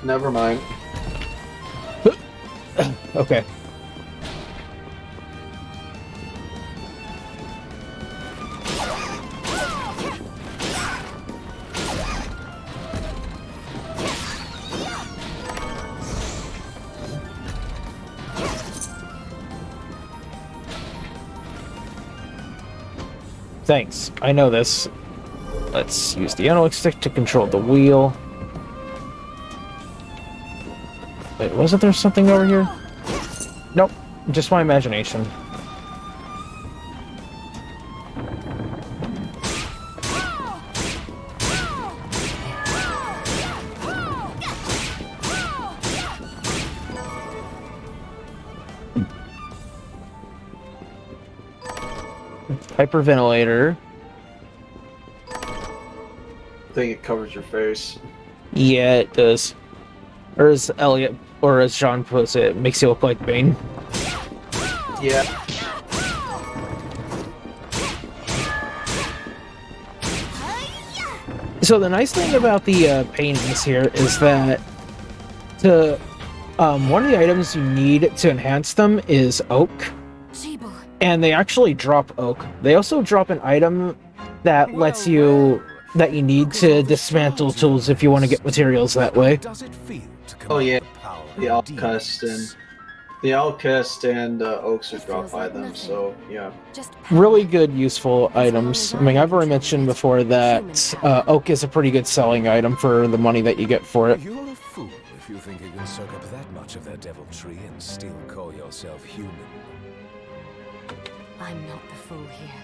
Never mind. Okay. Thanks. I know this. Let's use the analog stick to control the wheel. Wait, wasn't there something over here? Nope. Just my imagination. Hyperventilator. I think it covers your face. Yeah, it does. Or as Elliot, or as John puts it, makes you look like Bane. Yeah. So the nice thing about the paintings here is that one of the items you need to enhance them is oak. And they actually drop oak. They also drop an item that lets you that you need to dismantle tools if you want to get materials that way. Oh yeah, the Alchest and Oaks are dropped by them, so yeah. Really good, useful items. I mean, I've already mentioned before that oak is a pretty good selling item for the money that you get for it. You're a fool if you think you can soak up that much of their deviltry and still call yourself human. I'm not the fool here,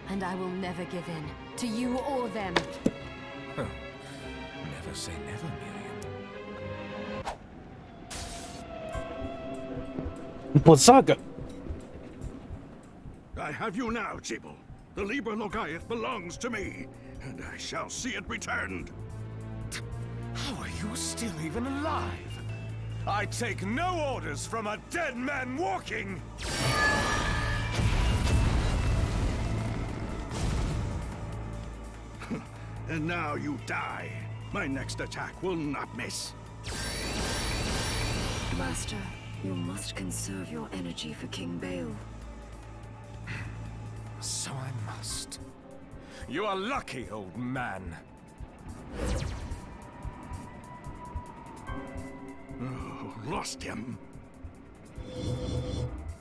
and I will never give in to you or them. Huh. Never say never, Miriam. Blizzaga. I have you now, Jibble. The Liber Logaeth belongs to me, and I shall see it returned. How are you still even alive? I take no orders from a dead man walking! And now you die. My next attack will not miss. Master, you must conserve your energy for King Bale. So I must. You are lucky, old man. Oh, lost him.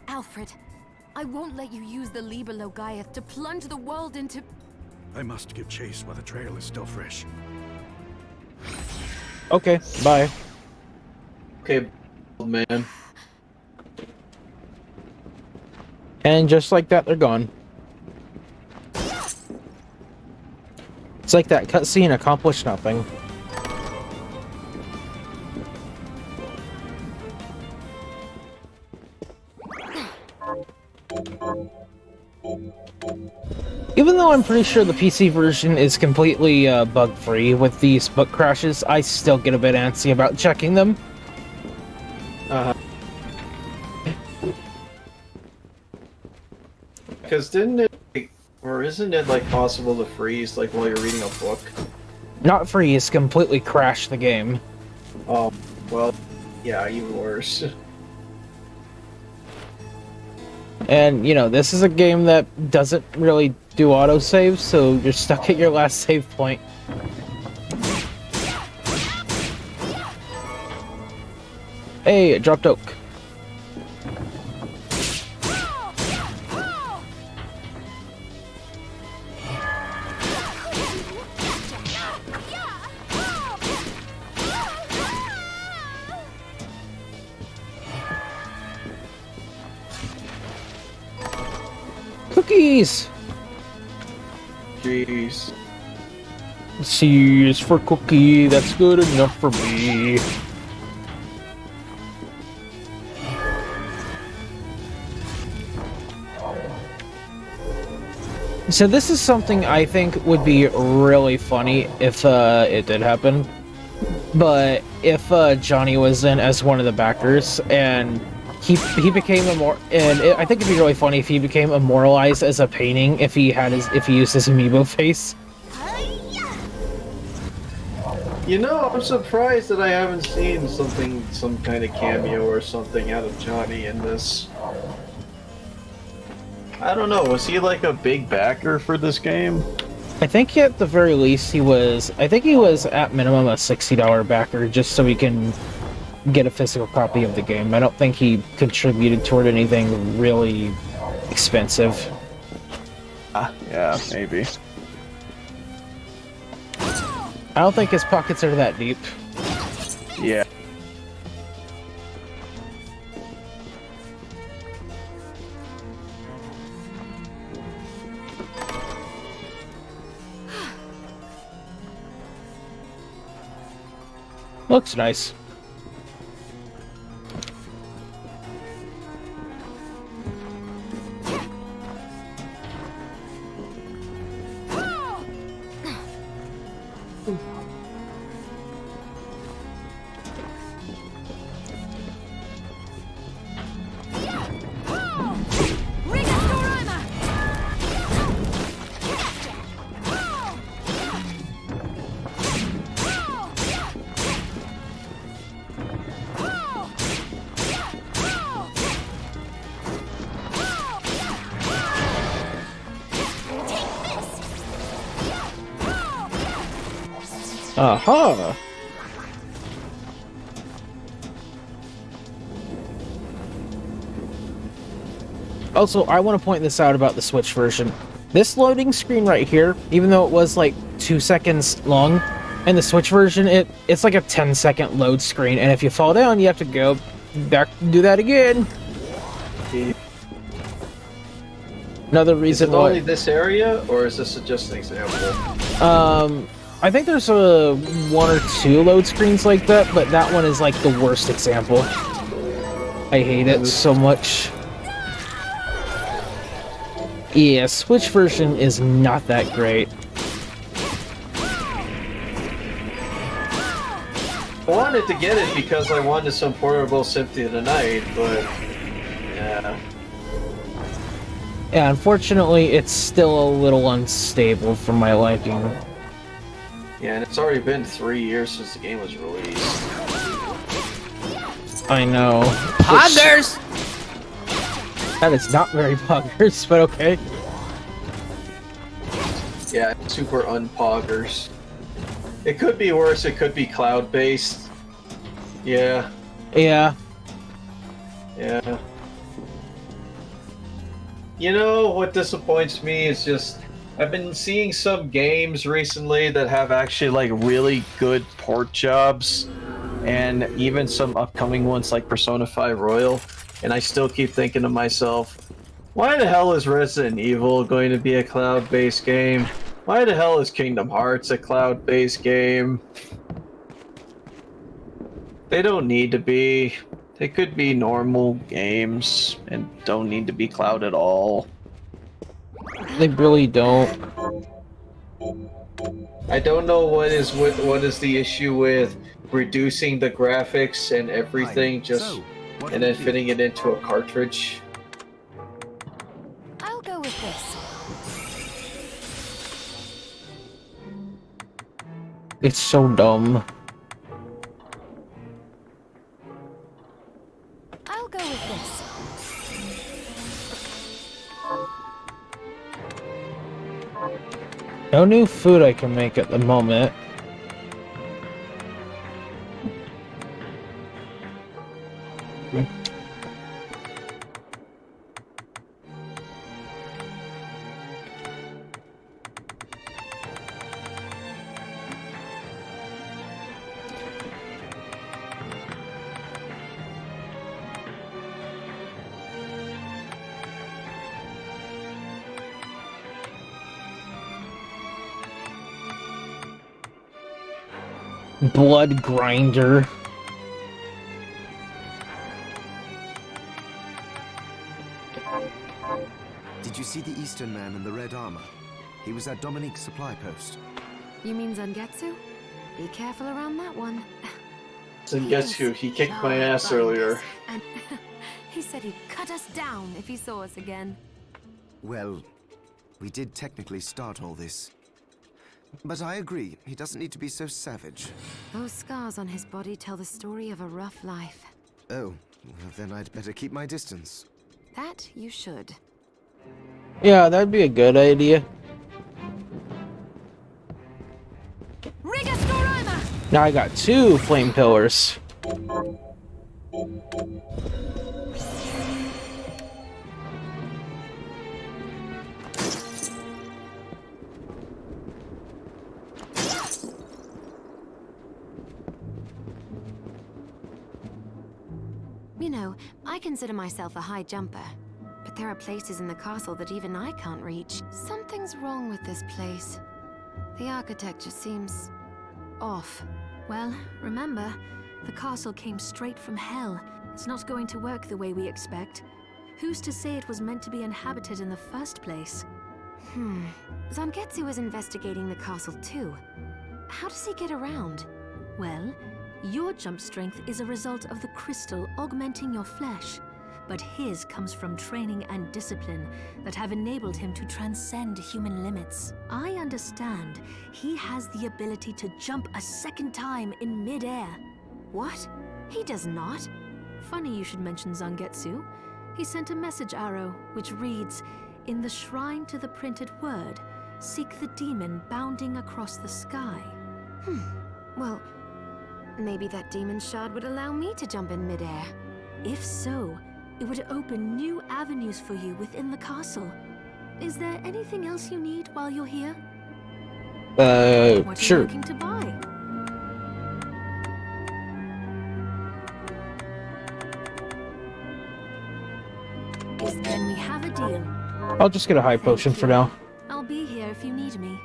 Alfred, I won't let you use the Liber Logaeth to plunge the world into... I must give chase while the trail is still fresh. Okay, bye. Okay, old man. And just like that, they're gone. It's like that cutscene accomplished nothing. Even though I'm pretty sure the PC version is completely bug-free with these book crashes, I still get a bit antsy about checking them. Because didn't it, or isn't it like possible to freeze like while you're reading a book? Not freeze, completely crash the game. Oh, well, yeah, even worse. And, you know, this is a game that doesn't really do autosave, so you're stuck at your last save point. Hey, it dropped oak. Cookies! Jeez. C is for cookie, that's good enough for me. So this is something I think would be really funny if it did happen. But if Johnny was in as one of the backers and he became I think it'd be really funny if he became immortalized as a painting if he used his amiibo face. You know, I'm surprised that I haven't seen some kind of cameo or something out of Johnny in this. I don't know, was he like a big backer for this game? I think at the very least he was at minimum a $60 backer just so he can get a physical copy of the game. I don't think he contributed toward anything really expensive. Yeah, maybe. I don't think his pockets are that deep. Yeah. Looks nice. Aha! Also, I want to point this out about the Switch version. This loading screen right here, even though it was like 2 seconds long, in the Switch version, it's like a 10-second load screen, and if you fall down, you have to go back and do that again. Another reason is it why... only this area, or is this just an example? I think there's a 1 or 2 load screens like that, but that one is like the worst example. I hate it so much. Yeah, Switch version is not that great. I wanted to get it because I wanted some portable Symphony of the Night, but yeah. Yeah, unfortunately, it's still a little unstable for my liking. Yeah, and it's already been 3 years since the game was released. I know. Poggers! That is not very poggers, but okay. Yeah, super unpoggers. It could be worse, it could be cloud-based. Yeah. Yeah. Yeah. You know, what disappoints me is just... I've been seeing some games recently that have actually, like, really good port jobs. And even some upcoming ones like Persona 5 Royal. And I still keep thinking to myself, why the hell is Resident Evil going to be a cloud-based game? Why the hell is Kingdom Hearts a cloud-based game? They don't need to be. They could be normal games and don't need to be cloud at all. They really don't. I don't know what is the issue with reducing the graphics and everything and then fitting it into a cartridge. I'll go with this. It's so dumb. I'll go with this. No new food I can make at the moment. Blood grinder. Did you see the Eastern man in the red armor? He was at Dominique's supply post. You mean Zangetsu? Be careful around that one. And guess who? He kicked my ass earlier. And He said he'd cut us down if he saw us again. Well, we did technically start all this. But I agree, he doesn't need to be so savage. Those scars on his body tell the story of a rough life. Oh, well, then I'd better keep my distance. That you should. Yeah, that'd be a good idea. Now I got 2 flame pillars. You know, I consider myself a high jumper, but there are places in the castle that even I can't reach. Something's wrong with this place. The architecture seems off. Well, remember, the castle came straight from hell. It's not going to work the way we expect. Who's to say it was meant to be inhabited in the first place? Zangetsu is investigating the castle too. How does he get around? Well, your jump strength is a result of the crystal augmenting your flesh, but his comes from training and discipline that have enabled him to transcend human limits. I understand he has the ability to jump a second time in mid-air. What? He does not. Funny you should mention Zangetsu. He sent a message arrow, which reads, "In the shrine to the printed word, seek the demon bounding across the sky." Well, maybe that demon shard would allow me to jump in midair. If so, it would open new avenues for you within the castle. Is there anything else you need while you're here? What are sure. you looking to buy? Then we have a deal. I'll just get a high potion for now. I'll be here if you need me.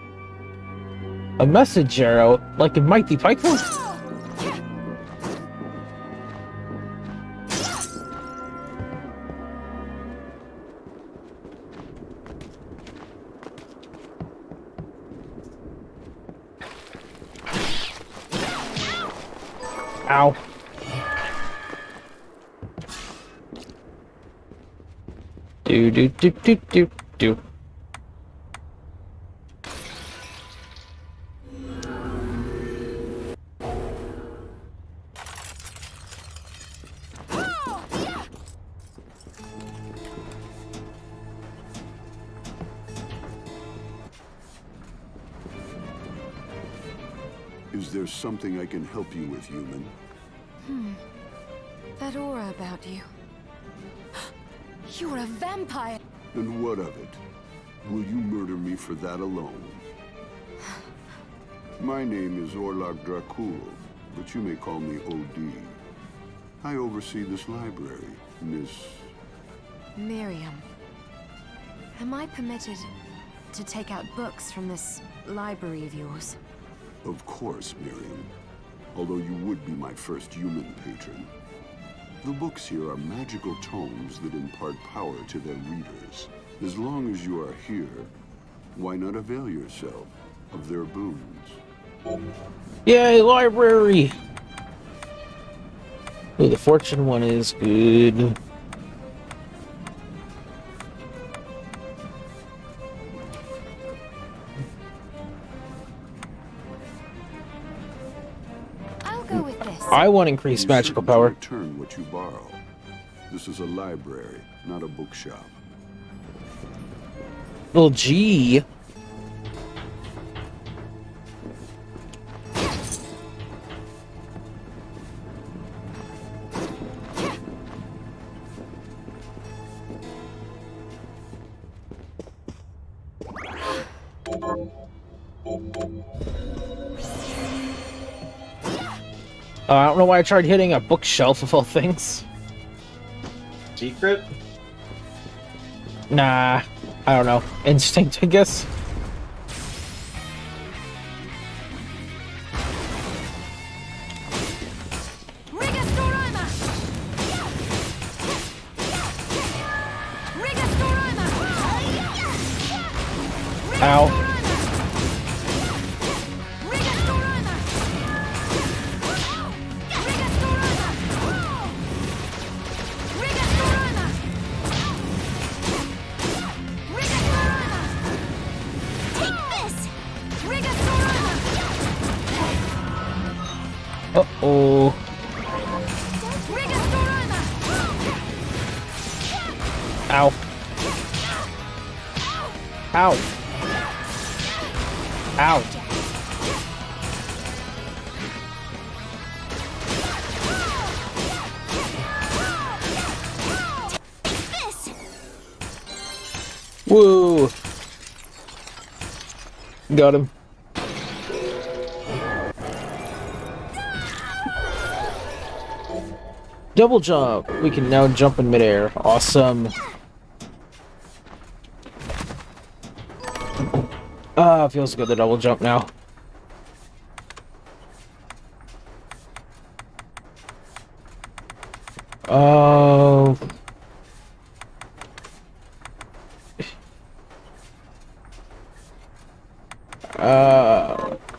A message arrow? Like in Mighty Python? Ow. Do do do do do do. Is there something I can help you with, human? That aura about you. You're a vampire! And what of it? Will you murder me for that alone? My name is Orlok Dracul, but you may call me OD. I oversee this library, Miss... Miriam. Am I permitted to take out books from this library of yours? Of course, Miriam. Although you would be my first human patron. The books here are magical tomes that impart power to their readers. As long as you are here, why not avail yourself of their boons? Yay, library! Ooh, the fortune one is good. I'll go with this. I want increased magical power. Return what you borrow. This is a library, not a bookshop. Well, gee. I don't know why I tried hitting a bookshelf of all things. Secret? Nah, I don't know. Instinct, I guess. Ow. Uh-oh. Ow. Ow. Ow. Woo! Got him. Double jump! We can now jump in midair. Awesome. Ah, feels good to double jump now. Oh.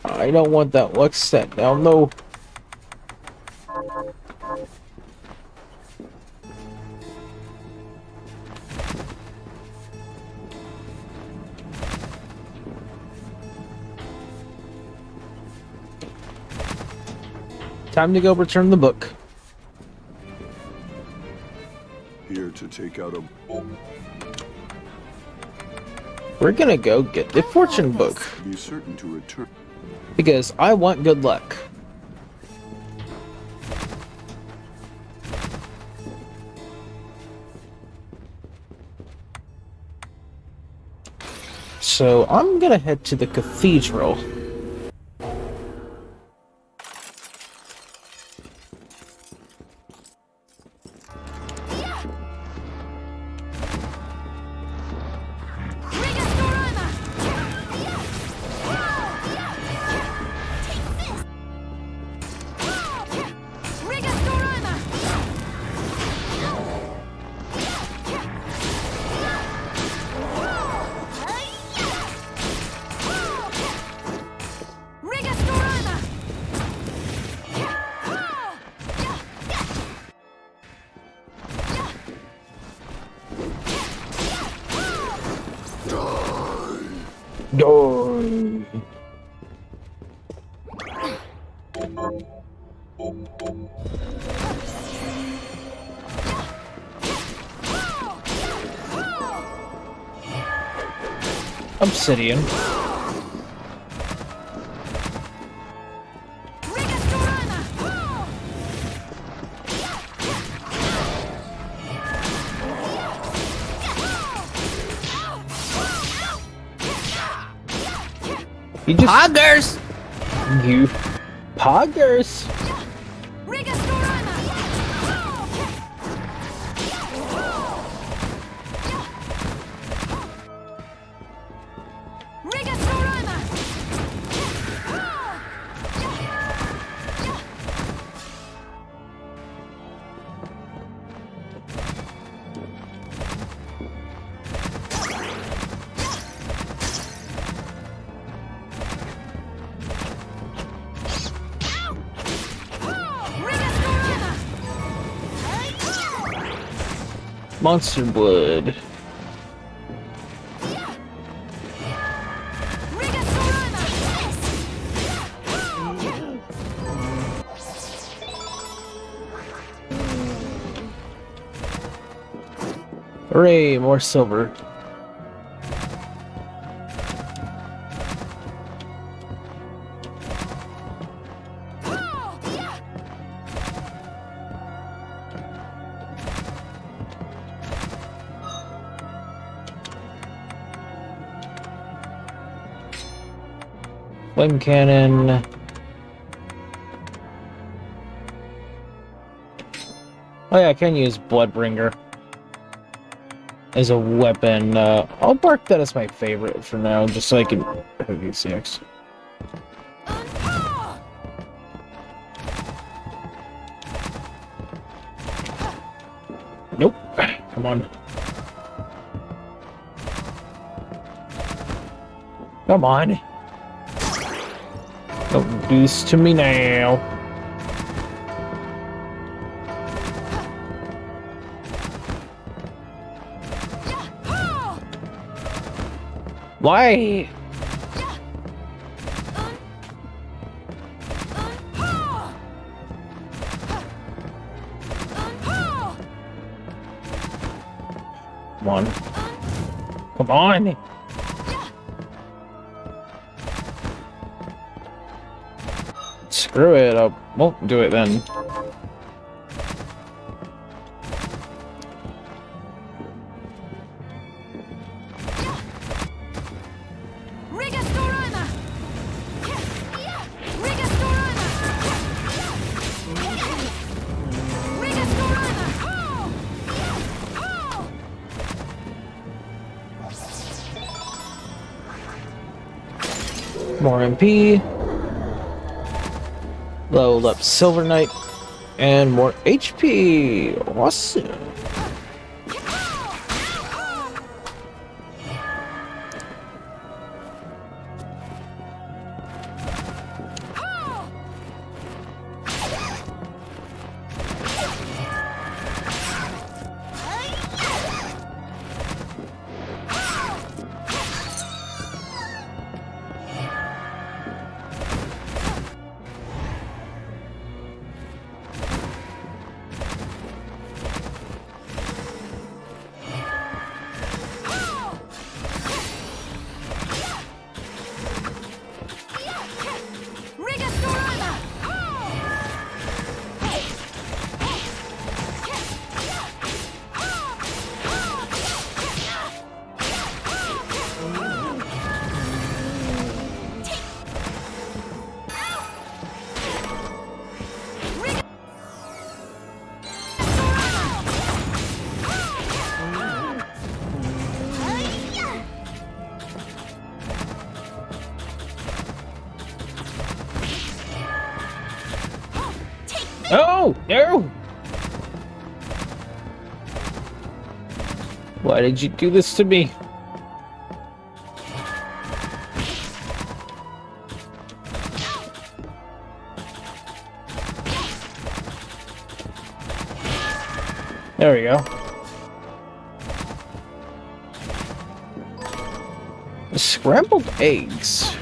I don't want that luck set down, no. Time to go return the book. Here to take out a... We're gonna go get the fortune book. Be certain to return. Because I want good luck. So I'm gonna head to the cathedral. Obsidian. You just Poggers! You poggers! Monster blood. Hooray, more silver. Flame cannon. Oh yeah, I can use Bloodbringer as a weapon. I'll mark that as my favorite for now, just so I can have UCX. Nope. Come on. Come on. Don't do this to me now. Why? Come on. Screw it. I won't do it then. More MP. Leveled up Silver Knight. And more HP. Awesome. Oh, no! Why did you do this to me? There we go. Scrambled eggs.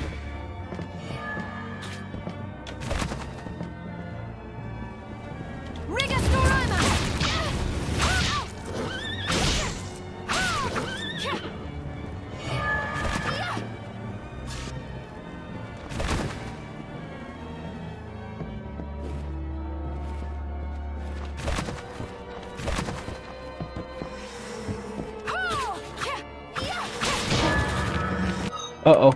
Uh-oh.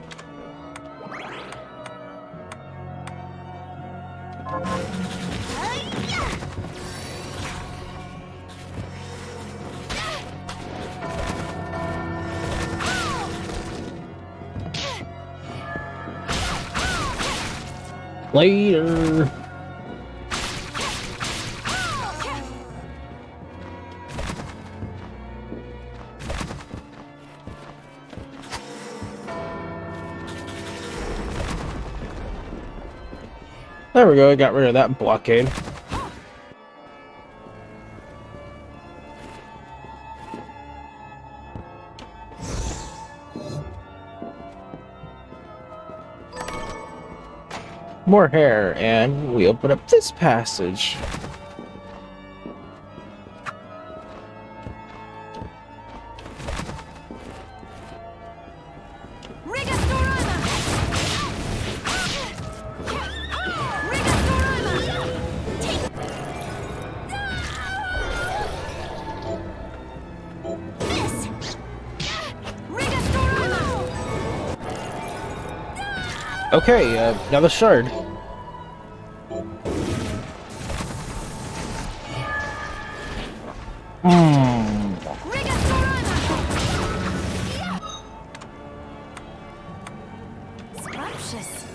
Later. There we go, I got rid of that blockade. More hair, and we open up this passage. Okay, another shard. Scrumptious.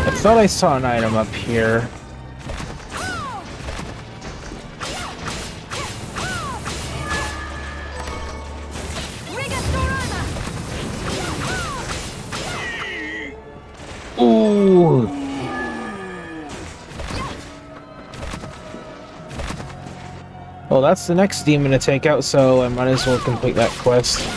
I thought I saw an item up here. Ooh. Well, that's the next demon to take out, so I might as well complete that quest.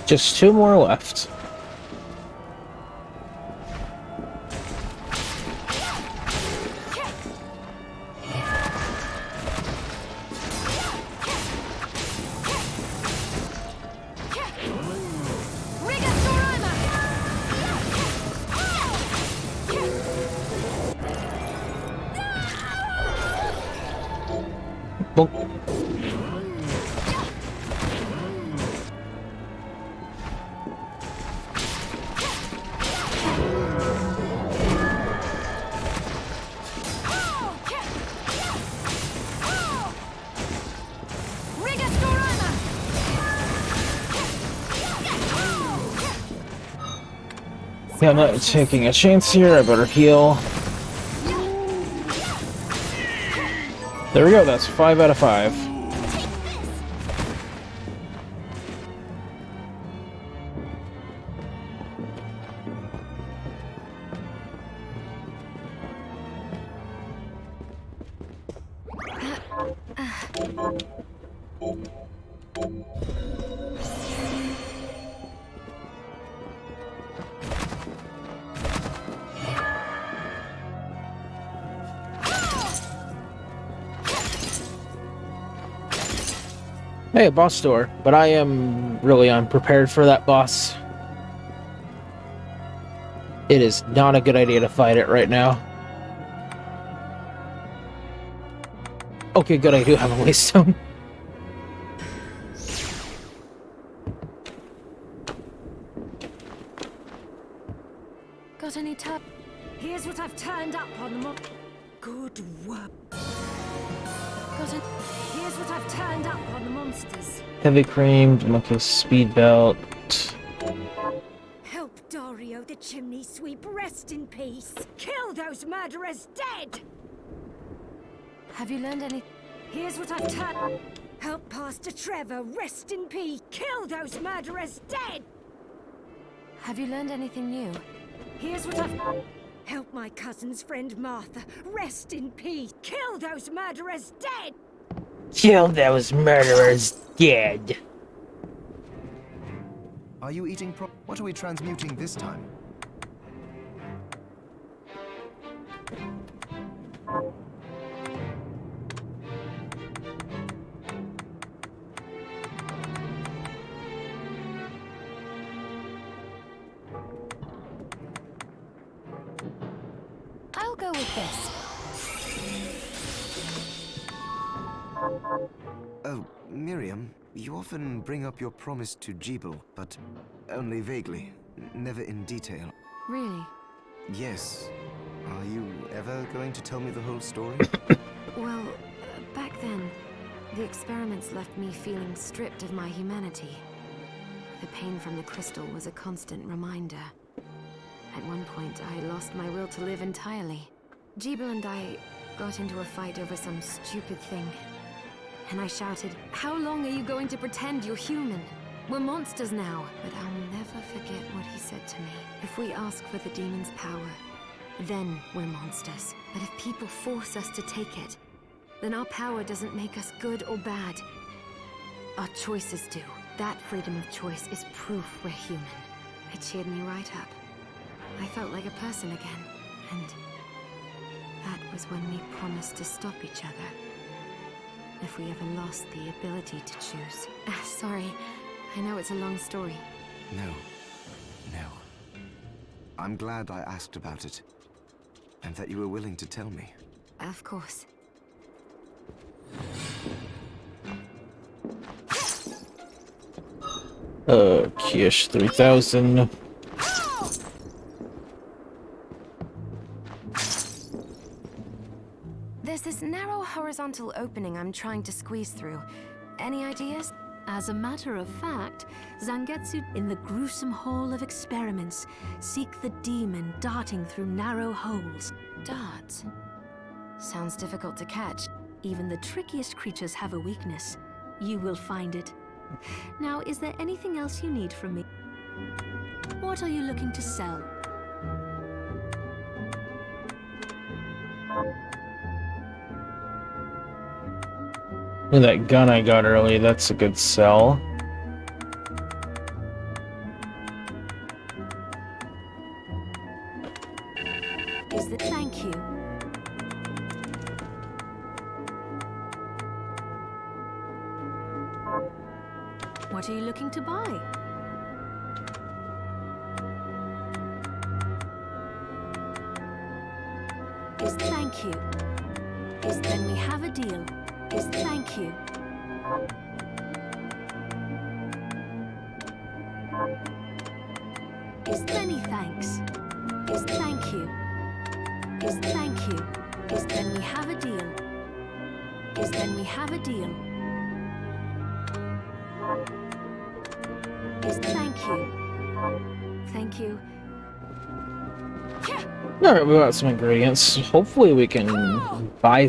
Just 2 more left. Bonk. Yeah, I'm not taking a chance here. I better heal. There we go. That's 5 out of 5. Hey, a boss door, but I am really unprepared for that boss. It is not a good idea to fight it right now. Okay, good, I do have a waystone. Got any tap? Here's what I've turned up on the mob. Good work. Here's what I've turned up on the monsters. Heavy cream, monkey speed belt. Help Dario the chimney sweep rest in peace. Kill those murderers dead. Have you learned any? Here's what I've turned. Help Pastor Trevor rest in peace. Kill those murderers dead. Have you learned anything new? Here's what I've... Help my cousin's friend Martha rest in peace. Kill those murderers dead. Kill those murderers dead. Are you eating What are we transmuting this time? I'll go with this. Oh, Miriam, you often bring up your promise to Jeeble, but only vaguely, never in detail. Really? Yes. Are you ever going to tell me the whole story? Well, back then, the experiments left me feeling stripped of my humanity. The pain from the crystal was a constant reminder. At one point, I lost my will to live entirely. Jeeble and I got into a fight over some stupid thing. And I shouted, "How long are you going to pretend you're human? We're monsters now." But I'll never forget what he said to me. If we ask for the demon's power, then we're monsters. But if people force us to take it, then our power doesn't make us good or bad. Our choices do. That freedom of choice is proof we're human. It cheered me right up. I felt like a person again, and that was when we promised to stop each other. If we ever lost the ability to choose. Sorry, I know it's a long story. No. I'm glad I asked about it, and that you were willing to tell me. Of course. Kish 3000. There's this narrow horizontal opening I'm trying to squeeze through. Any ideas? As a matter of fact, Zangetsu in the gruesome hall of experiments seek the demon darting through narrow holes. Darts. Sounds difficult to catch. Even the trickiest creatures have a weakness. You will find it. Now, is there anything else you need from me? What are you looking to sell? That gun I got earlier, that's a good sell. What are you looking to buy? Thank you. Then we have a deal. Thank you. Many thanks. Thank you. Thank you. Then we have a deal. Then we have a deal. Thank you. Thank you. Alright, we got some ingredients. Hopefully we can buy,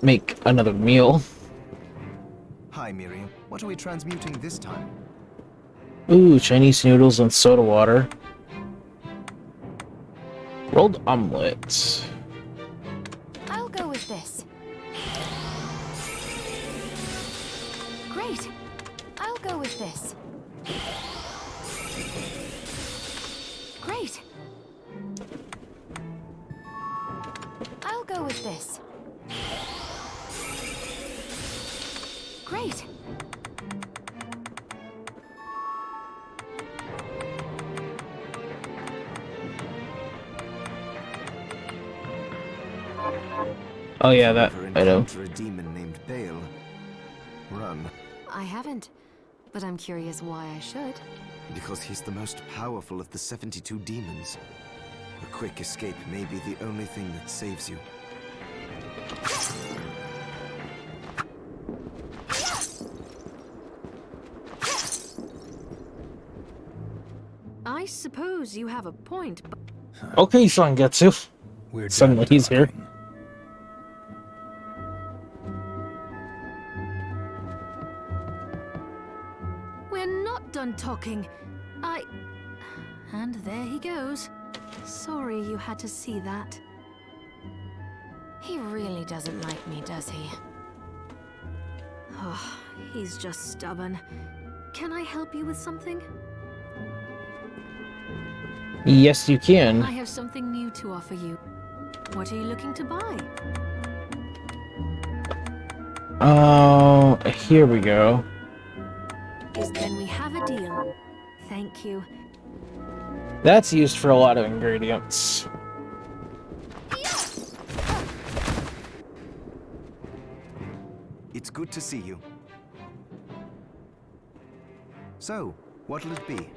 make another meal. Hi, Miriam. What are we transmuting this time? Ooh, Chinese noodles and soda water. Rolled omelets. I'll go with this. Great. I'll go with this. Great. I'll go with this. Great. Oh yeah, that I know. A demon named Bale. Run. I haven't, but I'm curious why I should. Because he's the most powerful of the 72 demons. A quick escape may be the only thing that saves you. I suppose you have a point, but... Okay, Sangetsu. Suddenly he's here. We're not done talking. And there he goes. Sorry you had to see that. He really doesn't like me, does he? Oh, he's just stubborn. Can I help you with something? Yes, you can. I have something new to offer you. What are you looking to buy? Here we go. Then we have a deal. Thank you. That's used for a lot of ingredients. It's good to see you. So, what'll it be?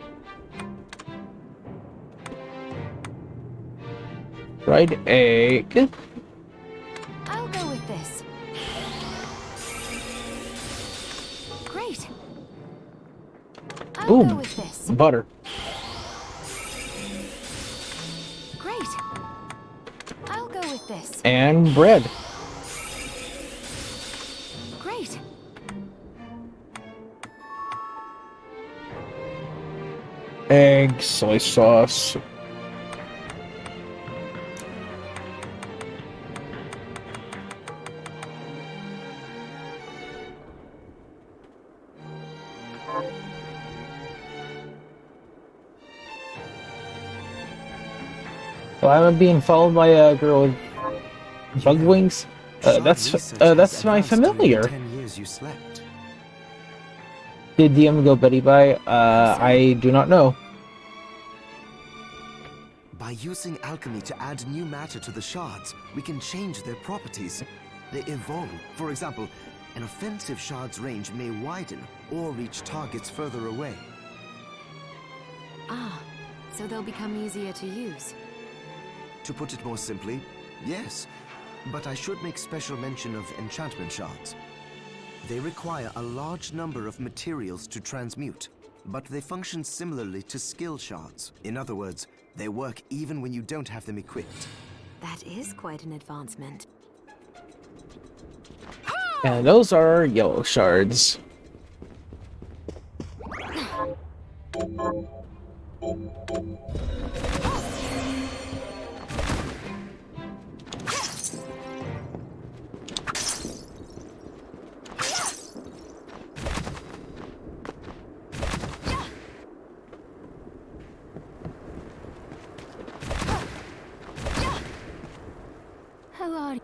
Fried egg. I'll go with this. Great. I'll go Boom. with this. Butter. Great. I'll go with this. And bread. Great. Egg, soy sauce. Well, I'm being followed by a girl with bug wings. That's my familiar. 10 years you slept. Did DM go Betty by? I do not know. By using alchemy to add new matter to the shards, we can change their properties. They evolve. For example, an offensive shard's range may widen or reach targets further away. Ah, so they'll become easier to use. To put it more simply, yes. But I should make special mention of enchantment shards. They require a large number of materials to transmute, but they function similarly to skill shards. In other words, they work even when you don't have them equipped. That is quite an advancement. And those are yellow shards. How are you?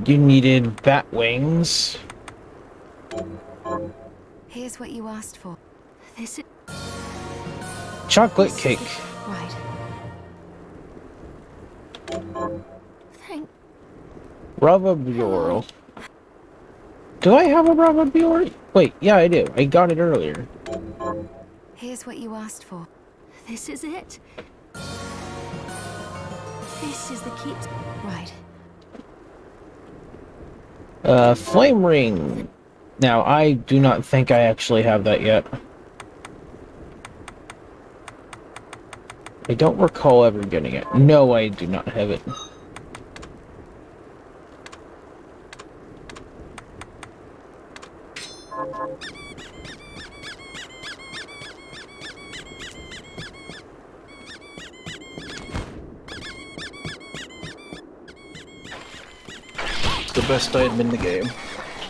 You needed bat wings. Here's what you asked for. This is... Chocolate cake. Right. Thank... Brava Bureau. Do I have a Brava Bureau? Wait, yeah, I do. I got it earlier. Here's what you asked for. This is it. This is the key. Right. Flame ring. Now, I do not think I actually have that yet. I don't recall ever getting it. No, I do not have it. It's the best item in the game.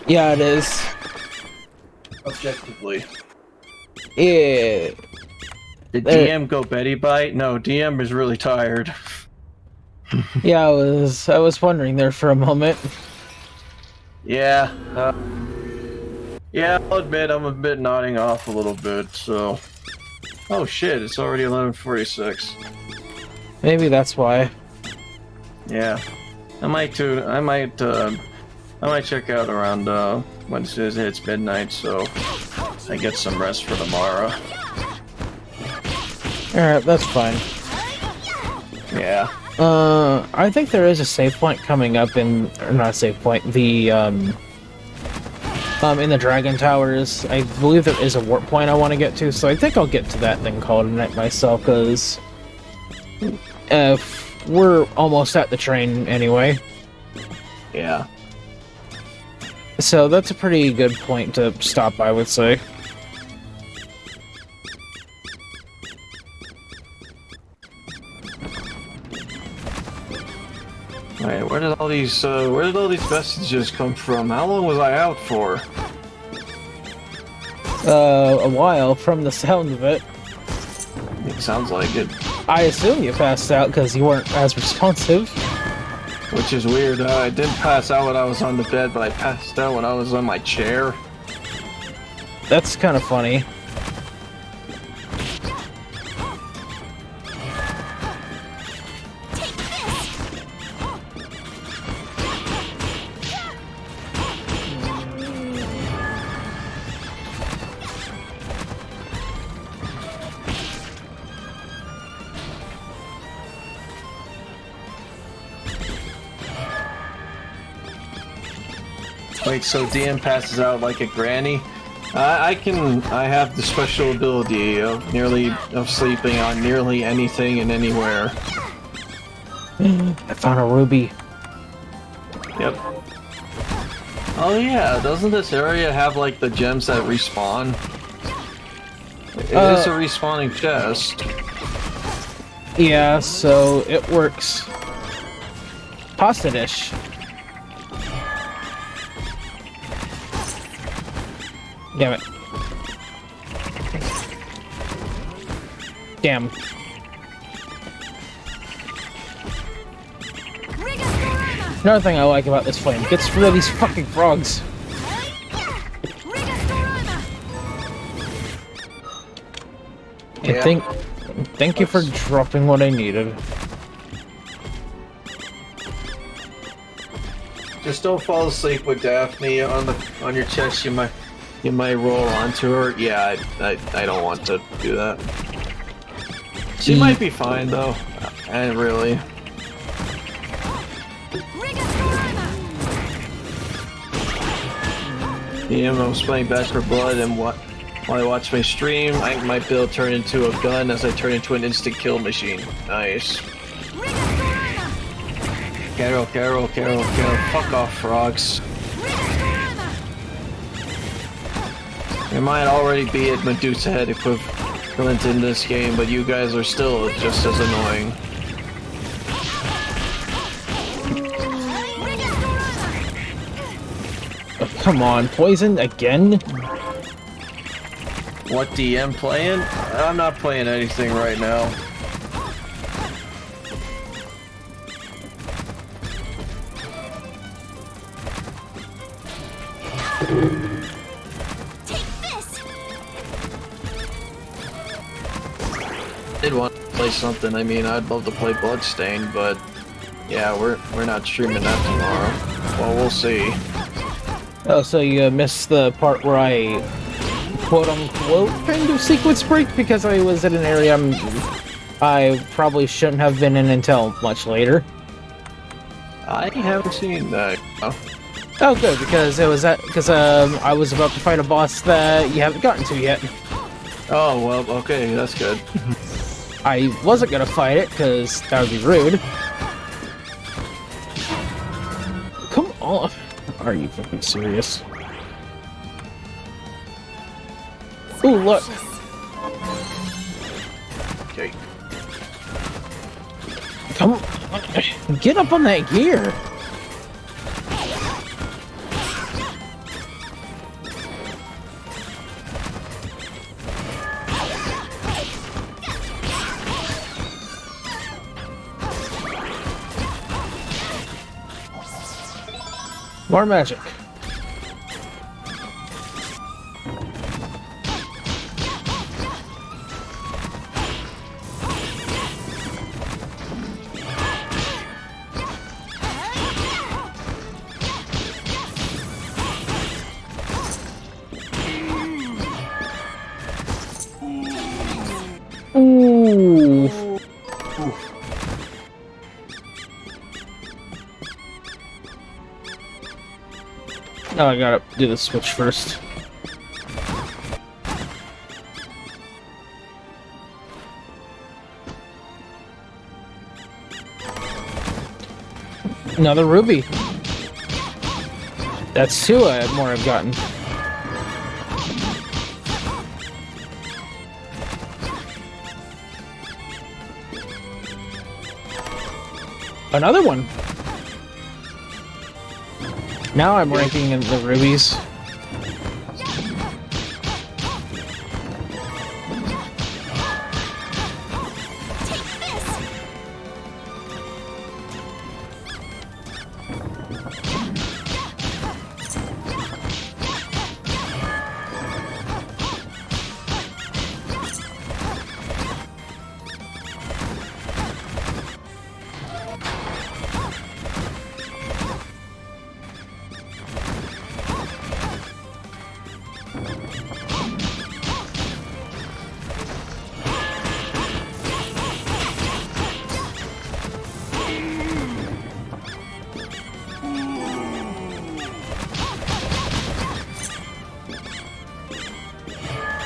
Yeah, it is. Objectively. Yeah. Did DM go Betty Bite? No, DM is really tired. Yeah, I was wondering there for a moment. Yeah. Yeah, I'll admit I'm a bit nodding off a little bit, so... Oh shit, it's already 11:46. Maybe that's why. Yeah. I might check out around, when it hits midnight, so I get some rest for tomorrow. Alright, that's fine. Yeah. I think there is a save point coming up in... Or not a save point, the, in the Dragon Towers. I believe there is a warp point I want to get to, so I think I'll get to that thing called a night myself, because... we're almost at the train anyway. Yeah. So that's a pretty good point to stop, I would say. Wait, where did all these messages come from? How long was I out for? A while, from the sound of it. It sounds like it. I assume you passed out because you weren't as responsive. Which is weird. I didn't pass out when I was on the bed, but I passed out when I was on my chair. That's kind of funny. Wait, so DM passes out like a granny? I have the special ability of sleeping on nearly anything and anywhere. I found a ruby. Yep. Oh yeah, doesn't this area have like the gems that respawn? It is a respawning chest. Yeah, so it works. Pasta dish. Damn it. Damn. Another thing I like about this flame, gets rid of these fucking frogs. Yeah. Thank you for dropping what I needed. Just don't fall asleep with Daphne on your chest. You might roll onto her. Yeah, I don't want to do that. She might be fine though. And really. Yeah, I was playing Back for Blood, and while I watch my stream, I might be able to turn into a gun as I turn into an instant kill machine. Nice. Carol. Fuck off, frogs. There might already be a Medusa head equivalent in this game, but you guys are still just as annoying. Oh, come on, poison again? What DM playing? I'm not playing anything right now. did want to play something. I mean, I'd love to play Bloodstained, but yeah, we're not streaming that tomorrow. Well, we'll see. Oh, so you missed the part where I quote-unquote kind of sequence break because I was in an area I probably shouldn't have been in until much later. I haven't seen that. Oh, good, because I was about to fight a boss that you haven't gotten to yet. Oh, well, okay, that's good. I wasn't gonna fight it, because that would be rude. Come on. Are you fucking serious? Ooh, look. Okay. Come on. Get up on that gear. More magic. Ooh. Oh, I gotta do the switch first. Another ruby. That's two more I've gotten. Another one. Now I'm ranking in the rubies.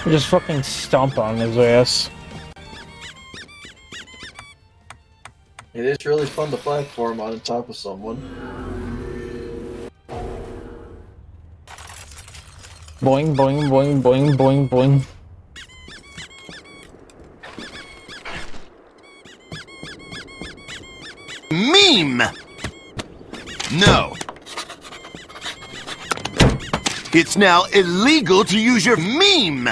Just fucking stomp on his ass. It is really fun to platform on top of someone. Boing, boing, boing, boing, boing, boing. Meme! No. It's now illegal to use your meme!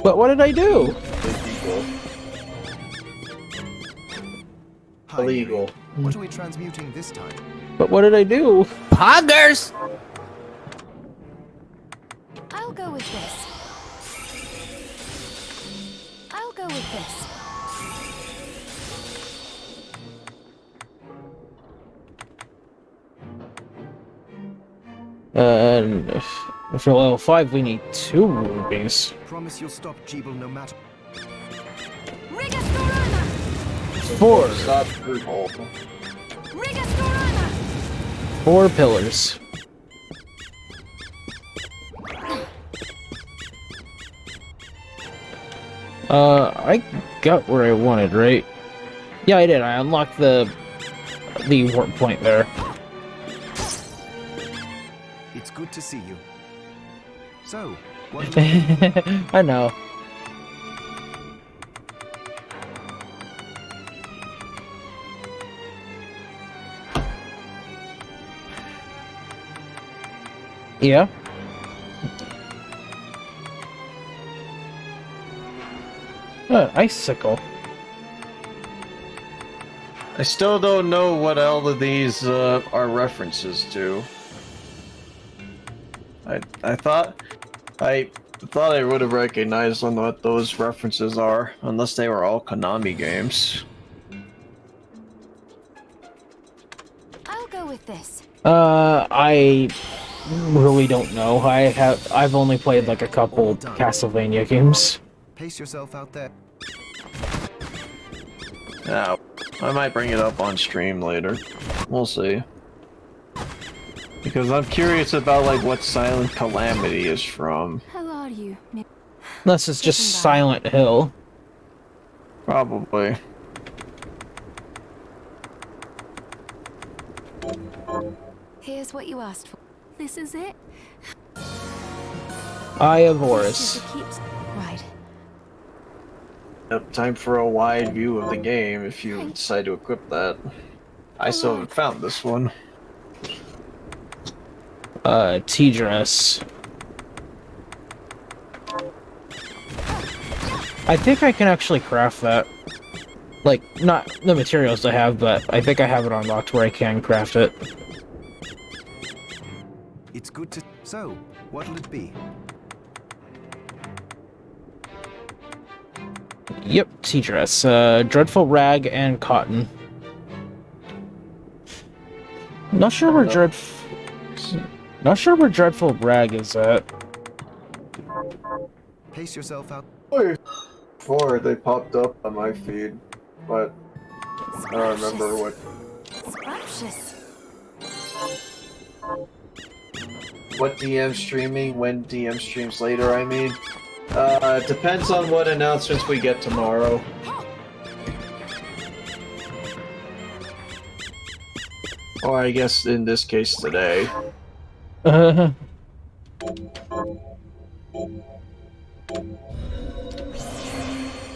But what did I do? Illegal. What are we transmuting this time? But what did I do? Poggers! I'll go with this. I'll go with this. For level 5, we need 2 rubies. Promise you'll stop Jeeble no matter. 4. Stop through hole. 4 pillars. I got where I wanted, right? Yeah, I did. I unlocked the warp point there. It's good to see you. So, what I know. Yeah. Icicle. I still don't know what all of these are references to. I thought I I thought I would have recognized on what those references are, unless they were all Konami games. I'll go with this. I really don't know. I've only played like a couple Castlevania games. Pace yourself out there. Yeah, I might bring it up on stream later. We'll see. Because I'm curious about like what Silent Calamity is from. How are you? Unless it's just Silent Hill. Probably. Here's what you asked for. This is it? Eye of Horus. Right. Yep, time for a wide view of the game if you decide to equip that. I still haven't found this one. T-dress. I think I can actually craft that. Like, not the materials I have, but I think I have it unlocked where I can craft it. It's good to... So, what'll it be? Yep, T-dress. Dreadful Rag and Cotton. Not sure where Not sure where Dreadful Rag is at. Pace yourself out. Before they popped up on my feed, but I don't remember what. Scrumptious. What DM streaming? When DM streams later? I mean, depends on what announcements we get tomorrow. Or I guess in this case today.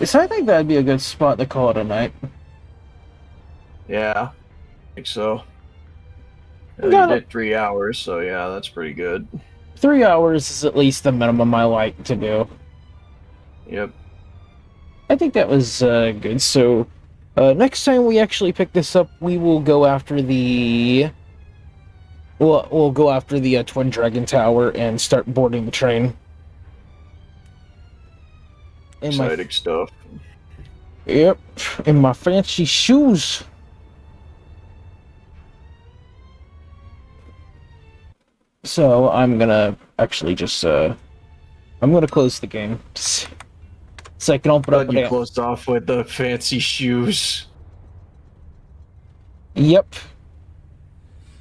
So I think that'd be a good spot to call it a night. Yeah, I think so. You did 3 hours, so yeah, that's pretty good. 3 hours is at least the minimum I like to do. Yep. I think that was good. So next time we actually pick this up, we will go after the... We'll go after the Twin Dragon Tower and start boarding the train. Exciting stuff. Yep, in my fancy shoes. So I'm gonna actually just I'm gonna close the game so I can open up. You closed off with the fancy shoes. Yep.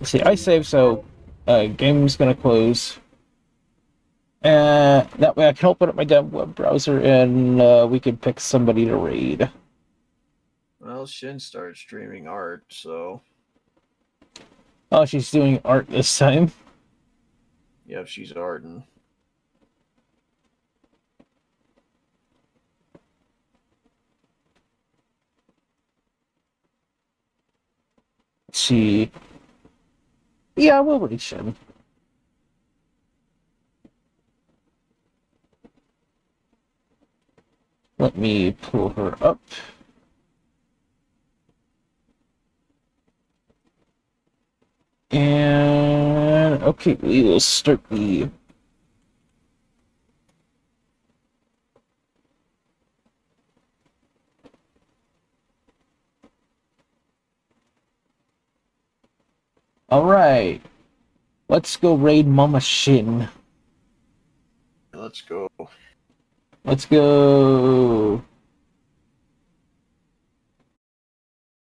See, I save, so game's gonna close. That way I can open up my dev web browser and we can pick somebody to raid. Well, Shin started streaming art, so... Oh, she's doing art this time. Yep, she's arting. Let's see. Yeah, we'll reach Shin. Let me pull her up. And okay, we will start the... Alright. Let's go raid Mama Shin. Let's go. Let's go.